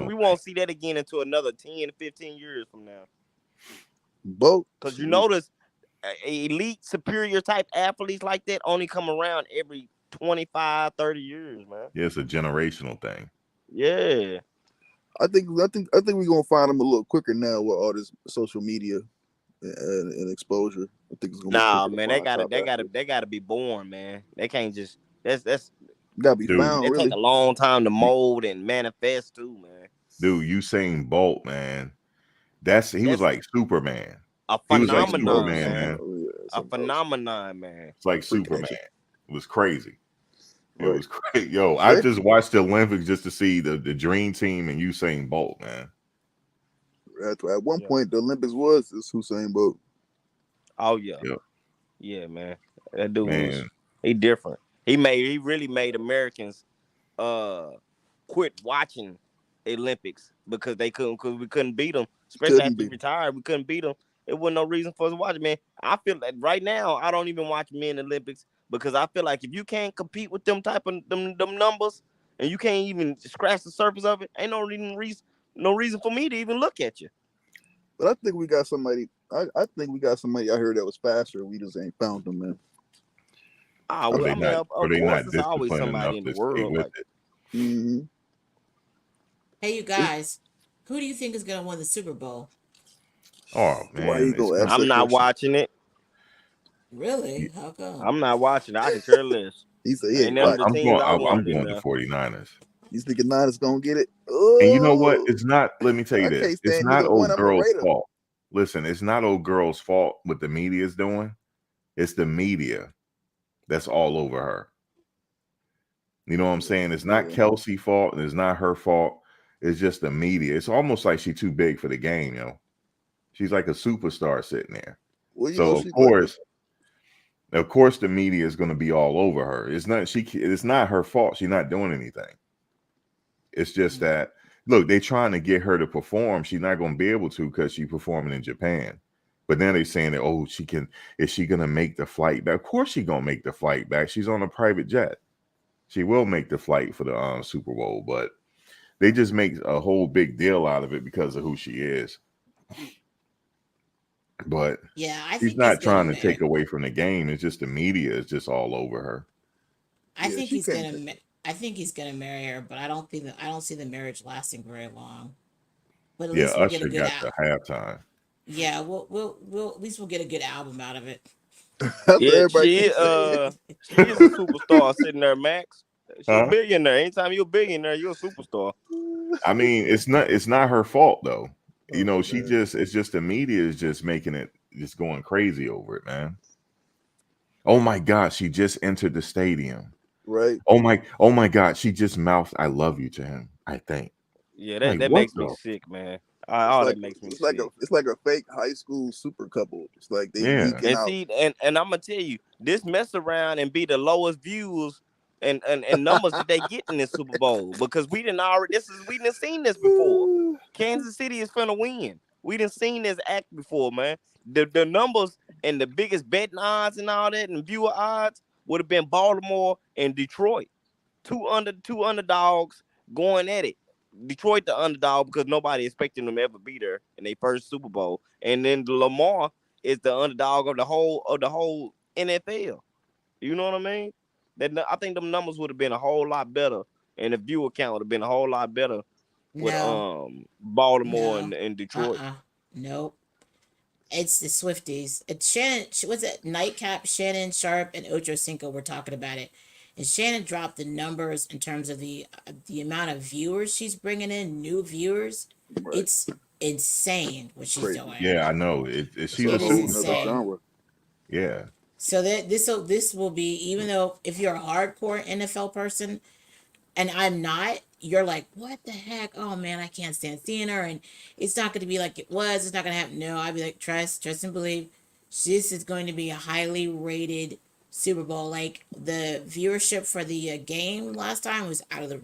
We won't see that again until another 10, 15 years from now. Both, because you notice elite, superior type athletes like that only come around every 25, 30 years, man. Yeah, it's a generational thing. Yeah. I think we're gonna find them a little quicker now with all this social media and exposure. I think it's gonna be man, they gotta be born, man. They can't just that's gotta be found. It really take a long time to mold and manifest too, man. Dude, Usain Bolt, man. He was like Superman. A phenomenon, man. A phenomenon, man. It's like Superman. It was crazy. It was great. Yo, I just watched the Olympics just to see the Dream Team and Usain Bolt, man. At one point, the Olympics was Usain Bolt. Oh yeah, yeah, man. That dude was he different. He really made Americans quit watching Olympics because because we couldn't beat them, especially Couldn't after he be. retired. We couldn't beat them. It wasn't no reason for us to watch it, man. I feel like right now I don't even watch men Olympics because I feel like if you can't compete with them type of them numbers and you can't even scratch the surface of it, ain't no reason for me to even look at you. But I think we got somebody. I think we got somebody out here that was faster. We just ain't found them, man. Ah, I, Or well, they I mean, not, or of they course, not there's always disciplined somebody enough in the to stay world with like. it. mm-hmm. Hey, you guys, who do you think is going to win the Super Bowl? Oh Why you man, it's gonna gonna. ask I'm that not question? watching it. Really? How come? I'm not watching it. I can care less. He said he Ain't ain't none of I'm, the watching. I'm teams going. I I'm wanted in going to there. 49ers. He's thinking Niners gonna get it. And you know what? Oh, It's not. Let me tell you I this. can't It's stand not neither one. old I'm a girl's Raider. fault. Listen, it's not old girl's fault what the media is doing. It's the media that's all over her. You know what I'm saying? It's not Yeah. Kelsey's fault, and it's not her fault. It's just the media. It's almost like she's too big for the game, She's like a superstar sitting there. Well, you know So she like that. of course, the media is going to be all over her. It's not It's not her fault. She's not doing anything. It's just that look, they're trying to get her to perform. She's not going to be able to because she's performing in Japan. But then they're saying that she can. Is she going to make the flight back? Of course, she's going to make the flight back. She's on a private jet. She will make the flight for the Super Bowl, but they just make a whole big deal out of it because of who she is. But Yeah, I she's think he's not going to trying to marry. take away from the game. It's just the media is just all over her. I Yeah, think she he's can't going take to. it. I think he's going to marry her, but I don't see the marriage lasting very long. But at Yeah, least we'll get a Usher good got out. the halftime. Yeah, we'll at least we'll get a good album out of it. That's what Yeah, everybody keeps saying. she is a superstar sitting there, Max. She a Huh? billionaire. Anytime you're a billionaire, you're a superstar. I mean, it's not her fault though. Oh She man, just it's just the media is just making it just going crazy over it, man. Oh my God, she just entered the stadium. right? Oh my God, she just mouthed "I love you" to him. I think. Yeah, I'm like, that what makes me the? sick, man. It's All like that makes me it's like a sick. it's like a fake high school super couple. It's like they Yeah, geeking And out. see, and I'm gonna tell you, this mess around and be the lowest views and numbers that they get in this Super Bowl because we didn't seen this before. Kansas City is finna win. We didn't seen this act before, man. The numbers and the biggest betting odds and all that and viewer odds would have been Baltimore and Detroit. Two underdogs going at it. Detroit the underdog because nobody expected them to ever be there in their first Super Bowl. And then Lamar is the underdog of the whole NFL. You know what I mean? I think them numbers would have been a whole lot better, and the viewer count would have been a whole lot better with No, Baltimore no, and Detroit. nope. It's the Swifties. It's Shannon. Was it Nightcap? Shannon Sharp and Ocho Cinco were talking about it, and Shannon dropped the numbers in terms of the amount of viewers she's bringing in, new viewers. Right, It's insane what she's crazy. doing. yeah, I know. It's She's a a It's whole nother superstar. insane. genre. Yeah, So that this will be, even though if you're a hardcore NFL person, and I'm not, you're like, what the heck? Oh man, I can't stand seeing her, and it's not going to be like it was. It's not going to happen. No, I'd be like, trust and believe. This is going to be a highly rated Super Bowl. Like the viewership for the game last time was out of the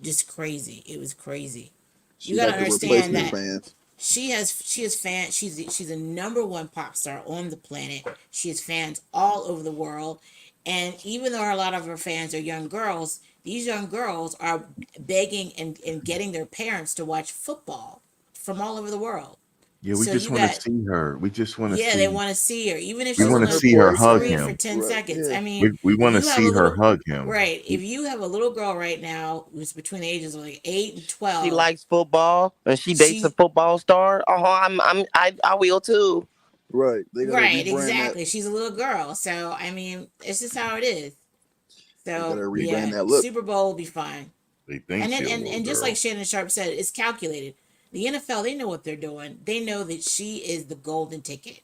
just crazy. It was crazy. You She got to got the understand replacement that fans. she has fans. She's a number one pop star on the planet. She has fans all over the world, and even though a lot of her fans are young girls, these young girls are begging and getting their parents to watch football from all over the world. yeah. We So just you want to got, see her. We just want to yeah, they see. want to see her, even if We I she's want want to on her see her the hug boyfriend. screen for him. 10 Right? seconds. Yeah. I mean, We if want to you have a see her little, hug him. right, if you have a little girl right now who's between the ages of like 8 and She 12, likes football and she dates a she, football star. I will too. Right. They gotta right, rebrand that. exactly. She's a little girl. So, I mean, it's just how it is. They So, gotta rebrand yeah, that look. Super Bowl will be fine. They think And she then, a little and just like girl. Shannon Sharp said, it's calculated. The NFL, they know what they're doing. They know that she is the golden ticket.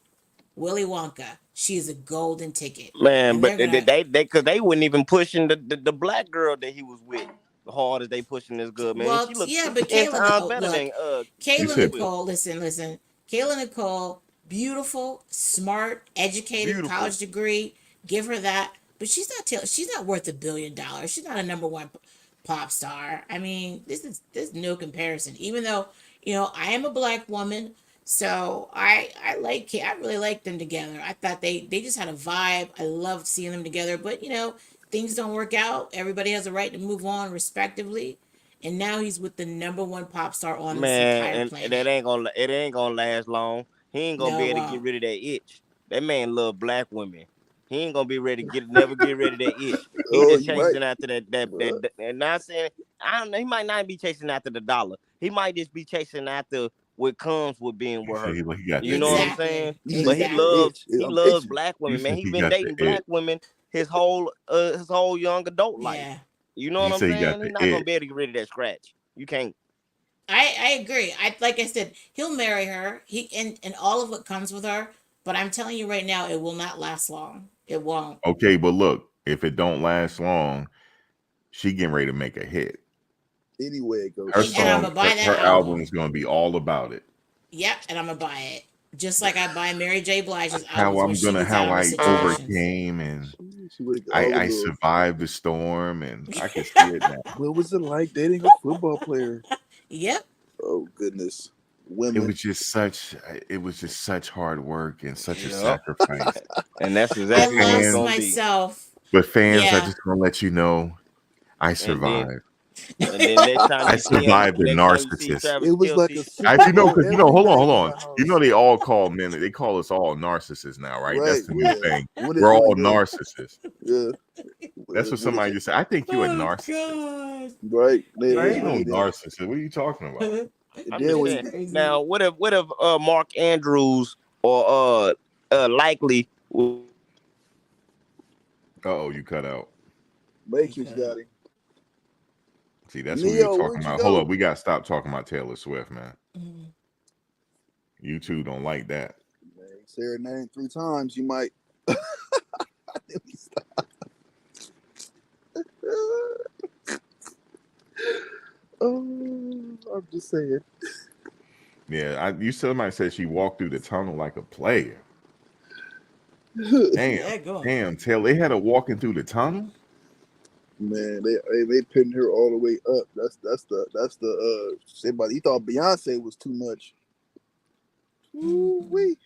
Willy Wonka, she is a golden ticket. Man, And but they're going to, because they wouldn't even pushing the black girl that he was with hard as they pushing this good man. well, She looked yeah, but 10 times Oh, better look, than You Kayla said Swift. Nicole, listen. Kayla Nicole, beautiful, smart, educated, Beautiful. college degree. Give her that. But she's not worth $1 billion. She's not a number one pop star. I mean, there's no comparison. Even though I am a black woman, so I really like them together. I thought they just had a vibe. I loved seeing them together. But things don't work out. Everybody has a right to move on respectively. And now he's with the number one pop star on this Man, entire and that planet. ain't gonna last long. He ain't gonna be No, able to get wow. rid of that itch. That man love black women. He ain't gonna be ready to never get rid of that itch. He Oh, just you might. chasing after and not saying I don't know. He might not be chasing after the dollar. He might just be chasing after what comes with being You with say her. he got the You know what I'm itch. saying? Exactly. You say But you got the Exactly. itch. he I'm loves itching. black You women, man. say He he been got the dating itch. black women his whole young adult life. Yeah. You know He what I'm say he got saying? He the not gonna itch. be able to get rid of that scratch. You can't. I agree. I like I said, he'll marry her. He and all of what comes with her. But I'm telling you right now, it will not last long. It won't. Okay, but look, if it don't last long, she getting ready to make a hit. Anyway, it goes, Her she And I'm song, might. gonna buy that her album album. is gonna be all about it. Yep, and I'm gonna buy it. Just like I buy Mary J. Blige's How albums when I'm she gonna gets out how of her I situations. overcame and She would have all the I little. survived the storm and I can see it now. What was it like dating a football player? Yep. Oh goodness, It women. was just such hard work and such a Yep. sacrifice. And that's But I exactly what it's lost gonna fans, be. myself. I Yeah. just want to let you know I And then survived. and then next time I you see him, survived the next time you see narcissist. Travis It was like a Kelce, If Super you know, Bowl because every night hold in on. my You know house. they all call men. They call us all narcissists now, right? Right? That's the new Yeah. thing. When We're it all go? narcissists. Yeah. That's what When it somebody just said. I think you a Oh narcissist. God. right? You Yeah. ain't no When it narcissist. What are you talking about? and I'm then just when That's saying. you, crazy. Now, what if Mark Andrews or likely Oh, you cut out. He Matrix cut got out. him. See, that's what we were Neo, talking where'd you about. Hold go? up, we got to stop talking about Taylor Swift, man. Mhm. You two don't like that. Man, say her name 3 times, you might. Let me stop. Oh, I'm just saying. Yeah, you somebody said she walked through the tunnel like a player. Damn, Yeah, go. damn, Taylor. They had her walking through the tunnel. Man, they pinned her all the way up. That's the somebody he thought Beyonce was too much. Ooh Mhm. wee.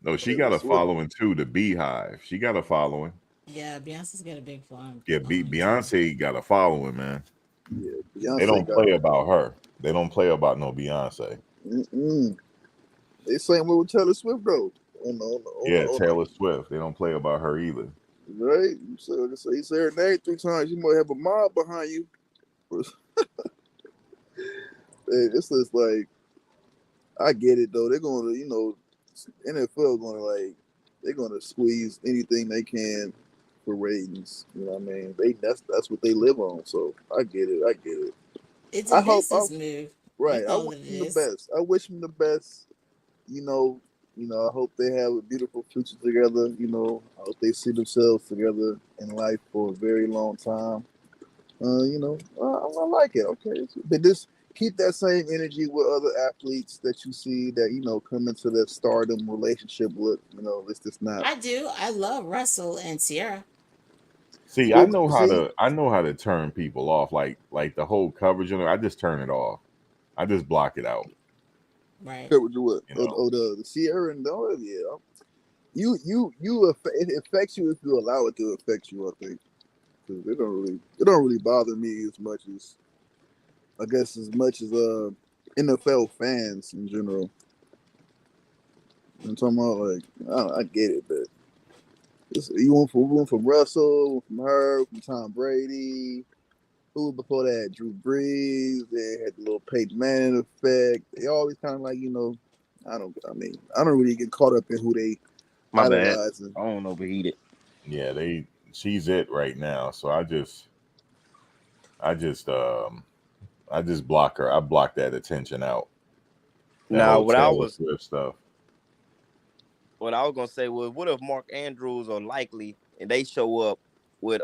No, she Taylor got a Swift. following too. The Beehive. She got a following. Yeah, Beyonce's got a big Yeah, following too. Beyonce got a following, man. Yeah, They Beyonce don't got. play about her. They don't play about no Beyonce. Mm-mm. They same way with Taylor Swift though. Yeah, Taylor Swift. They don't play about her either. right. So he said her name 3 times. You might have a mob behind you. Hey, this is like I get it though. They're gonna NFL gonna they're gonna squeeze anything they can for ratings. You know what I mean? That's what they live on. So I get it. I get it. It's a I hope business move. right. That's I all wish it them the is. best. I wish them the best. You know, I hope they have a beautiful future together. I hope they see themselves together in life for a very long time. I like it. Okay, but just keep that same energy with other athletes that you see that come into that stardom relationship with. It's just not. I do. I love Russell and Sierra. See, Well, see, I know how to turn people off. Like the whole coverage. I just turn it off. I just block it out. Right. what you what? You Oh, know. the Sierra and yeah. It affects you if you allow it to affect you. I think because it don't really bother me as much as I guess as much as NFL fans in general. I'm talking about like I get it, but you went from Russell, from her, from Tom Brady. Who was before that? Drew Brees. They had the little Peyton Manning effect. They always kind of like I don't really get caught up in who they my bad. idolizing. I don't overheat it. Yeah, she's it right now. So I just I just block her. I block that attention out. That Now, whole Taylor Swift stuff. what I was gonna say was, what if Mark Andrews or likely and they show up with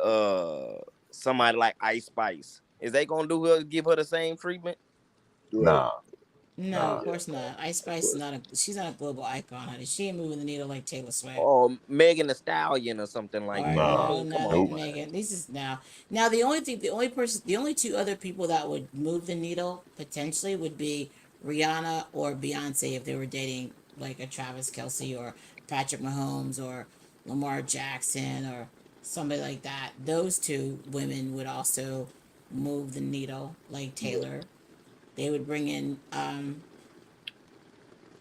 somebody like Ice Spice? Is they gonna give her the same treatment? Right. Nah, No, of course not. Ice Spice is not a. She's not a global icon, honey. She ain't moving the needle like Taylor Swift. Or Megan the Stallion or something All like right, that. I Nah, no, mean, come not on, nope. man. Megan. This is now. Now the only thing, the only person, the only two other people that would move the needle potentially would be Rihanna or Beyonce if they were dating like a Travis Kelsey or Patrick Mahomes or Lamar Jackson or somebody like that. Those two women would also move the needle like Yeah. Taylor. They would bring in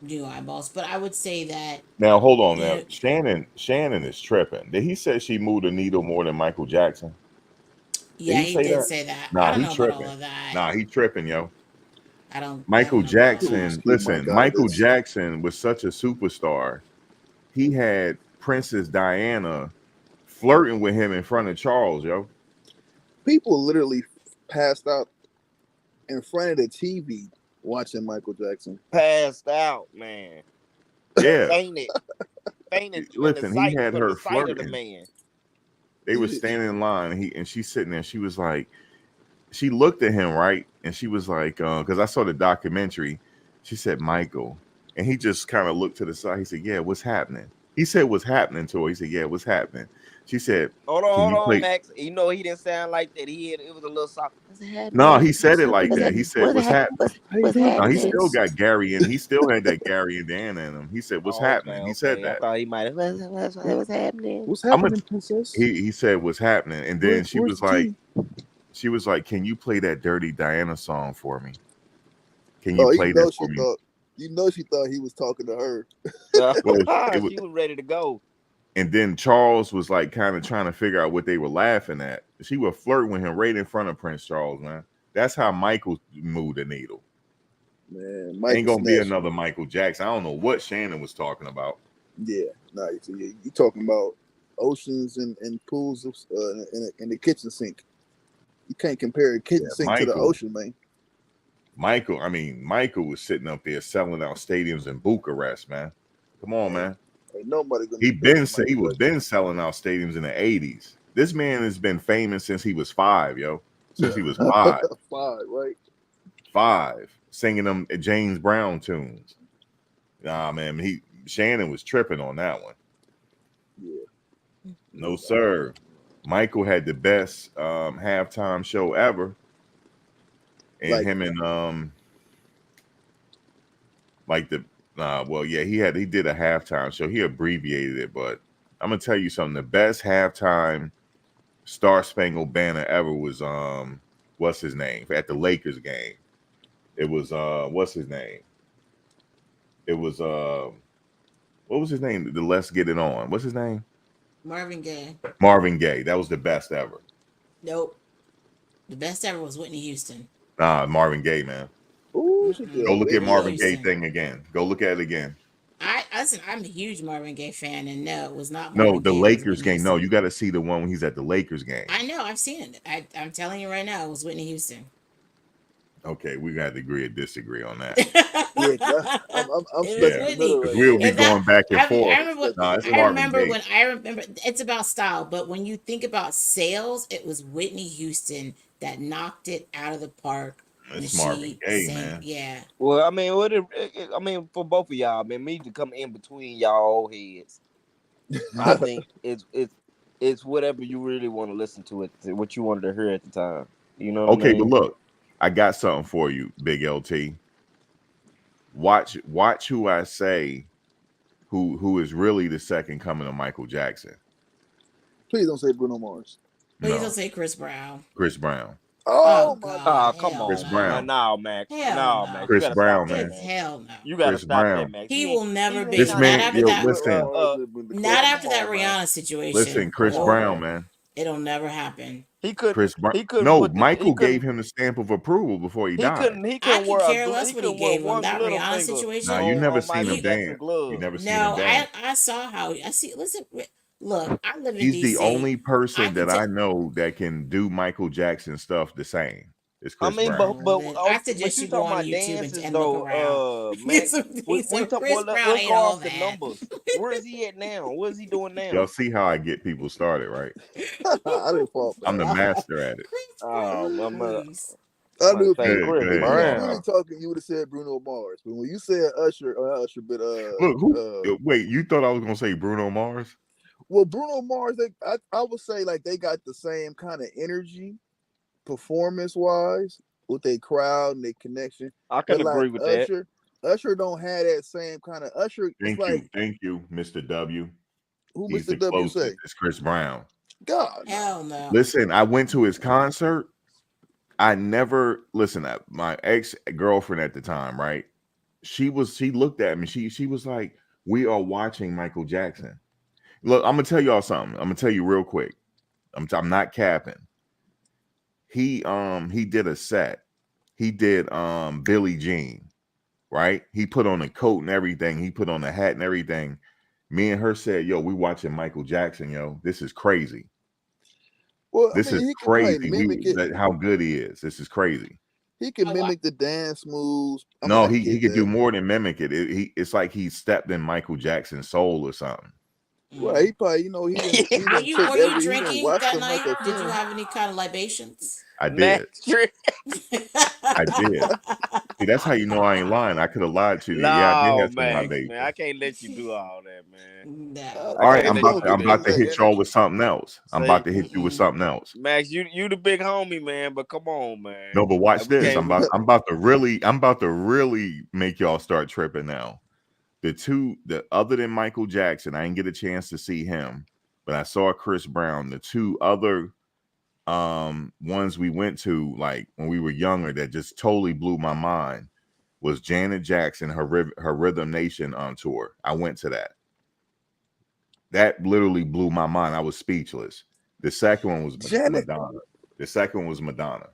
new eyeballs, but I would say that Now hold on. Now you Shannon is tripping. Did he say she moved the needle more than Michael Jackson? Did yeah, he he say did that? say that. I Nah, don't he know about all tripping. of that. Nah, he tripping, yo. I don't Michael know about all Please Jackson, that. keep listen, Mike out of Michael this. Jackson was such a superstar. He had Princess Diana flirting with him in front of Charles, yo. People literally passed out in front of the TV watching Michael Jackson. Passed out, man. Yeah. Fainted, fainted Listen, he had from the her sight of the flirting. man. They were standing in line, and she's sitting there. She was like, she looked at him, right? And she was like, because I saw the documentary, she said, Michael. And he just kind of looked to the side. He said, yeah, what's happening? He said, what's happening to her? He said, yeah, what's happening? She said, can Hold you on, play? Max. You know he didn't sound like that. It was a little soft. What's No, happening? he said it like Hey, that. He said, what's happening? how you What's doing, No, he still happening? princess? got Gary, and he still had that Gary and Dan in him. He said, what's Oh, okay, happening? He said okay. I that. thought he might have. What's happening? What's I'm a, happening, princess? he said, what's happening? And then Where's the tea? she was like, can you play that Dirty Diana song for me? Can you Oh, play that for me? You know she thought he was talking to her. Well, it was, She was ready to go. and then Charles was like kind of trying to figure out what they were laughing at. She was flirting with him right in front of Prince Charles, man. That's how Michael moved the needle. Man, Ain't Michael gonna be snatched. another Michael Jackson. I don't know what Shannon was talking about. Yeah, nice. So you talking about oceans and pools of, in the kitchen sink. You can't compare a kitchen sink to the Michael, ocean, man. Michael was sitting up there selling out stadiums in Bucharest, man. Come on, man. Ain't nobody gonna He be better been than he Michael was Jackson. been selling out stadiums in the 80s. This man has been famous since he was 5, yo. Since he was 5. 5, right? 5. Singing them James Brown tunes. Nah, man, Shannon was tripping on that one. Yeah. No, sir. Michael had the best halftime show ever. And Like, him and like the well, yeah, he did a halftime show. He abbreviated it, but I'm gonna tell you something. The best halftime Star Spangled Banner ever was what's his name? At the Lakers game. It was what's his name? It was what was his name? The Let's Get It On. What's his name? Marvin Gaye. Marvin Gaye. That was the best ever. Nope. The best ever was Whitney Houston. Nah, Marvin Gaye, man. ooh, she Go look at Whitney Marvin Gaye Houston. thing again. Go look at it again. Listen. I'm a huge Marvin Gaye fan, and no, it was not No, Marvin the Gaye. It was Lakers Whitney game. No, Houston. you got to see the one when he's at the Lakers game. I know. I've seen it. I'm telling you right now, it was Whitney Houston. Okay, we got to agree or disagree on that. Yeah, I'm It stuck was in Yeah, the middle Whitney. because right we'll now. be If that, going back and forth. I remember. Nah, it's I Marvin remember Gaye. when I remember. It's about style, but when you think about sales, it was Whitney Houston that knocked it out of the park when It's Marvin she Gaye, sang. man. Yeah. Well, I mean, for both of y'all, man, me to come in between y'all old heads. I think it's whatever you really want to listen to it, what you wanted to hear at the time. You know what I Okay, but mean? look, I got something for you, Big LT. Watch who I say who is really the second coming of Michael Jackson. Please don't say Bruno Mars. Please don't No, say Chris Brown. Chris Brown. Oh Oh my God, Oh, God. come hell Chris on, no. man. Brown. No, Max. Hell No, Max. no. You Chris gotta stop Brown, that, man. It's Max. hell no. You gotta Chris stop that, Brown. Max. He will never You ain't This be. not Not man, after yo, that. Bruno listen. Mars has been the Not closest. after come that on, man. Rihanna situation. Listen, Come Chris on, Nope. Brown, man. man. It'll never happen. He couldn't. Chris Brown. He couldn't No, put the. He Michael gave couldn't. him the stamp of approval before he died. He I couldn't could wear care less he what he couldn't wear gave him. one That glitter Rihanna finger Now situation. you never on seen Michael him He Jackson dance. You glove. never seen him no. dance. I saw how I see. Listen, look. I live in He's the D.C. only I person can that tell. I know that can do Michael Jackson stuff the same. It's I Chris mean, Brown. but I okay, suggest but you you go talking on about YouTube dances and look though, around. Get Max. some things. So Chris Brown Let's ain't go all off the that. numbers. Where is he at now? What is he doing Y'all now? see how I get people started, right? I didn't fall for I'm that. the master at it. Chris Oh, Brown, I'm please. I I'm knew say Good, Chris if good. you was Brown. really talking, you would have said Bruno Mars. But when you said Usher, but Look, wait, you thought I was gonna say Bruno Mars? well, Bruno Mars, I would say like they got the same kind of energy, performance wise, with their crowd and their connection. I But can like agree with that. Usher don't have that same kind of Usher. It's like Thank you, Mr. W. who He's Mr. the W closest. say? It's Chris Brown. God no. Hell no. Listen, I went to his concert. I never listen. My ex girlfriend at the time, right? She looked at me. She was like, "We are watching Michael Jackson." Look, I'm gonna tell y'all something. I'm gonna tell you real quick. I'm not capping. He did a set. He did Billie Jean, right? He put on a coat and everything. He put on a hat and everything. Me and her said, "Yo, we watching Michael Jackson, yo. This is crazy. Well, I This is mean, he can probably crazy. mimic it. How good he is. This is crazy." He can Oh, I- mimic the dance moves. I mean, No, I he get could that. do more than mimic it. It's like he stepped in Michael Jackson's soul or something. Right, he probably, he Were done you took were you he done drinking watched that them like night? a Did you film. have any kind of libations? I did. Max Trick. I did. See, that's how you know I ain't lying. I could have lied to you. Yeah, I did No, have some Max, libation. man. I can't let you do all that, man. No. I All right, can't let you do I'm about that, to hit man. y'all with something else. I'm Say, about to hit you with something else. Max, you the big homie, man. But come on, man. No, but watch Like, we this. can't. I'm about to really make y'all start tripping now. The other than Michael Jackson, I didn't get a chance to see him, but I saw Chris Brown. The two other ones we went to, like when we were younger, that just totally blew my mind was Janet Jackson, her Rhythm Nation tour. I went to that. That literally blew my mind. I was speechless. The second one was Janet, Madonna. The second one was Madonna.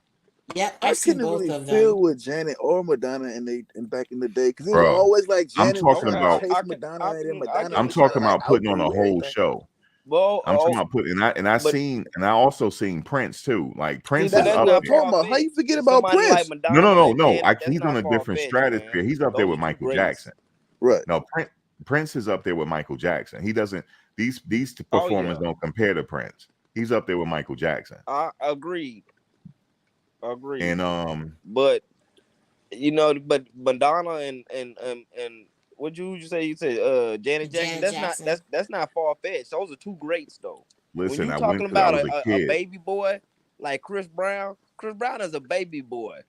Yep, I I've seen couldn't both really of them. feel with Janet or Madonna and back in the day because it was Bro, always like I'm Janet was talking trying about to chase Madonna and then I Madonna can. I'm was trying to talking like about putting on a outdo whole everything. show. Well, I'm talking about putting but and I also seen Prince too. Like see, Prince but is That's that's up what I'm not there. talking far about. How you fetched. forget about Somebody like Prince? Madonna and No. Janet, that's He's on not a far different fetched, stratosphere. man. He's up there Those with are two Michael greats. Jackson. Right. No, Prince is up there with Michael Jackson. He doesn't. These Oh performers yeah, don't compare to Prince. He's up there with Michael Jackson. I agreed. Agreed. And But but Madonna and what you say? You said Janet Jackson. Janet Jackson. That's not far fetched. Those are two greats though. When listen, you I talking went to. I about was a a kid. baby boy like Chris Brown is a baby boy.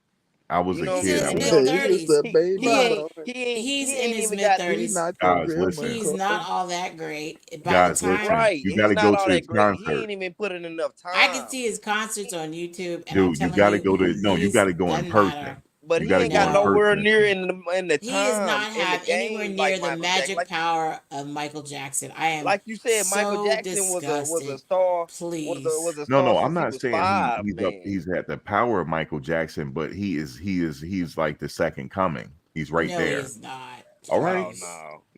I was You a know what I'm He's in kid. I his saying? He went mid said to. he just a 30s. baby He boy. He's in ain't his even mid got He 30s. not your Guys, grandma, listen. He's Carter. not all that great. By the Guys, time listen. right. You got He's to go not to all his that great. He concert, ain't even put in enough I can time. see his concerts on YouTube, and I'm dude. You telling got to you, go to. No, you got to go in doesn't person. matter. But You he got to ain't go got in No, nowhere person. near in the he does time not in the have anywhere game like near the Michael Jackson. magic power of Michael Jackson. I am Like you said, Michael so Jackson was a disgusted. star Please. was a No, star no, I'm since he not was saying 5, he's up. man. He's at the power of Michael Jackson, but he's like the second coming. He's right No, there. he's not. All right, Oh Please.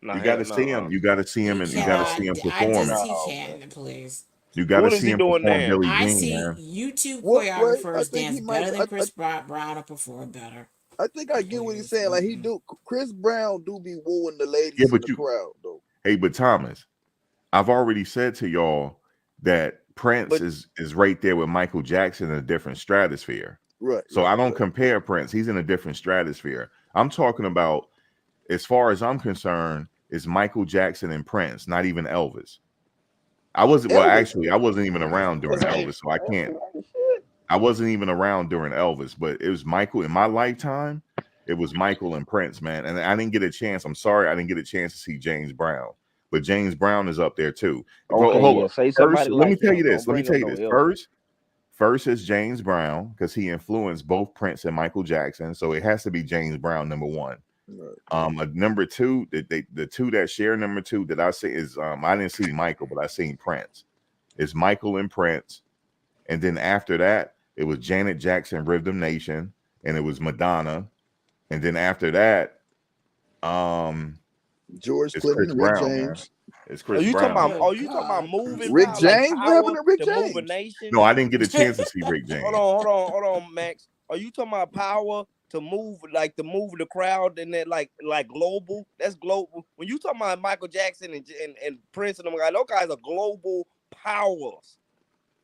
no, no you got hell to see him. no, You got to see him, He and you got to no, see cannot. him I just, performing. he no, man. can't, please. You got to What is see he him doing perform now? Billie I Jean, see man. YouTube What way? I choreographers think he dance might. better than Chris Brown or perform better. I think I get what he's Please. saying. Like he do. Chris Brown do be wooing the Yeah, ladies in but the you, crowd though. hey, but Thomas, I've already said to y'all that Prince But is right there with Michael Jackson in a different stratosphere. Right. So Right. I don't Right. compare Prince. He's in a different stratosphere. I'm talking about, as far as I'm concerned, is Michael Jackson and Prince, not even Elvis. Elvis. I wasn't even around during was ain't Elvis, so I can't. I wasn't even around during Elvis, but it was Michael in my lifetime. It was Michael and Prince, man. And I didn't get a chance. I'm sorry, I didn't get a chance to see James Brown, but James Brown is up there too. okay. Hold Yeah, on. say First, somebody let me like tell you him. this. Don't Let me bring tell up you no this. Elvis. First is James Brown because he influenced both Prince and Michael Jackson. So it has to be James Brown, number one. Right. Number two, the two that share number two that I see is I didn't see Michael, but I seen Prince. It's Michael and Prince, and then after that, it was Janet Jackson, Rhythm Nation, and it was Madonna, and then after that, George it's Chris Clinton, Rick Brown, man. James. It's Are Chris you talking Brown. about? Oh Oh, you talking about God. moving Rick power, like James? What happened power to Rick to move a James? nation? No, I didn't get a chance to see Rick James. Hold on, Max. Are you talking about power to move, like to move the crowd and then like global? That's global. When you talking about Michael Jackson and Prince and them guys, those guys are global powers.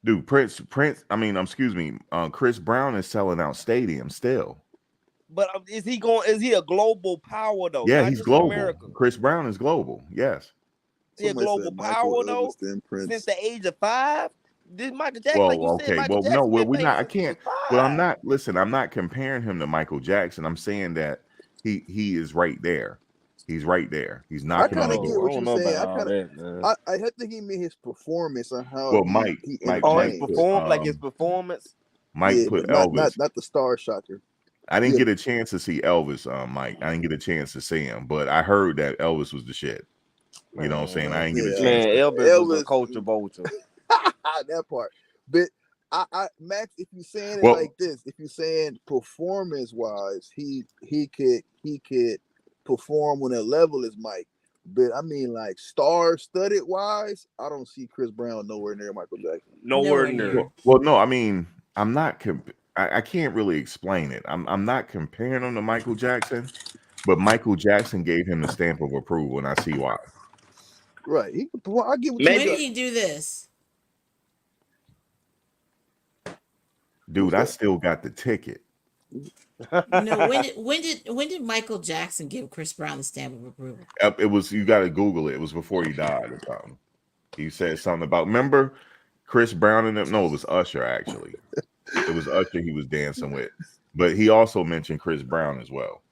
Dude, excuse me, Chris Brown is selling out stadiums still. But is he a global power though? Yeah, Not he's just in global. America. Chris Brown is global. Yes. Is he a Somebody global said Michael, power Elvis, though? then Prince. Since the age of 5, this Michael Jackson, like Well, you said, okay. Michael Well, no, Jackson been we're not. famous I since he was can't. Well, I'm 5. not. Listen, I'm not comparing him to Michael Jackson. I'm saying that he is right there. He's right there. He's I knocking on kind the of get Oh, I what door. don't you're know saying. about all that, man. I think he meant his performance and how Well, he Oh, his entertains. performance. Mike Yeah, put but Elvis. not the star shocker. I didn't Yeah, get a chance to see Elvis, Mike. I didn't get a chance to see him, but I heard that Elvis was the shit. You know what I'm saying? I Man, didn't get a yeah. chance. man, Elvis was a Elvis, culture vulture. that part. But Max, if you're saying it Well, like this, if you're saying performance wise, he could perform on a level as Mike. But I mean, like star studded wise, I don't see Chris Brown nowhere near Michael Jackson. Nowhere Nowhere near. near. well, no. I mean, I'm not. I can't really explain it. I'm not comparing him to Michael Jackson, but Michael Jackson gave him the stamp of approval, and I see why. Right. He could perform. I get what When you did got. he do this? Dude, What's I that? still got the ticket. No, when did Michael Jackson give Chris Brown the stamp of approval? It was, you got to Google it. It was before he died or something. He said something about, remember Chris Brown and them? No, it was Usher actually. It was Usher he was dancing with, but he also mentioned Chris Brown as well,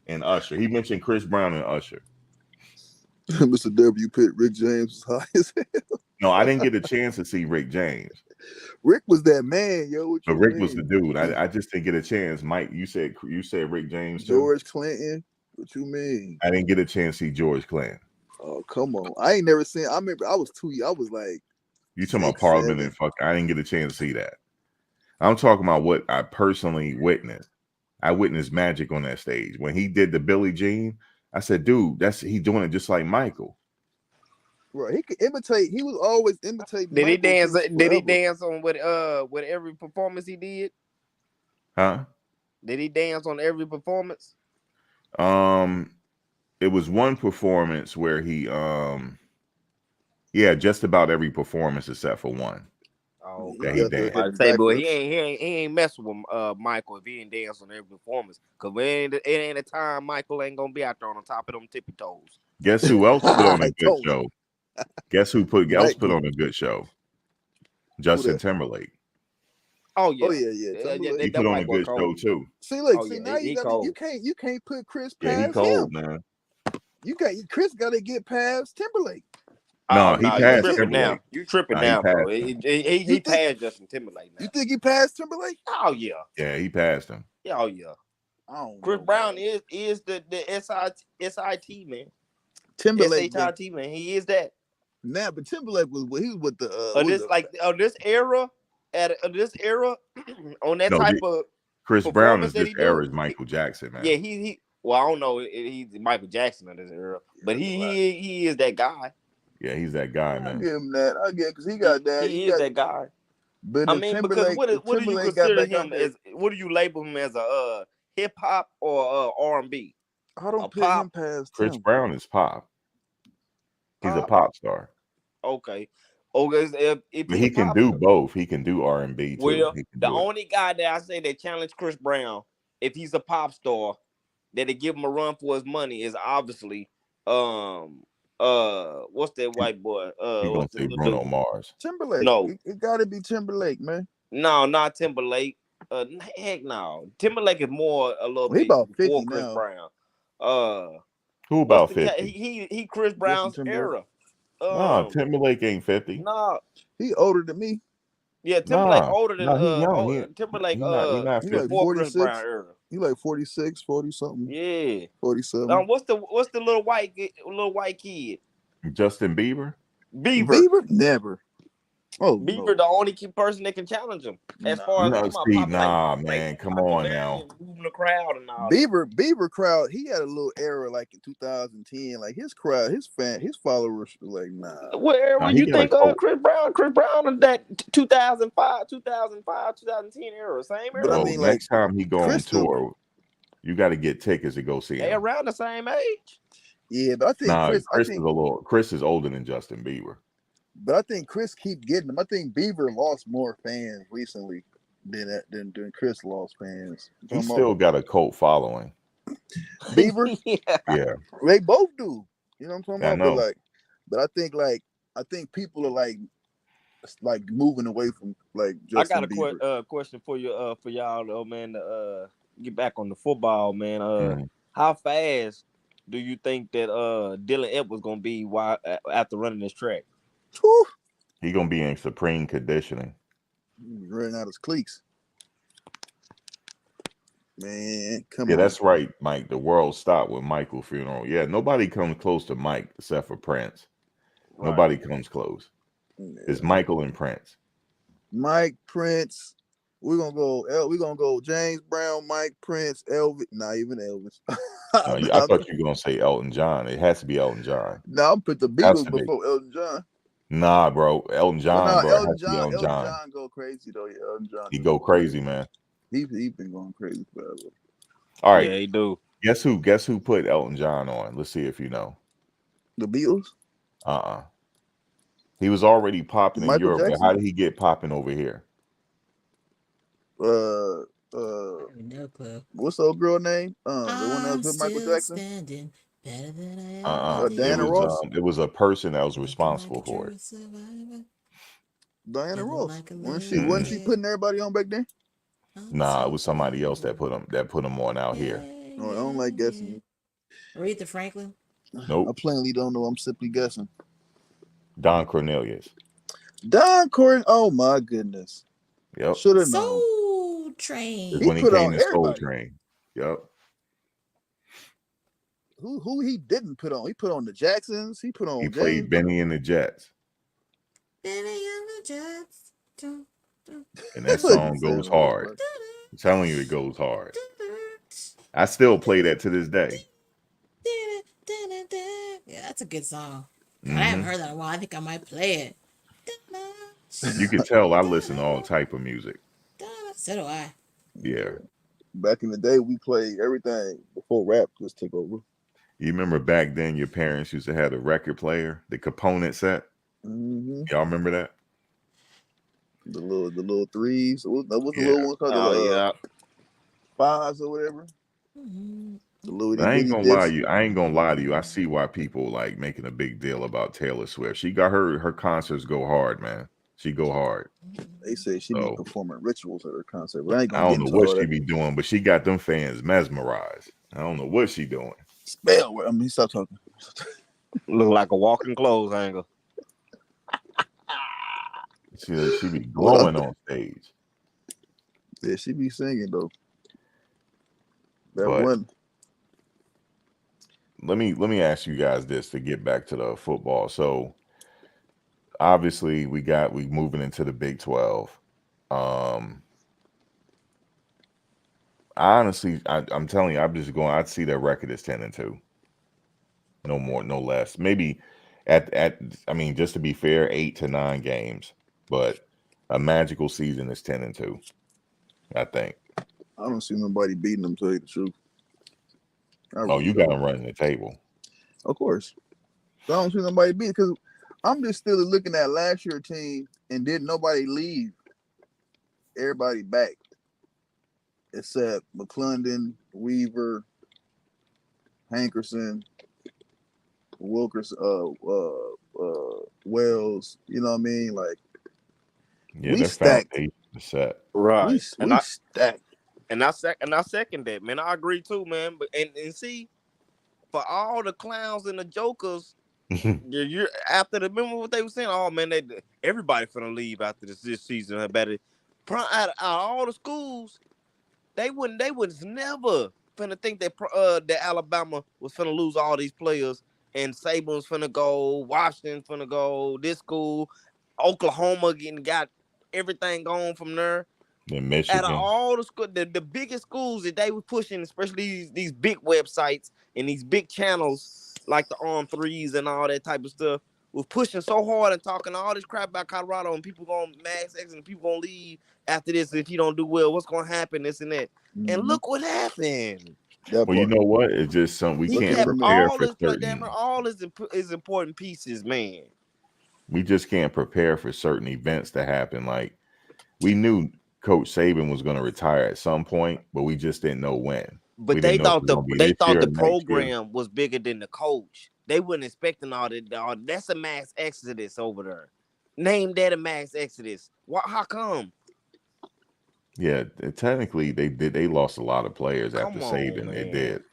and Usher. He mentioned Chris Brown and Usher. Mr. W pit Rick James was high as hell. No, I didn't get a chance to see Rick James, Rick was that man, yo. What but you Rick was the mean? dude. I just didn't get a chance. Mike, you said Rick James too. George Clinton. What you mean? I didn't get a chance to see George Clinton. Oh, come on. I ain't never seen. I remember I was I was like You talking about 6, Parliament 7. and fuck? I didn't get a chance to see that. I'm talking about what I personally witnessed. I witnessed magic on that stage when he did the Billie Jean. I said, dude, he doing it just like Michael. Right. He could imitate. He was always imitating. Did he Michael dance? since Did he forever. dance on with every performance he did? Huh? Did he dance on every performance? It was one performance where yeah, just about every performance except for one. Oh, That okay. he Got the danced. I heavy say, but backflips. he ain't messing with Michael if he ain't dance on every performance. Cause it ain't a time Michael ain't gonna be out there on the top of them tippy toes. Guess who else put on a good Tony. show? Guess who else put on a good show? Justin that? Timberlake. Oh yeah, Oh yeah. Timberlake. He put on a good show too. See, look, Oh, see yeah, now he you got cold. you can't put Chris Yeah, he past cold, him. man. Chris got to get past Timberlake. No, Oh he no, you passed tripping Timberlake. now. You tripping No, he now, bro. passed him. He passed Justin Timberlake now. You think he passed Timberlake? Oh yeah. Yeah, he passed him. Yeah, oh yeah. I don't Chris know, Brown man. is the SIT man. Timberlake SHIT man. He is that. Nah, but Timberlake was with the This era on that No, type of Chris Brown performance is that this he era's do. Michael Jackson, man. Yeah, he well, I don't know. He's Michael Jackson of this era, but he is that guy. Yeah, he's that guy, I man. give him that. I get because he got that. He is that guy. But I mean, because what do you consider him as? What do you label him as, a hip hop or R&B? I don't put him past Chris Tim. Brown is pop. He's a pop star. Okay. If But he can do both. He can do R&B too. Well, the only guy that I say that challenged Chris Brown, if he's a pop star, that they give him a run for his money is obviously what's that white boy? He gonna say Bruno Mars. Timberlake. No, it gotta be Timberlake, man. No, not Timberlake. Heck no. Timberlake is more a little He bit about 50 before Chris now. Brown. Who about 50? He Chris Brown's era. No, Timberlake ain't 50. No, he older than me. Yeah, Timberlake older than he young. Timberlake. He not 50. Before Chris Brown era. He like 46, 40 something. Yeah, 47. What's the little white kid? Justin Bieber. Bieber never. Oh, Bieber, no. the only person that can challenge him as far as man, come on now. Moving the crowd and all. Bieber crowd. He had a little era like in 2010. Like his crowd, his followers were like, nah. What era you think Chris Brown? Chris Brown is that 2005, 2010 era, same era. But I mean, like, next time he go on tour, you got to get tickets to go see him. They around the same age. Yeah, but I think Chris is older than Justin Bieber. But I think Chris keep getting them. I think Beaver lost more fans recently than Chris lost fans. He still got a cult following. Beaver, Yeah. Yeah, they both do. You know what I'm talking I about? know. But I think people are like moving away from like I got Justin a Bieber. question for you, for y'all, though, man. To, get back on the football, man. Mhm. How fast do you think that Dylan Edwards gonna be while after running this track? Whew, He gonna be in supreme conditioning. he's running out his cleats. Man, come Yeah, on. that's right, Mike. The world stopped with Michael funeral. Yeah, nobody comes close to Mike except for Prince. Right. Nobody comes close. It's Yeah. Michael and Prince. Mike Prince. We're gonna go James Brown, Mike Prince, Elvis. Not even Elvis. I thought you were gonna say Elton John. It has to be Elton John. No, I'm put the Has Beatles to be. before Elton John. Nah, bro. Elton But John, no, bro. It has to be Elton Elton John. John go crazy though. Yeah, Elton John. He go crazy, man. He been going crazy forever. All right. Yeah, he do. Guess who put Elton John on? Let's see if you know. The Beatles. He was already popping in Michael Europe, but Jackson. how did he get popping over here? Uh, No clue. what's the old girl name? The one that I'm was with Michael still Jackson. standing better than I ever Diana did. Ross. It was a person that was Looking responsible like a for true it. survivor, Diana living Ross. like a Wasn't she legend. putting everybody on back then? Nah, it was somebody else that put him on out here. Oh, I don't like guessing. Aretha Franklin. Nope. I plainly don't know. I'm simply guessing. Don Cornelius. Don Corn. Oh my goodness. Yep. Should have known. Soul It's Train. when he put came on to Soul everybody. Train. Yep. Who he didn't put on? He put on the Jacksons. He put on He James. played Benny and the Jets. Benny and the Jets. And that song goes hard. I'm telling you, it goes hard. I still play that to this day. Yeah, that's a good song. I haven't heard that in a while. I think I might play it. You can tell I listen to all type of music. So do I. Yeah. Back in the day, we played everything before rap just took over. You remember back then your parents used to have a record player, the component set? Mm-hmm. Y'all remember that? The little threes. What was the Yeah. little one called? Oh yeah. Fives or whatever. Mm-hmm. The little I ain't bitty gonna lie discs. to you. I ain't gonna lie to you. I see why people like making a big deal about Taylor Swift. She got her concerts go hard, man. She go hard. They say she be So, performing rituals at her concert, but I ain't I gonna get don't know into what all she that. be doing, but she got them fans mesmerized. I don't know what she doing. Spell. I mean, stop talking. Look like a walking clothes hanger. She be glowing on stage. Yeah, she be singing though. That But one. let me ask you guys this to get back to the football. So obviously we moving into the Big 12. Honestly, I'm telling you, I'd see their record as 10-2. No more, no less. Maybe I mean, just to be fair, 8 to 9 games, but a magical season is 10-2. I think. I don't see nobody beating them. To tell you the truth. You got them running the table. Of course. I don't see nobody beat because I'm just still looking at last year's team and didn't nobody leave. Everybody back except McClendon, Weaver, Hankerson, Wilkerson, Wells. You know what I mean? Like Yeah, we their stacked. foundation is set. Right. We stacked. And I second that, man. I agree too, man. But and see, for all the clowns and the jokers, you're after the remember what they were saying. Oh man, everybody finna leave after this season. Out of all the schools, they was never finna think that that Alabama was finna lose all these players and Saban was finna go, Washington finna go, this school, Oklahoma got everything gone from there. In Out of Michigan. all the school, the biggest schools that they were pushing, especially these big websites and these big channels like the On Threes and all that type of stuff, was pushing so hard and talking all this crap about Colorado and people gonna mass exit and people gonna leave after this if you don't do well. What's gonna happen? This and that. Mm-hmm. And look what happened. Well, you know what? It's just something we can't prepare for certain. All is important pieces, man. We just can't prepare for certain events to happen. Like we knew Coach Saban was going to retire at some point, but we just didn't know when. We But didn't they know if it thought was going to be they this thought year or the next year. program was bigger than the coach. They wasn't expecting all that. That's a mass exodus over there. Name that a mass exodus. Why? How come? Yeah, technically they did. They lost a lot of players after Come on, Saban. They man. did.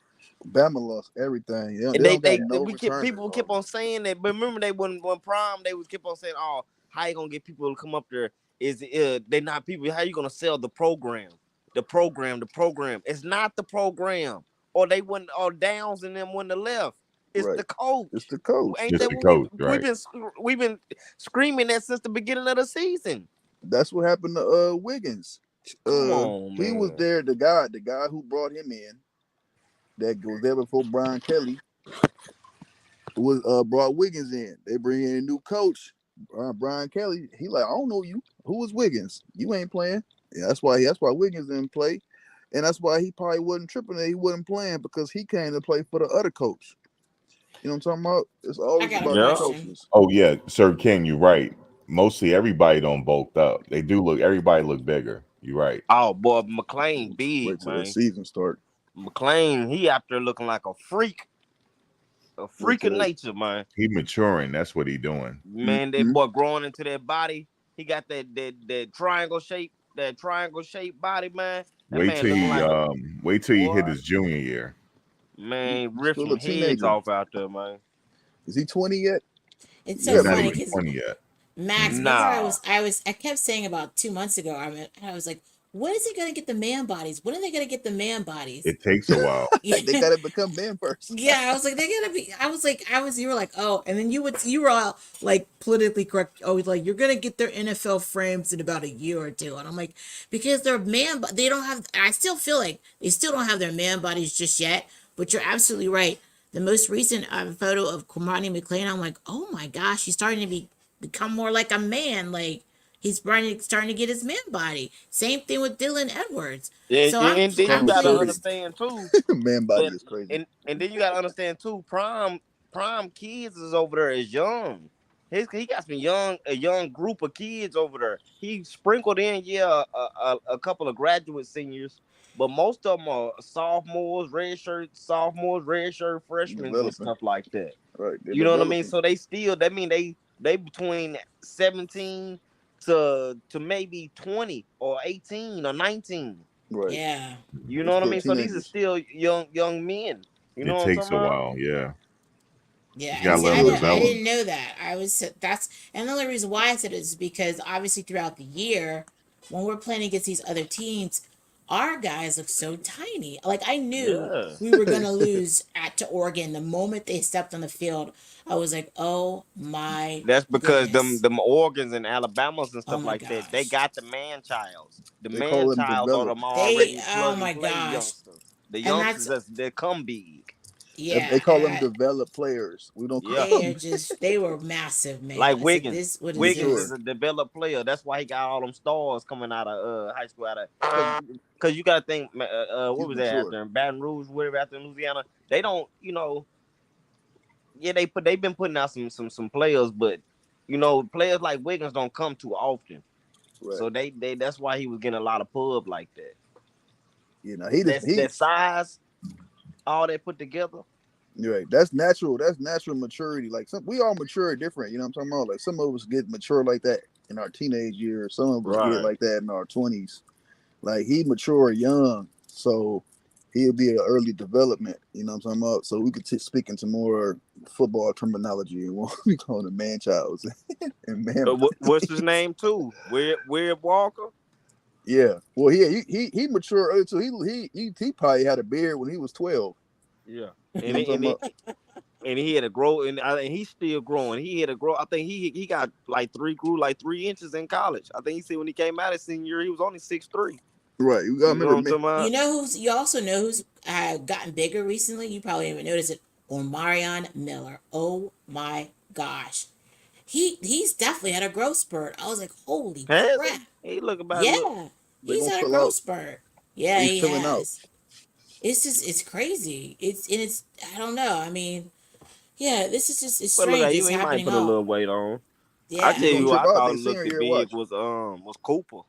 Bama lost everything. And They don't got no we kept returners people kept on almost. saying that. But remember, they when prime they was kept on saying, "Oh, how you gonna get people to come up there? Is they not people? How you gonna sell the program? The program, the program. It's not the program. Or they wouldn't. Or Downs and them wouldn't have left. It's Right. the It's coach. the coach. Ain't Just that the what coach, we've right? been screaming that since the beginning of the season? That's what happened to Wiggins. Come on, He was man. there. The guy who brought him in, that was there before Brian Kelly, was brought Wiggins in. They bring in a new coach, Brian Kelly. He like, I don't know you. Who was Wiggins? You ain't playing. Yeah, that's why Wiggins didn't play, and that's why he probably wasn't tripping that he wasn't playing because he came to play for the other coach. You know what I'm talking about? It's I always got a about the Yeah. question. coaches. Oh yeah, Sir Ken, you're right. Mostly everybody don't bulked up. They do look. Everybody look bigger. You're right. Oh boy, McLean Wait big till the man. season start. McLean, he out there looking like a Wait freak till of they. nature, man. He maturing. That's what he doing. Man, that Mm-hmm. boy growing into that body. He got that triangle shape body, man. That Wait man till looking he like a wait till he hit boy. his junior year. Man, He's rip still some a heads teenager. off out there, man. Is he 20 yet? It's You so He's got not to funny even be. because 20 yet. Max, remember Nah. I kept saying about 2 months ago, I was like, when is he gonna get the man bodies? When are they gonna get the man bodies? It takes a while. They Yeah. got to become men first. Yeah, I was like, they gotta be. You were like, oh, and then you were all like politically correct. Oh, like you're gonna get their NFL frames in about a year or two, and I'm like, because they're man, but they don't have. I still feel like they still don't have their man bodies just yet. But you're absolutely right. The most recent photo of Kwamani McLean, I'm like, oh my gosh, he's starting to become more like a man. Like he's starting to get his man body. Same thing with Dylan Edwards. And, So and then you Man is gotta crazy. pleased. understand too Man body that is crazy. and then you gotta understand too, prime kids is over there is young. He got some a young group of kids over there. He sprinkled in, yeah, a couple of graduate seniors, but most of them are sophomores, red shirt freshmen and Developing. stuff like that. Right. They're You know what I mean? developing. So they still, that mean they between 17 to maybe 20 or 18 or 19. Right. Yeah. You They're know what I still mean? So these are teenagers. still young men. You know It what I'm takes talking a about? while. Yeah, Yeah, he's and got to see, let They him do. I develop. didn't know that. That's and the only reason why I said it is because obviously throughout the year, when we're playing against these other teams, our guys look so tiny. Like I knew Yeah. we were gonna lose to Oregon the moment they stepped on the field. I was like, oh my That's because goodness, them organs and Alabamas and oh stuff my like that, they gosh, got the man childs. The They man call them childs are develop. them they, already oh plug and my play gosh, youngsters. The and youngsters that's that come big. They yeah, call them developed players. We don't Yeah. call them they were massive, man. Like I said, Wiggins. what is Wiggins is immature. this? a developed player. That's why he got all them stars coming out of high school. Out of because you got to think, what He's was that out mature. there in Baton Rouge, whatever, out there in Louisiana? They don't, yeah, they've been putting out some players, but players like Wiggins don't come too often. Right. So they that's why he was getting a lot of pub like that. You know, he just That's he that size, all that put together. right. That's natural. That's natural maturity. Like we all mature different. You know what I'm talking about? Like some of us get mature like that in our teenage years. Some of us get Right. like that in our 20s. Like he mature young, so he'll be an early development. You know what I'm talking about? So we could speak into more football terminology and what we call them man childs and man. What's his name too? Where Walker? Yeah. Well, he matured early too. He probably had a beard when he was 12. Yeah, You know what I'm talking about? and he had to grow, and he's still growing. He had to grow. I think he got grew like 3 inches in college. I think he said when he came out his senior year, he was only 6'3". Right. You gotta You know what remember I'm me. talking about? You also know who's gotten bigger recently? You probably haven't noticed it. Omarion Miller. Oh my gosh. He's definitely had a growth spurt. I was like, holy Has he? crap. He look about look. Yeah. They're He's gonna had a fill growth out. spurt. Yeah, He's he filling out. has. It's crazy. It's I don't know. I mean, yeah, this is just it's But look strange. at It's he might happening put a all. little weight on. I Yeah. tell He gonna you, trip I out thought they senior looked year. big Watch. was Cooper.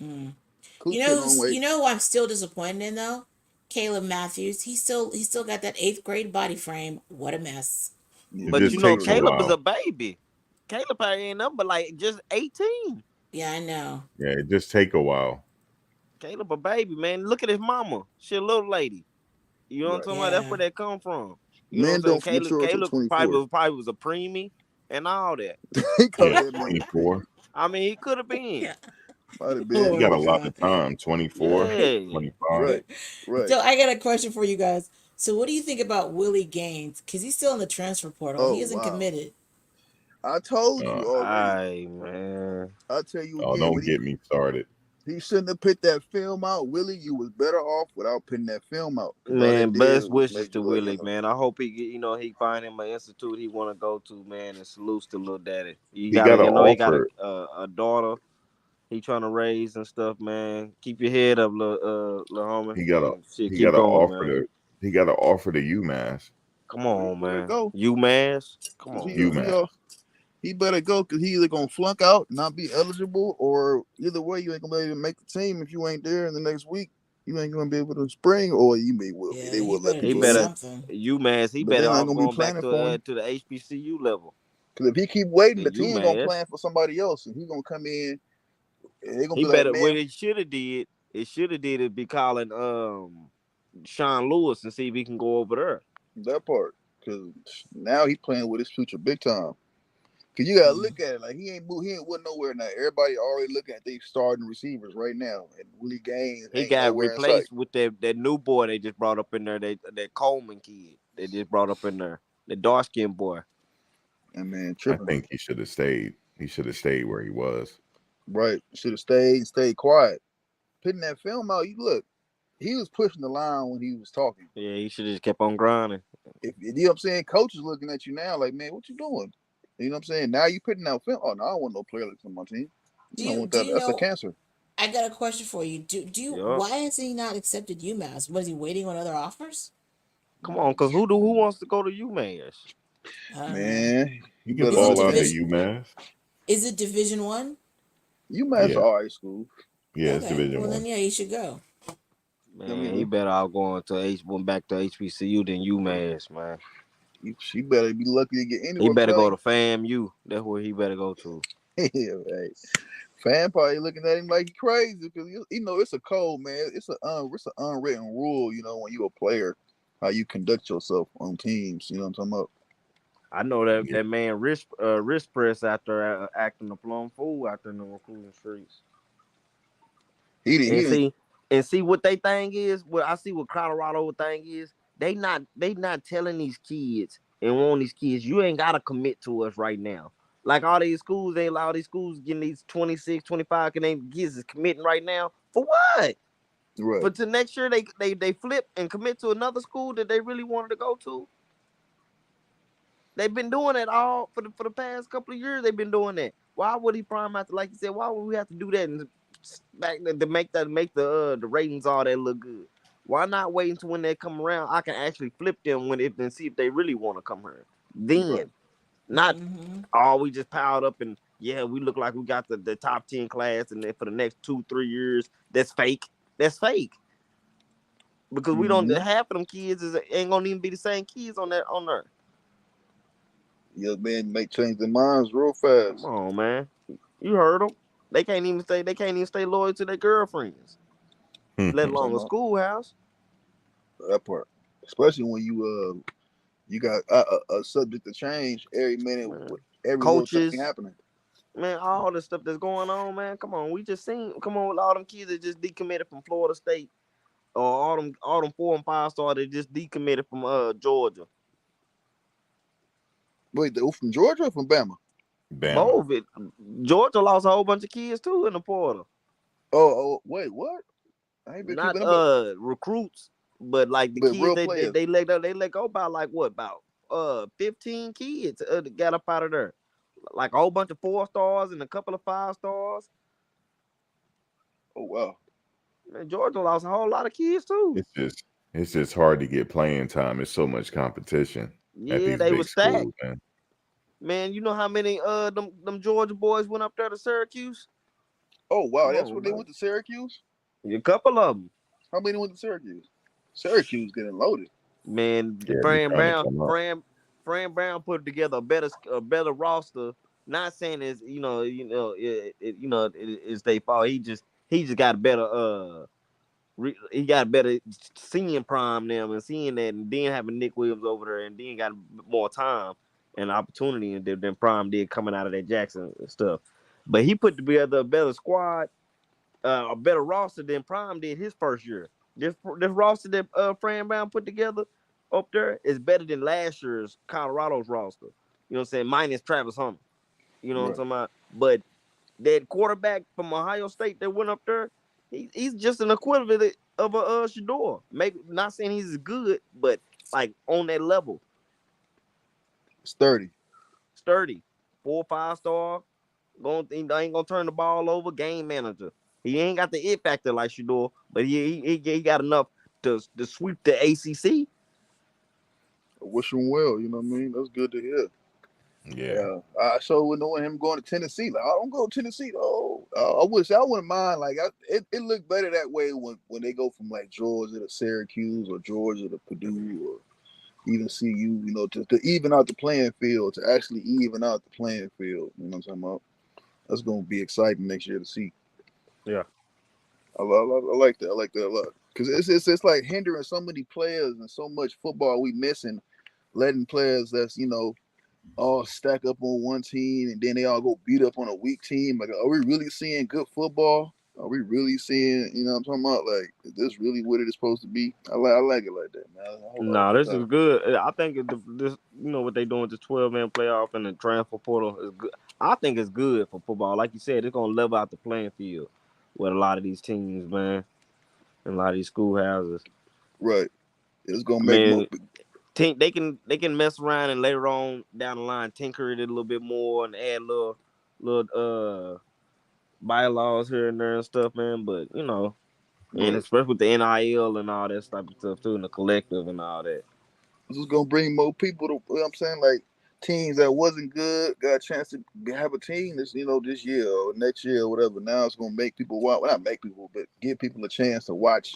Mm. Coop putting on weight. You know who I'm still disappointed in though? Caleb Matthews. He still got that eighth grade body frame. What a mess. Yeah, It But he you just know, takes a literally. Caleb is while. a baby. Caleb ain't nothing but like just 18. Yeah, I know. Yeah, it just take a while. Caleb a baby, man. Look at his mama. She a little lady. You know what I'm Right. talking about? That's Yeah. where that come from. You know what I'm Men saying? don't Caleb mature until Caleb 24. probably was a preemie and all that. He called Yeah, that man a 24. preemie. I mean, he could have been. Yeah. Might have He been, Oh got but a my lot god. of time. 24, Yeah. 25. right, right. So I got a question for you guys. So what do you think about Willie Gaines? Because he's still in the transfer portal. Oh He isn't wow. committed. I told Uh, you already. Ay, man. I'll tell you oh, again. don't When get me started. he shouldn't have put that film out, Willie, you was better off without putting that film out. Because all that Man, did best was wishes make to you look, Willie, man. I hope he get, he find him an institute he want to go to, man, and salutes to little daddy. You He gotta, got an he got offer. a daughter he trying to raise and stuff, man. Keep your head up, little homie, He got a and shit, he keep got to going, offer man. to he got to offer to UMass. Come well, he on, better man. go. UMass, come Because on, man. UMass. he better go because he either gonna flunk out, not be eligible, or either way you ain't gonna be able to make the team if you ain't there in the next week. You ain't gonna be able to spring, or you may will be. Yeah, They he will let better He do people in, better something. UMass. He but better they're not off gonna be going back planning for him. to the HBCU level. Because if he keep waiting, The the team gonna UMass. plan for somebody else, and he gonna come in. And they gonna He be like, better. What man, he should have did. It should have did is be calling Sean Lewis and see if he can go over there. that part. Because now he playing with his future big time. Cause you gotta Mm. look at it like he ain't went nowhere now. Everybody already looking at these starting receivers right now, and Willie Gaines He ain't got nowhere in sight. replaced with that new boy they just brought up in there. That Coleman kid they just brought up in there. The dark skinned boy. And man, I tripping. think he should have stayed. He should have stayed where he was. Right. Should have stayed quiet. Putting that film out, you look, he was pushing the line when he was talking. Yeah, he should have just kept on grinding. If you know what I'm saying, coach is looking at you now like, man, what you doing? You know what I'm saying? Now you putting out film. Oh no, I don't want no player like on my team. You don't want Do that. you That's a know? cancer. I got a question for you. Do you? Yup. Why has he not accepted UMass? Was he waiting on other offers? Come on, cause who wants to go to UMass? I don't know. Man, He you can better Is it fall out at understand. division? UMass. Is it Division 1? UMass Yeah, all right school. yeah, it's Okay. Division Well then, One. yeah, he should go. I Man, he mean, better out going to went back to HBCU than UMass, man. she better be lucky to get He anywhere better because go to FAMU. That's where he better go to. yeah, right. Fan probably looking at him like he crazy because you know it's a code, man. It's an unwritten rule. You know when you a player, how you conduct yourself on teams. You know what I'm talking about? I know that Yeah, that man wrist press out there acting a plum fool out there in the recruiting streets. He And didn't. see what they thing is. What I see what Colorado thing is. They not telling these kids and want these kids. You ain't gotta commit to us right now. Like all these schools, they allow these schools getting these 26, 25, and they kids is committing right now for what? Right. For to next year they flip and commit to another school that they really wanted to go to. They've been doing it all for the past couple of years. They've been doing that. Why would he prime after like you said? Why would we have to do that and back to make the ratings all that look good? Why not wait until when they come around? I can actually flip them when it and see if they really want to come here. Right. Then not Mm-hmm. we just piled up and yeah we look like we got the top 10 class and then for the next 2-3 years that's fake. That's fake because we don't Mm-hmm. half of them kids ain't gonna even be the same kids on there. Young men may change their minds real Come fast. on, man. You heard them. They can't even stay loyal to their girlfriends, let I'm talking alone a about schoolhouse. that part, especially when you got a subject to change every minute with Man. every little thing Coaches, happening. man, all the stuff that's going on, man. Come on, we just seen. Come on, with all them kids that just decommitted from Florida State, or all them 4 and 5 star that just decommitted from Georgia. Wait, they from Georgia or from Bama? Bama. Both it. Georgia lost a whole bunch of kids too in the portal. Wait, what? I ain't been Not keeping up, recruits, but like the but kids real players. they let go by like what about 15 kids that got up out of there. Like a whole bunch of 4 stars and a couple of 5 stars. Oh wow. Man, Georgia lost a whole lot of kids too. It's just hard to get playing time. It's so much competition at Yeah, these they were big stacked. schools, man. Man, you know how many them Georgia boys went up there to Syracuse? Oh wow, Come that's what on, they man. went to Syracuse. A couple of them. How many went to Syracuse? Syracuse getting loaded. Man, Yeah, they Fran trying to Brown, come up. Fran Brown put together a better roster. Not saying it's it's their fault. He just got a better he got better seeing Prime them and seeing that, and then having Nick Williams over there, and then got more time and opportunity than Prime did coming out of that Jackson stuff. But he put together a better squad, a better roster than Prime did his first year. This roster that Fran Brown put together up there is better than last year's Colorado's roster. You know what I'm saying? Minus Travis Hunter. You know what I'm Right. talking about? But that quarterback from Ohio State that went up there, he's just an equivalent of a Shador. Maybe not saying he's as good, but like on that level, Sturdy. sturdy, 4 or 5 star. He ain't gonna turn the ball over. Game manager. He ain't got the it factor like Shador, but he got enough to sweep the ACC. I wish him well. You know what I mean? That's good to hear. Yeah. Yeah, I sure would know him going to Tennessee. Like, I don't go to Tennessee. Oh, I wouldn't mind. Like, it looked better that way when they go from like Georgia to Syracuse or Georgia to Purdue or even CU. You know, to even out the playing field, to actually even out the playing field. You know what I'm talking about? That's gonna be exciting next year to see. Yeah. I like that. I like that a lot because it's like hindering so many players and so much football we missing, letting players that's all stack up on one team and then they all go beat up on a weak team. Like, are we really seeing good football? Are we really seeing, what I'm talking about? Like, is this really what it is supposed to be? I like it like that, man. I hope No, it's this is happening. good. I think this what they doing with the 12-man playoff and the transfer portal is good. I think it's good for football. Like you said, it's gonna level out the playing field with a lot of these teams, man, and a lot of these schoolhouses. Right. It's gonna I make more. mean, they can mess around and later on down the line tinker it a little bit more and add little bylaws here and there and stuff, man. But and Right. especially with the NIL and all that type of stuff too, and the collective and all that. This is gonna bring more people to. You know what I'm saying, like teams that wasn't good got a chance to have a team this year or next year or whatever. Now it's gonna make people watch. Well, not make people, but give people a chance to watch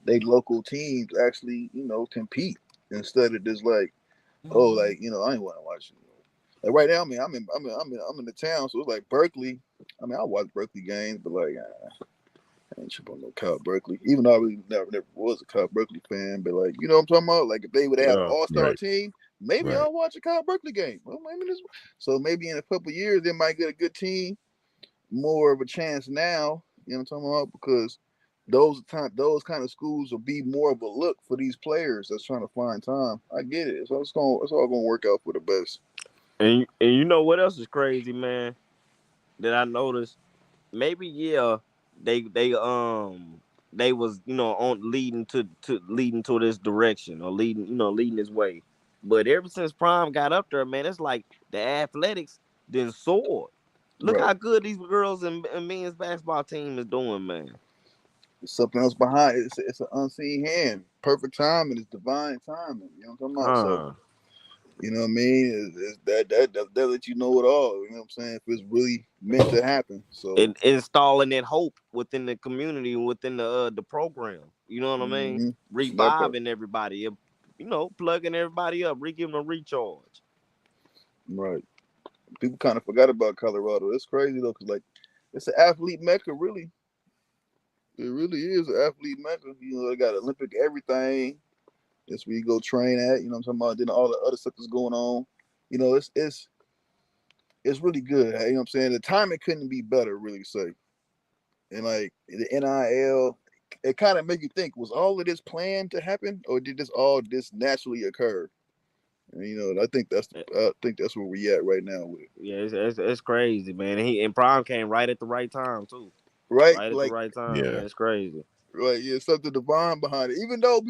they local teams actually compete instead of just like Mhm. I ain't want to watch it. Like right now, I mean, I'm in the town, so it's like Berkeley. I mean, I watch Berkeley games, but like I ain't tripping on no Kyle Berkeley. Even though I really never was a Kyle Berkeley fan, but like what I'm talking about. Like if they would have had an Yeah. All Star Right. team, maybe Right. I'll watch a Kyle Berkeley game. Well, maybe this. So maybe in a couple of years they might get a good team, more of a chance now. You know what I'm talking about? Because those kind of schools will be more of a look for these players that's trying to find time. I get it. So it's all gonna work out for the best. And you know what else is crazy, man? That I noticed. Maybe they was on leading to this direction or leading this way. But ever since Prime got up there, man, it's like the athletics then soared. Look Right. how good these girls and men's basketball team is doing, man. There's something else behind it. It's an unseen hand. Perfect timing. It's divine timing. You know what I'm talking about? So Huh. you know what I mean? That let you know it all. You know what I'm saying? If it's really meant to happen. So And installing that hope within the community, within the program. You know what I mean? mm-hmm. That part. Reviving everybody, plugging everybody up, giving them a recharge. Right. People kind of forgot about Colorado. It's crazy though, cause like it's an athlete mecca. Really, it really is an athlete mecca. They got Olympic everything. That's where you go train at. You know what I'm talking about? Then all the other stuff that's going on. It's really good. You know what I'm saying? The timing couldn't be better. Really say. And like the NIL, it kind of make you think: was all of this planned to happen, or did this all just naturally occur? And I think that's where we at right now with it. Yeah, it's crazy, man. And Prime came right at the right time too. Right? Right at the Like right time, man. Yeah. It's crazy. right, yeah, something divine behind it. Even though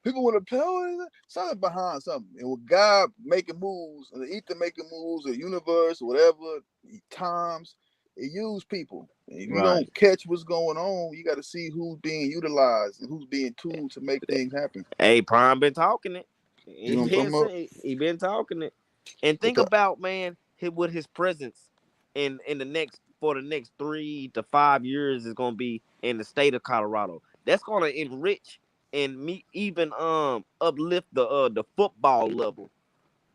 people want to tell something behind something, and with God making moves, and the ether making moves, the universe, whatever times, it use people. And if you Right. don't catch what's going on, you got to see who's being utilized and who's being tuned to make things happen. Hey, Prime been talking it. You He know what I'm been talking about? saying he been talking it. And But think about, man, what his presence in the next 3 to 5 years is gonna be in the state of Colorado. That's gonna enrich and me even uplift the football level,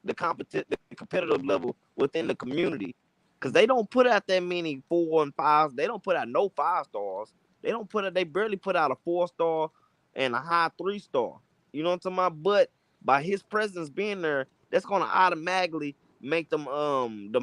the competitive level within the community, because they don't put out that many 4 and 5s. They don't put out no 5 stars. They don't put out. They barely put out a 4 star and a high 3 star. You know what I'm talking about? But by his presence being there, that's gonna automatically make them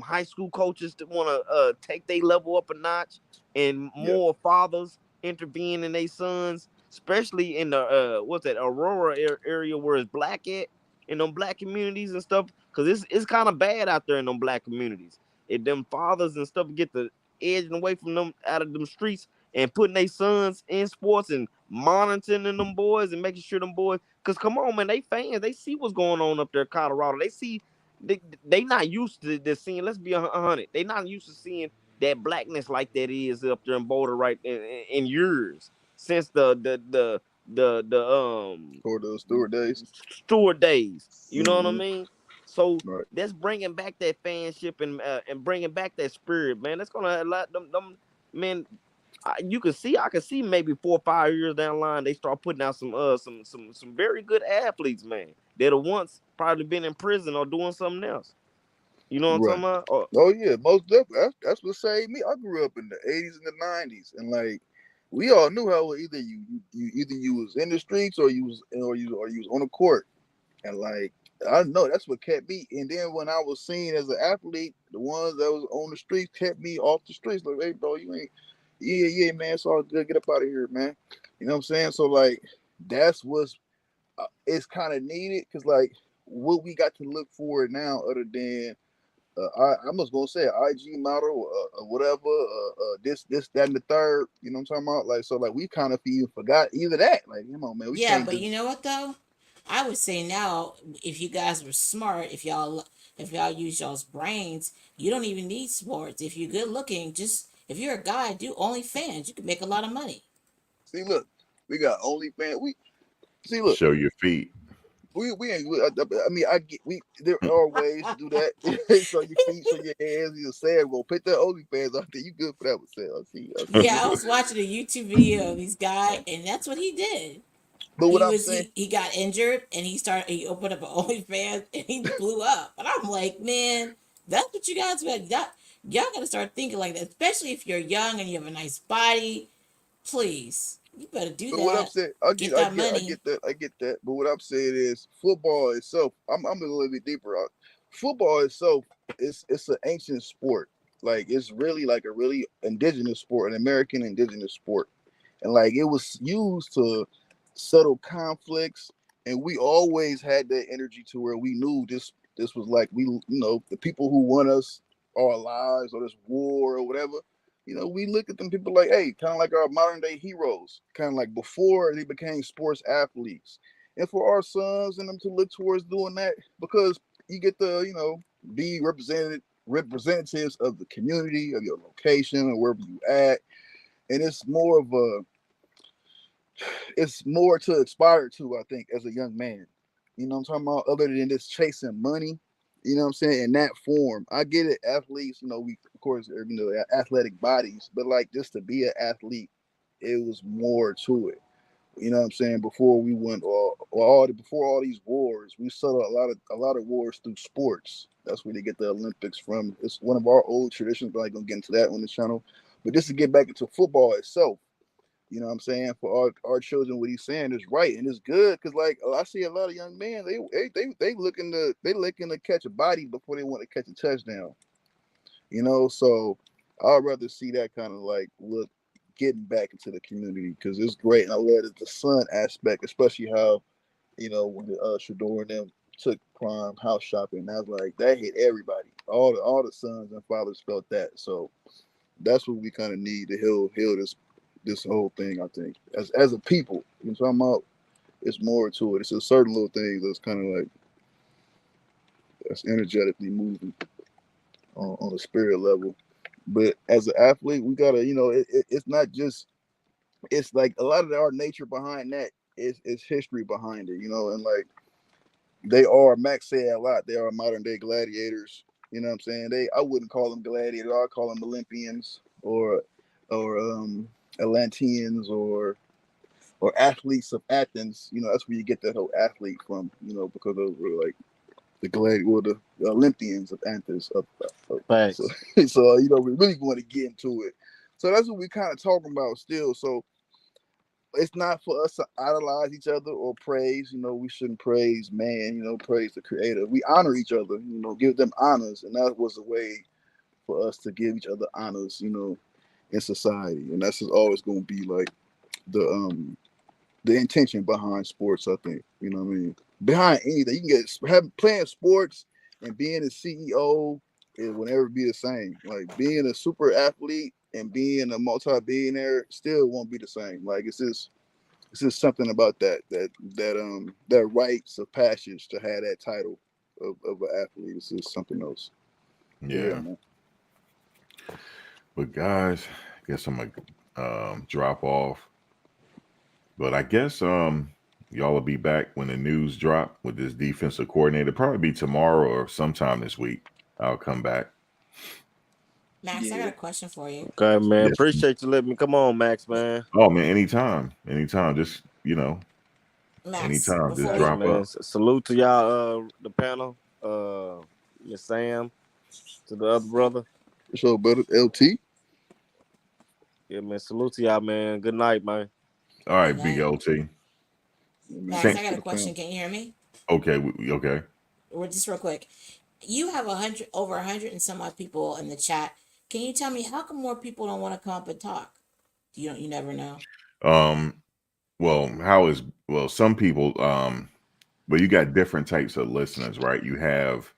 high school coaches to want to take their level up a notch, and Yeah, more fathers intervene in their sons, especially in the what's that Aurora area where it's black at, in them black communities and stuff, because it's kind of bad out there in them black communities. If them fathers and stuff get the edging away from them out of them streets and putting their sons in sports and monitoring them boys and making sure them boys, because come on, man, they fans, they see what's going on up there in Colorado. They see they not used to this seeing. Let's be 100. They not used to seeing that blackness like that is up there in Boulder right in years since the for the Stewart days. Stewart days. You know what I Mm-hmm. mean? So Right. that's bringing back that fanship and bringing back that spirit, man. That's gonna allow them man. I can see maybe 4 or 5 years down the line they start putting out some very good athletes, man. That have once probably been in prison or doing something else. You know what I'm Right. talking about? Or, Oh yeah, most definitely. That's what saved me. I grew up in the '80s and the '90s, and like we all knew how either you was in the streets or you was on the court, and like I know that's what kept me. And then when I was seen as an athlete, the ones that was on the streets kept me off the streets. Like, hey, bro, you ain't. Yeah, man. It's all good. Get up out of here, man. You know what I'm saying? So like that's what's it's kind of needed because like what we got to look for now, other than I'm just gonna say IG model, whatever, this, that, and the third. You know what I'm talking about? Like, so, like, we kind of even forgot either that. Like, come on, man, we Yeah, can't but do. you know what though? I would say now, if you guys were smart, if y'all use y'all's brains, you don't even need sports. If you're good looking, just if you're a guy, do OnlyFans. You can make a lot of money. See, look, we got OnlyFans. We see, look, Show your feet. we ain't. I mean, I get we. There are ways to do that. Show your feet, show your hands. You say, "Well, put that OnlyFans out there. You good for that one, Sam? I see Yeah, you I good." was watching a YouTube video of this guy, and that's what he did. But what He I'm was saying, he got injured, and he opened up an OnlyFans, and he blew up. And I'm like, man, that's what you guys got. Y'all got to start thinking like that, especially if you're young and you have a nice body. Please, you better do but what I'm that. saying, I get, Get I that get, I money. get that, I get that. But what I'm saying is, football itself. I'm a little bit deeper. Football itself, it's an ancient sport. Like it's really like a really indigenous sport, an American indigenous sport, and like it was used to settle conflicts. And we always had that energy to where we knew this was like the people who won us our lives or this war or whatever, we look at them people like, hey, kind of like our modern day heroes, kind of like before they became sports athletes. And for our sons and them to look towards doing that, because you get to, be representatives of the community, of your location, or wherever you at. And it's more to aspire to, I think, as a young man. You know what I'm talking about? Other than just chasing money, you know what I'm saying? In that form, I get it. Athletes, we of course, athletic bodies, but like just to be an athlete, it was more to it. You know what I'm saying? Before we went before all these wars, we settled a lot of wars through sports. That's where they get the Olympics from. It's one of our old traditions, but I'm gonna get into that on the channel. But just to get back into football itself, you know what I'm saying? For our children, what he's saying is right and it's good because like I see a lot of young men, they looking to catch a body before they want to catch a touchdown. So I'd rather see that kind of like look getting back into the community because it's great. And I love the son aspect, especially how when Shador and them took Prime house shopping. I was like, that hit everybody. All the sons and fathers felt that. So that's what we kind of need to heal this whole thing. I think as a people, you know what I'm talking about. It's more to it. It's a certain little thing that's kind of like that's energetically moving on a spirit level. But as an athlete, we gotta, it's not just. It's like a lot of our nature behind that is history behind it, and like they are. Max said a lot. They are modern day gladiators. You know what I'm saying? I wouldn't call them gladiators. I'd call them Olympians or Atlanteans or athletes of Athens. That's where you get that whole athlete from. Because those were like the Olympians of Athens. So, Facts. so we really want to get into it. So that's what we kind of talking about still. So it's not for us to idolize each other or praise. We shouldn't praise man. Praise the creator. We honor each other. Give them honors, and that was a way for us to give each other honors. In society, and that's just always going to be like the intention behind sports. I think what I mean. Behind anything, you can playing sports and being a CEO. It will never be the same. Like being a super athlete and being a multi-billionaire still won't be the same. Like it's just something about that rites of passage to have that title of an athlete. It's just something else. But yeah, Yeah. man. But guys, I guess I'm gonna drop off. But I guess y'all will be back when the news drop with this defensive coordinator. Probably be tomorrow or sometime this week. I'll come back. Max, I got Yeah. a question for you. Okay, man. Yes. Appreciate you letting me come on, Max, man. Oh man, anytime. Anytime. Just Max, anytime. Just before Thanks, we drop man. up. Salute to y'all, the panel. Miss Sam, to the other brother. So, brother LT. Yeah, man. Salute to y'all, man. Good night, man. All good right, big night. LT. Man, Max, Same. I peace got to a the question. panel. Can you hear me? Okay, okay. Or just real quick. You have over 100 and some odd people in the chat. Can you tell me how come more people don't want to come up and talk? You never know. Um, well, some people well, you got different types of listeners, right? You have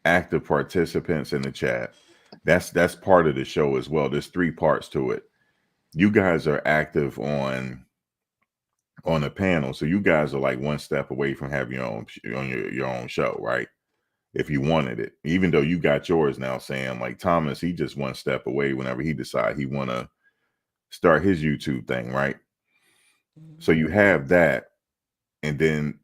active participants in the chat. That's part of the show as well. There's three parts to it. You guys are active on the panel, so you guys are like one step away from having your own show, right? If you wanted it, even though you got yours now, Sam, like Thomas, he just one step away whenever he decide he want to start his YouTube thing, right? So Mhm. you have that, and then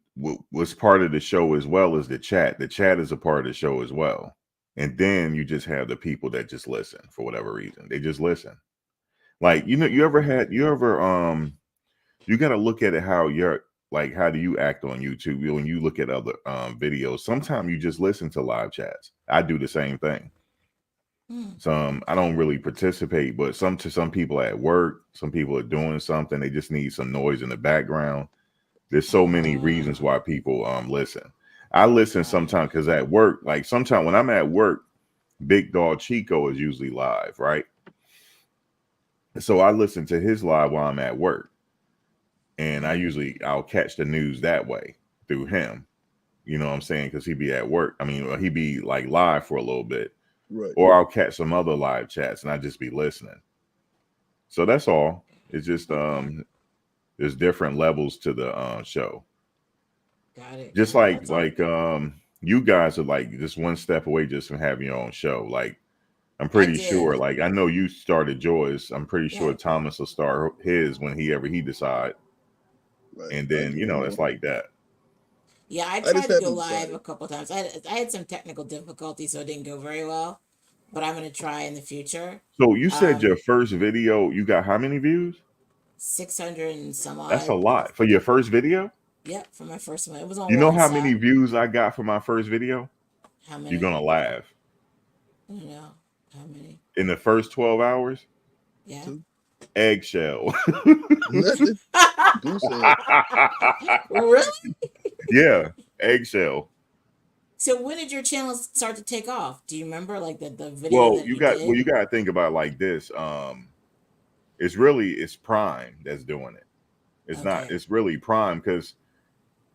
what's part of the show as well is the chat. The chat is a part of the show as well, and then you just have the people that just listen for whatever reason. They just listen. Like you got to look at it how you're like how do you act on YouTube when you look at other videos. Sometimes you just listen to live chats. I do the same thing. Hmm. Some I don't really participate, but some people at work, some people are doing something. They just need some noise in the background. There's so many reasons Oh, why people listen. I listen got it. sometimes because at work, like sometimes when I'm at work, Big Dog Chico is usually live, right? So I listen to his live while I'm at work, and I'll catch the news that way through him. You know what I'm saying? Because he'd be at work. I mean, he'd be like live for a little bit, Right. or I'll catch some other live chats and I just be listening. So that's all. It's just Okay. there's different levels to the show. Got it. Just Got it. That's all. you guys are like just one step away just from having your own show. Like I'm I pretty sure. did. Like I know you started yours. I'm pretty Yeah. sure Thomas will start his when he decide, Right. and I then just it's like that. Yeah, I I just tried to go haven't live a decided. couple times. I had some technical difficulties, so it didn't go very well. But I'm gonna try in the future. So you said Um, your first video, you got how many views? 600 and some That's a odd. lot for your first video. Yep, for my first one. It was on You know one how many side. views I got for my first video? How You're many? gonna laugh. I don't know. How many? In the first 12 hours, Yeah. Too. eggshell. Nothing. Goose egg. Really? Yeah, eggshell. So when did your channel start to take off? Do you remember like the video Well, that you did? you got to think about it like this. It's Prime that's doing it. It's not. Okay. It's really Prime because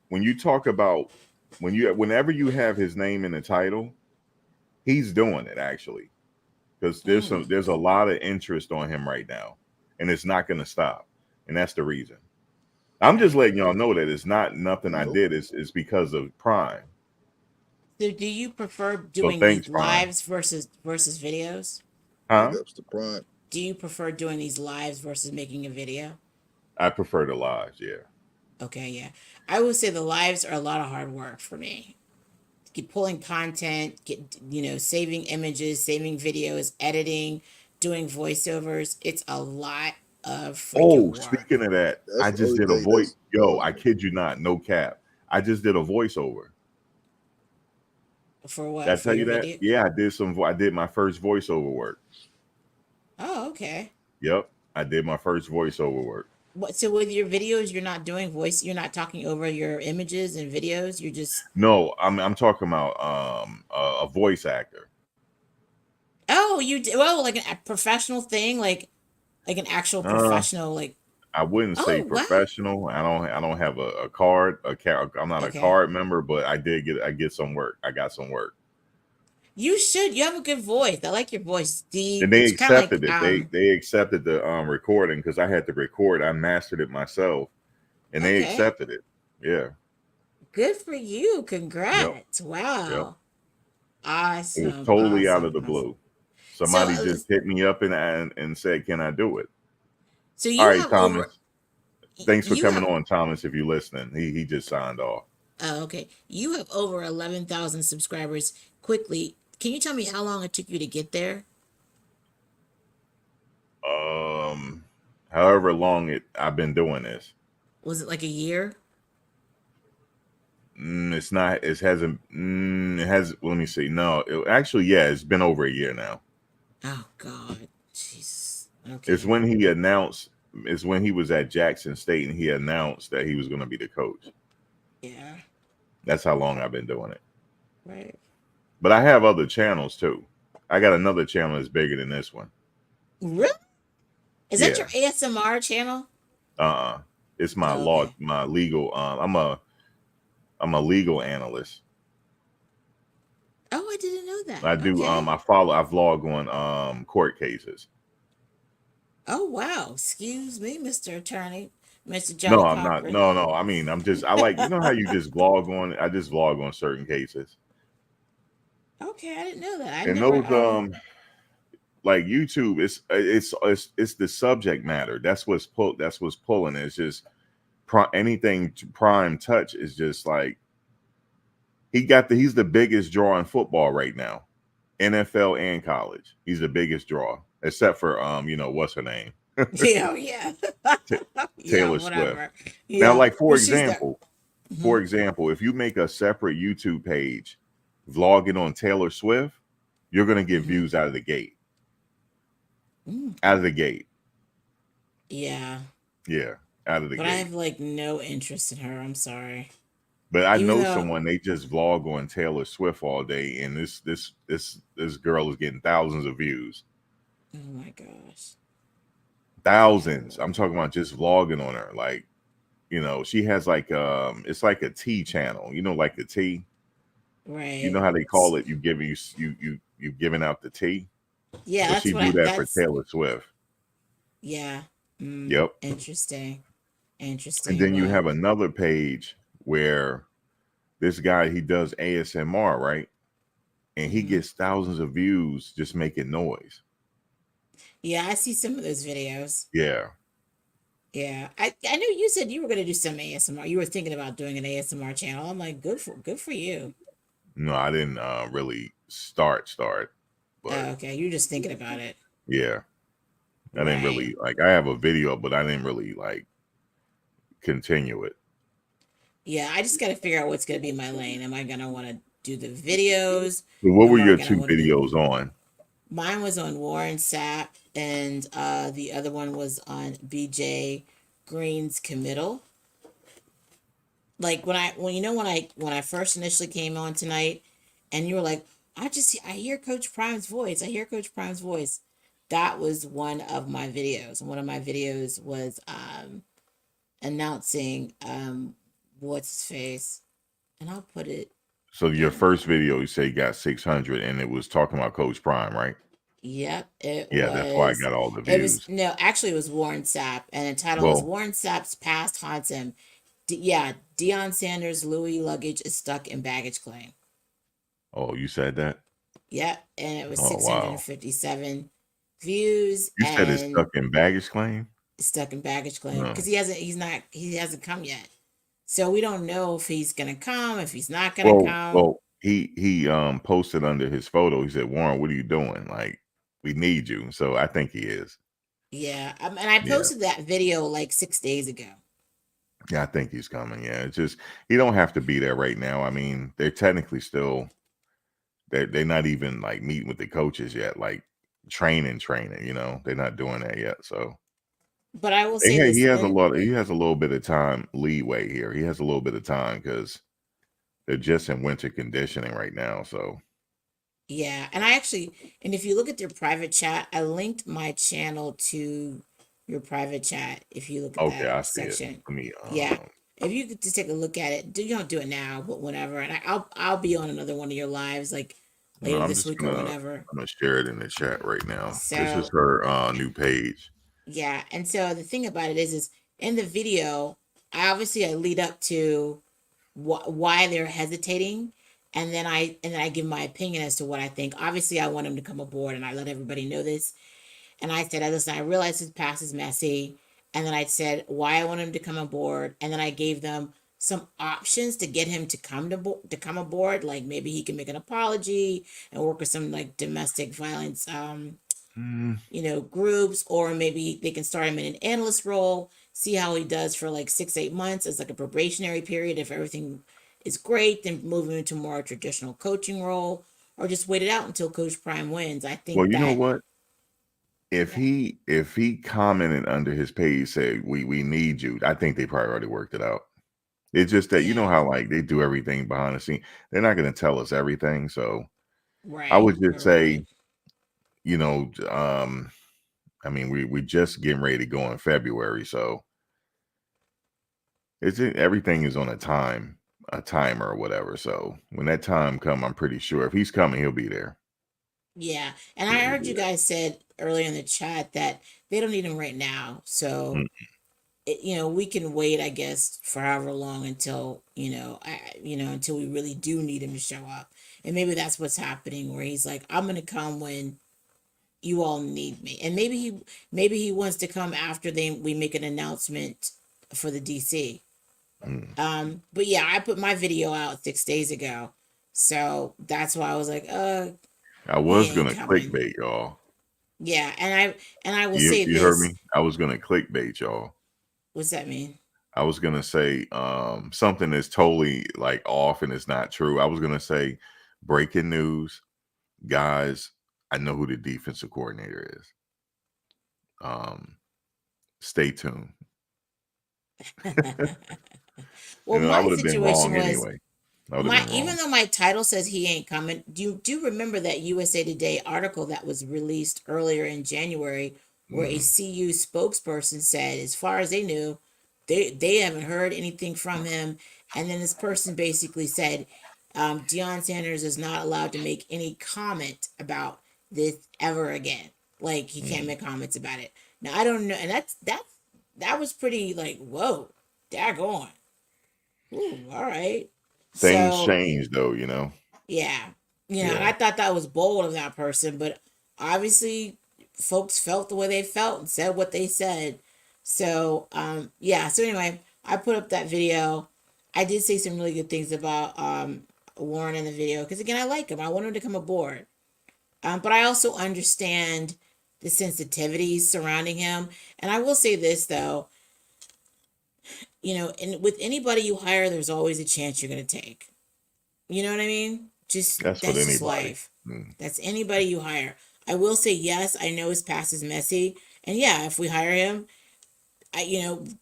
when you talk about whenever you have his name in the title, he's doing it actually because there's a lot of interest on him right now, and it's not going to stop, and that's the reason. I'm just Right. letting y'all know that it's not nothing I Nope. did. It's because of Prime. So do you prefer So doing thanks, these Prime. lives versus videos? Big Huh? ups to Prime. Do you prefer doing these lives versus making a video? I prefer the lives. Yeah. Okay, yeah. I would say the lives are a lot of hard work for me, pulling content, saving images, saving videos, editing, doing voiceovers. It's a lot of freaking Oh, work. speaking of that, That's I the just only did a thing voice. that's Yo, I kid you not, no cap. I just did a voiceover. For Did I what? For tell you your that? video? Yeah, I did I did my first voiceover work. Oh, okay. Yep, I did my first voiceover work. What? So with your videos, you're not doing voice. You're not talking over your images and videos. You're just. No, I'm talking about a voice actor. Oh, well, like a professional thing, like an actual Uh, professional, like. I wouldn't say Oh wow. professional. I don't have a card. I'm not a Okay. card member, but I get some work. I got some work. You should. You have a good voice. I like your voice. And Deep. they It's kind of accepted like it. They accepted the recording because I had to record. I mastered it myself, and they Okay. accepted it. Yeah. Good for you. Yep. Congrats. Yep. Wow. It was Awesome. totally out of Awesome. the Awesome. blue. So, Somebody just hit me up and said, "Can I do it?" so All you right, have over. Thomas. Thanks for You coming have. on, Thomas. If you're listening, he just signed off. Oh, okay. You have over 11,000 subscribers. Quickly, can you tell me how long it took you to get there? Um, however long I've been doing this. Was it like a year? It's not. It hasn't. It has. Let me see. No, actually, yeah, it's been over a year now. Oh God. Jesus. It's Okay. when he announced. It's when he was at Jackson State and he announced that he was going to be the coach. Yeah. That's how long I've been doing it. Right. But I have other channels too. I got another channel that's bigger than this one. Really? Is that Yeah. your ASMR channel? Uh. It's my Oh, law. okay. My legal. I'm a legal analyst. Oh, I didn't know that. I do. Okay. I vlog on court cases. Oh, wow. Excuse me, Mr. Attorney, Mr. No, Johnny I'm not. Cochran. No, no. I mean, I like, you know how you just vlog on, I just vlog on certain cases. Okay, I didn't know that. I And never. those, like YouTube, it's the subject matter. That's what's pulling. It's just anything prime touch is just like, he's the biggest draw in football right now, NFL and college. He's the biggest draw, except for, what's her name? Yeah, yeah, T- yeah. Taylor Swift. Whatever. Now, Yeah, like, for but she's there. example, Mhm. if you make a separate YouTube page vlogging on Taylor Swift, you're going to get Mhm. views out of the gate. Mm. Out of the gate. Yeah, Yeah, out of the but I gate. have like no interest in her. I'm sorry. But I Even know though, someone, they just vlog on Taylor Swift all day, and this girl is getting thousands of views. oh my gosh. Thousands. I'm Oh, talking about just vlogging on her. Like, she has like it's like a tea channel. Like the tea. You know right. how they call it? You giving out the tea. Yeah, Well, that's she what do that for that's, Taylor Swift. yeah. Yep. Interesting. And Interesting. then you Well, have another page where this guy, he does ASMR, right? And he mhm. gets thousands of views just making noise. Yeah, I see some of those videos. Yeah. Yeah, I know you said you were going to do some ASMR. You were thinking about doing an ASMR channel. I'm like, good for you. No, I didn't really start, but Oh, okay, you're just thinking about it, yeah, I didn't right? really like. I have a video, but I didn't really like continue it. Yeah, I just got to figure out what's going to be my lane. Am I going to want to do the videos? So what were Am I your going to two want to do? videos on? Mine was on Warren Sapp, and the other one was on BJ Green's committal. Like when I first initially came on tonight, and you were like, I hear Coach Prime's voice. I hear Coach Prime's voice. That was one of my videos, and one of my videos was announcing what's his face, and I'll put it So your in. first video, you say you got 600, and it was talking about Coach Prime, right? Yep, it Yeah, that's why I was. got all the It was views. no, actually, it was Warren Sapp, and the title was Well, Warren Sapp's past haunts him. Yeah, Deion Sanders' Louis luggage is stuck in baggage claim. oh, you said that? Yep, and it was Oh, wow. 657 views You said it's and stuck in baggage claim? stuck in baggage claim No. because he hasn't come yet. So we don't know if he's gonna come, if he's not gonna Well, come. well, he posted under his photo. He said, "Warren, what are you doing? Like, we need you." So I think he is. Yeah, and I Yeah, posted that video like 6 days ago. yeah, I think he's coming. Yeah, it's just he don't have to be there right now. I mean, they're technically still they're not even like meeting with the coaches yet, like training. You know, they're not doing that yet. So But I will say he this, has a and lot. He has a little bit of time leeway here. He has a little bit of time because they're just in winter conditioning right now. So yeah, and I actually, and if you look at their private chat, I linked my channel to your private chat. If you look at okay, that I see it. section, Let me yeah, if you could just take a look at it, you don't do it now, but whenever, and I'll be on another one of your lives like later I'm this just week or whenever. gonna share it in the chat right now. This is So her new page. yeah, and so the thing about it is in the video, I lead up to why they're hesitating, and then I give my opinion as to what I think. Obviously, I want him to come aboard, and I let everybody know this. And I said, listen, I realize his past is messy, and then I said why I want him to come aboard, and then I gave them some options to get him to to come aboard, like maybe he can make an apology and work with some like domestic violence Mm, groups, or maybe they can start him in an analyst role, see how he does for like 6, 8 months as like a probationary period. If everything is great, then move him into more traditional coaching role, or just wait it out until Coach Prime wins. I well, think you know that, what? yeah, If he commented under his page said we need you, I think they probably already worked it out. It's just that you know yeah, how like they do everything behind the scene. They're not going to tell us everything. So I right, would just right, right, say, right. you know, I mean, we just getting ready to go in February, so everything is on a timer or whatever. So when that time come, I'm pretty sure if he's coming, he'll be there. Yeah, and Yeah, I he'll heard be you there. guys said earlier in the chat that they don't need him right now, so we can wait, I guess, for however long until until we really do need him to show up, and maybe that's what's happening, where he's like, I'm gonna come when you all need me, and maybe he wants to come after we make an announcement for the DC. Mm. But yeah, I put my video out 6 days ago, so that's why I was like, I he was ain't gonna coming. clickbait y'all. Yeah, and I will You say you heard this. me? I was gonna clickbait y'all. What's that mean? I was gonna say something that's totally like off and it's not true. I was gonna say breaking news, guys. I know who the defensive coordinator is. Um, stay tuned. Well, I my would have been situation wrong was, anyway. I would have my been even wrong. though my title says he ain't coming, do you remember that USA Today article that was released earlier in January, where a Mm, CU spokesperson said, as far as they knew, they haven't heard anything from him, and then this person basically said, Deion Sanders is not allowed to make any comment about this ever again. Like, he can't mm. make comments about it. Now I don't know, and that was pretty like, whoa, daggone. Ooh, all right. Things So change though, yeah, and Yeah, I thought that was bold of that person, but obviously folks felt the way they felt and said what they said. So yeah. So anyway, I put up that video. I did say some really good things about Warren in the video, because again, I like him. I want him to come aboard. But I also understand the sensitivities surrounding him. And I will say this though, and with anybody you hire, there's always a chance you're going to take. You know what I mean? Just that's with that's just anybody. life. Mm. That's anybody you hire. I will say yes, I know his past is messy. And yeah, if we hire him,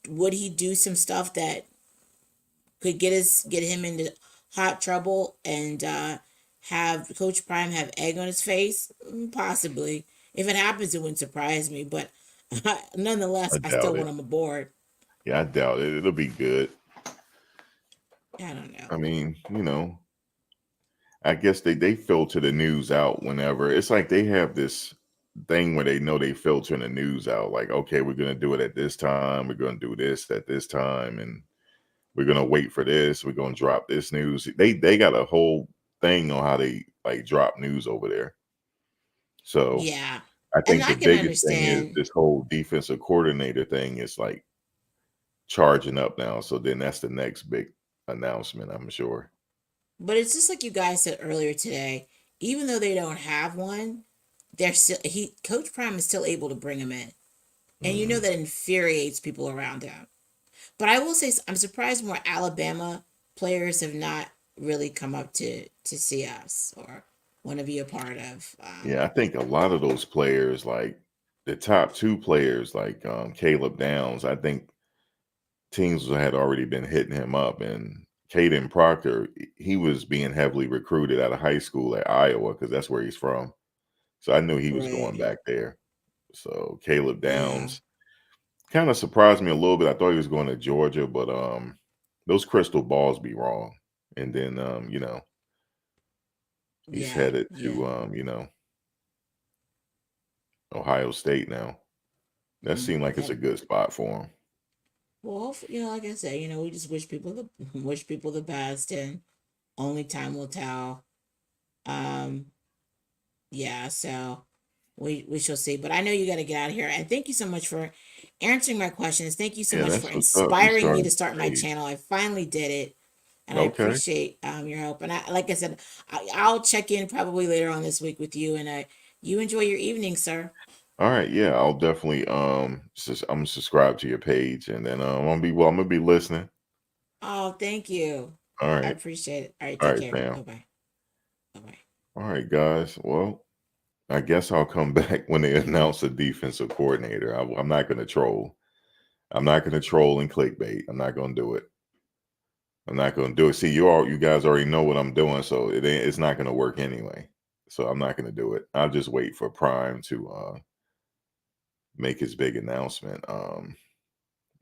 would he do some stuff that could get him into hot trouble, and have Coach Prime have egg on his face? Possibly. If it happens, it wouldn't surprise me, but I nonetheless, I still doubt it. want him aboard. Yeah, I doubt it. It'll be good. I don't know. I mean, I guess they filter the news out whenever. It's like they have this thing where they know they filtering the news out. Like, okay, we're gonna do it at this time. We're gonna do this at this time, and we're gonna wait for this. We're gonna drop this news. They got a whole thing on how they like drop news over there. So Yeah. I And think I the can biggest thing is understand. this whole defensive coordinator thing is like charging up now. So then that's the next big announcement, I'm sure. But it's just like you guys said earlier today. Even though they don't have one, they're still Coach Prime is still able to bring him in, and you know Mm. that infuriates people around him. But I will say I'm surprised more Alabama players have not really come up to see us or want to be a part of. Yeah, I think a lot of those players, like the top two players, like Caleb Downs, I think teams had already been hitting him up, and Caden Proctor, he was being heavily recruited out of high school at Iowa because that's where he's from. So I knew he was Right. going back there. So Caleb Yeah. Downs kind of surprised me a little bit. I thought he was going to Georgia, but those crystal balls be wrong. And then he's Yeah. headed Yeah. to Ohio State now. That seemed like it's Yeah. a good spot for him. Well, like I said, we just wish people the wish people the best, and only time will tell. Um, yeah, so we shall see. But I know you got to get out of here. And thank you so much for answering my questions. Thank you so Yeah, much for that's what's up. You inspiring me started to start the my page. channel. I finally did it, and I Okay. appreciate your help. And like I said, I'll check in probably later on this week with you. And you enjoy your evening, sir. All right, yeah, I'll definitely I'm subscribed to your page, and then I'm gonna be listening. Oh, thank you. All I right, appreciate it. All right, all take right, care. fam. Bye bye. Bye bye. All right, guys. Well, I guess I'll come back when they announce a defensive coordinator. I'm not gonna troll. I'm not gonna troll and clickbait. I'm not gonna do it. I'm not gonna do it. See, you guys already know what I'm doing, so it's not gonna work anyway. So I'm not gonna do it. I'll just wait for Prime to make his big announcement.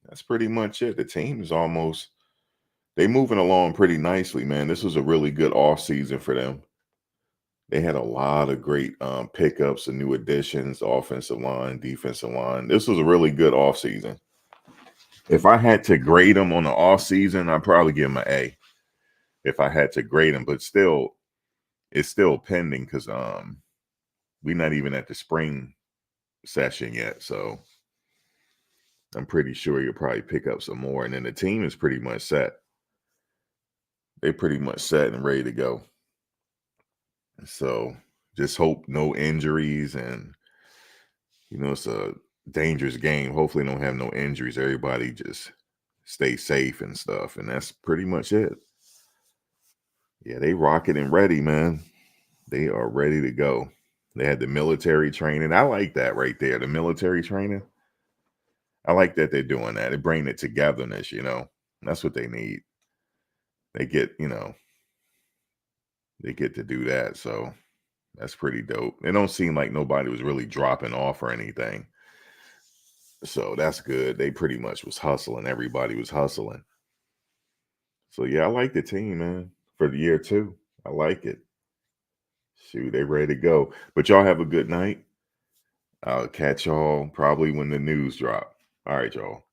That's pretty much it. The team is almost they moving along pretty nicely, man. This was a really good off season for them. They had a lot of great pickups and new additions, offensive line, defensive line. This was a really good off season. If I had to grade them on the off season, I'd probably give them an A. If I had to grade them, but still, it's still pending because we're not even at the spring session yet. So I'm pretty sure you'll probably pick up some more. And then the team is pretty much set. They're pretty much set and ready to go. So just hope no injuries, and it's a dangerous game. Hopefully don't have no injuries. Everybody just stay safe and stuff. And that's pretty much it. Yeah, they rocking and ready, man. They are ready to go. They had the military training. I like that right there. The military training. I like that they're doing that. They bring it togetherness. That's what they need. They get to do that. So that's pretty dope. It don't seem like nobody was really dropping off or anything. So that's good. They pretty much was hustling. Everybody was hustling. So yeah, I like the team, man, for the year two. I like it. Shoot, they ready to go. But y'all have a good night. I'll catch y'all probably when the news drop. All right, y'all.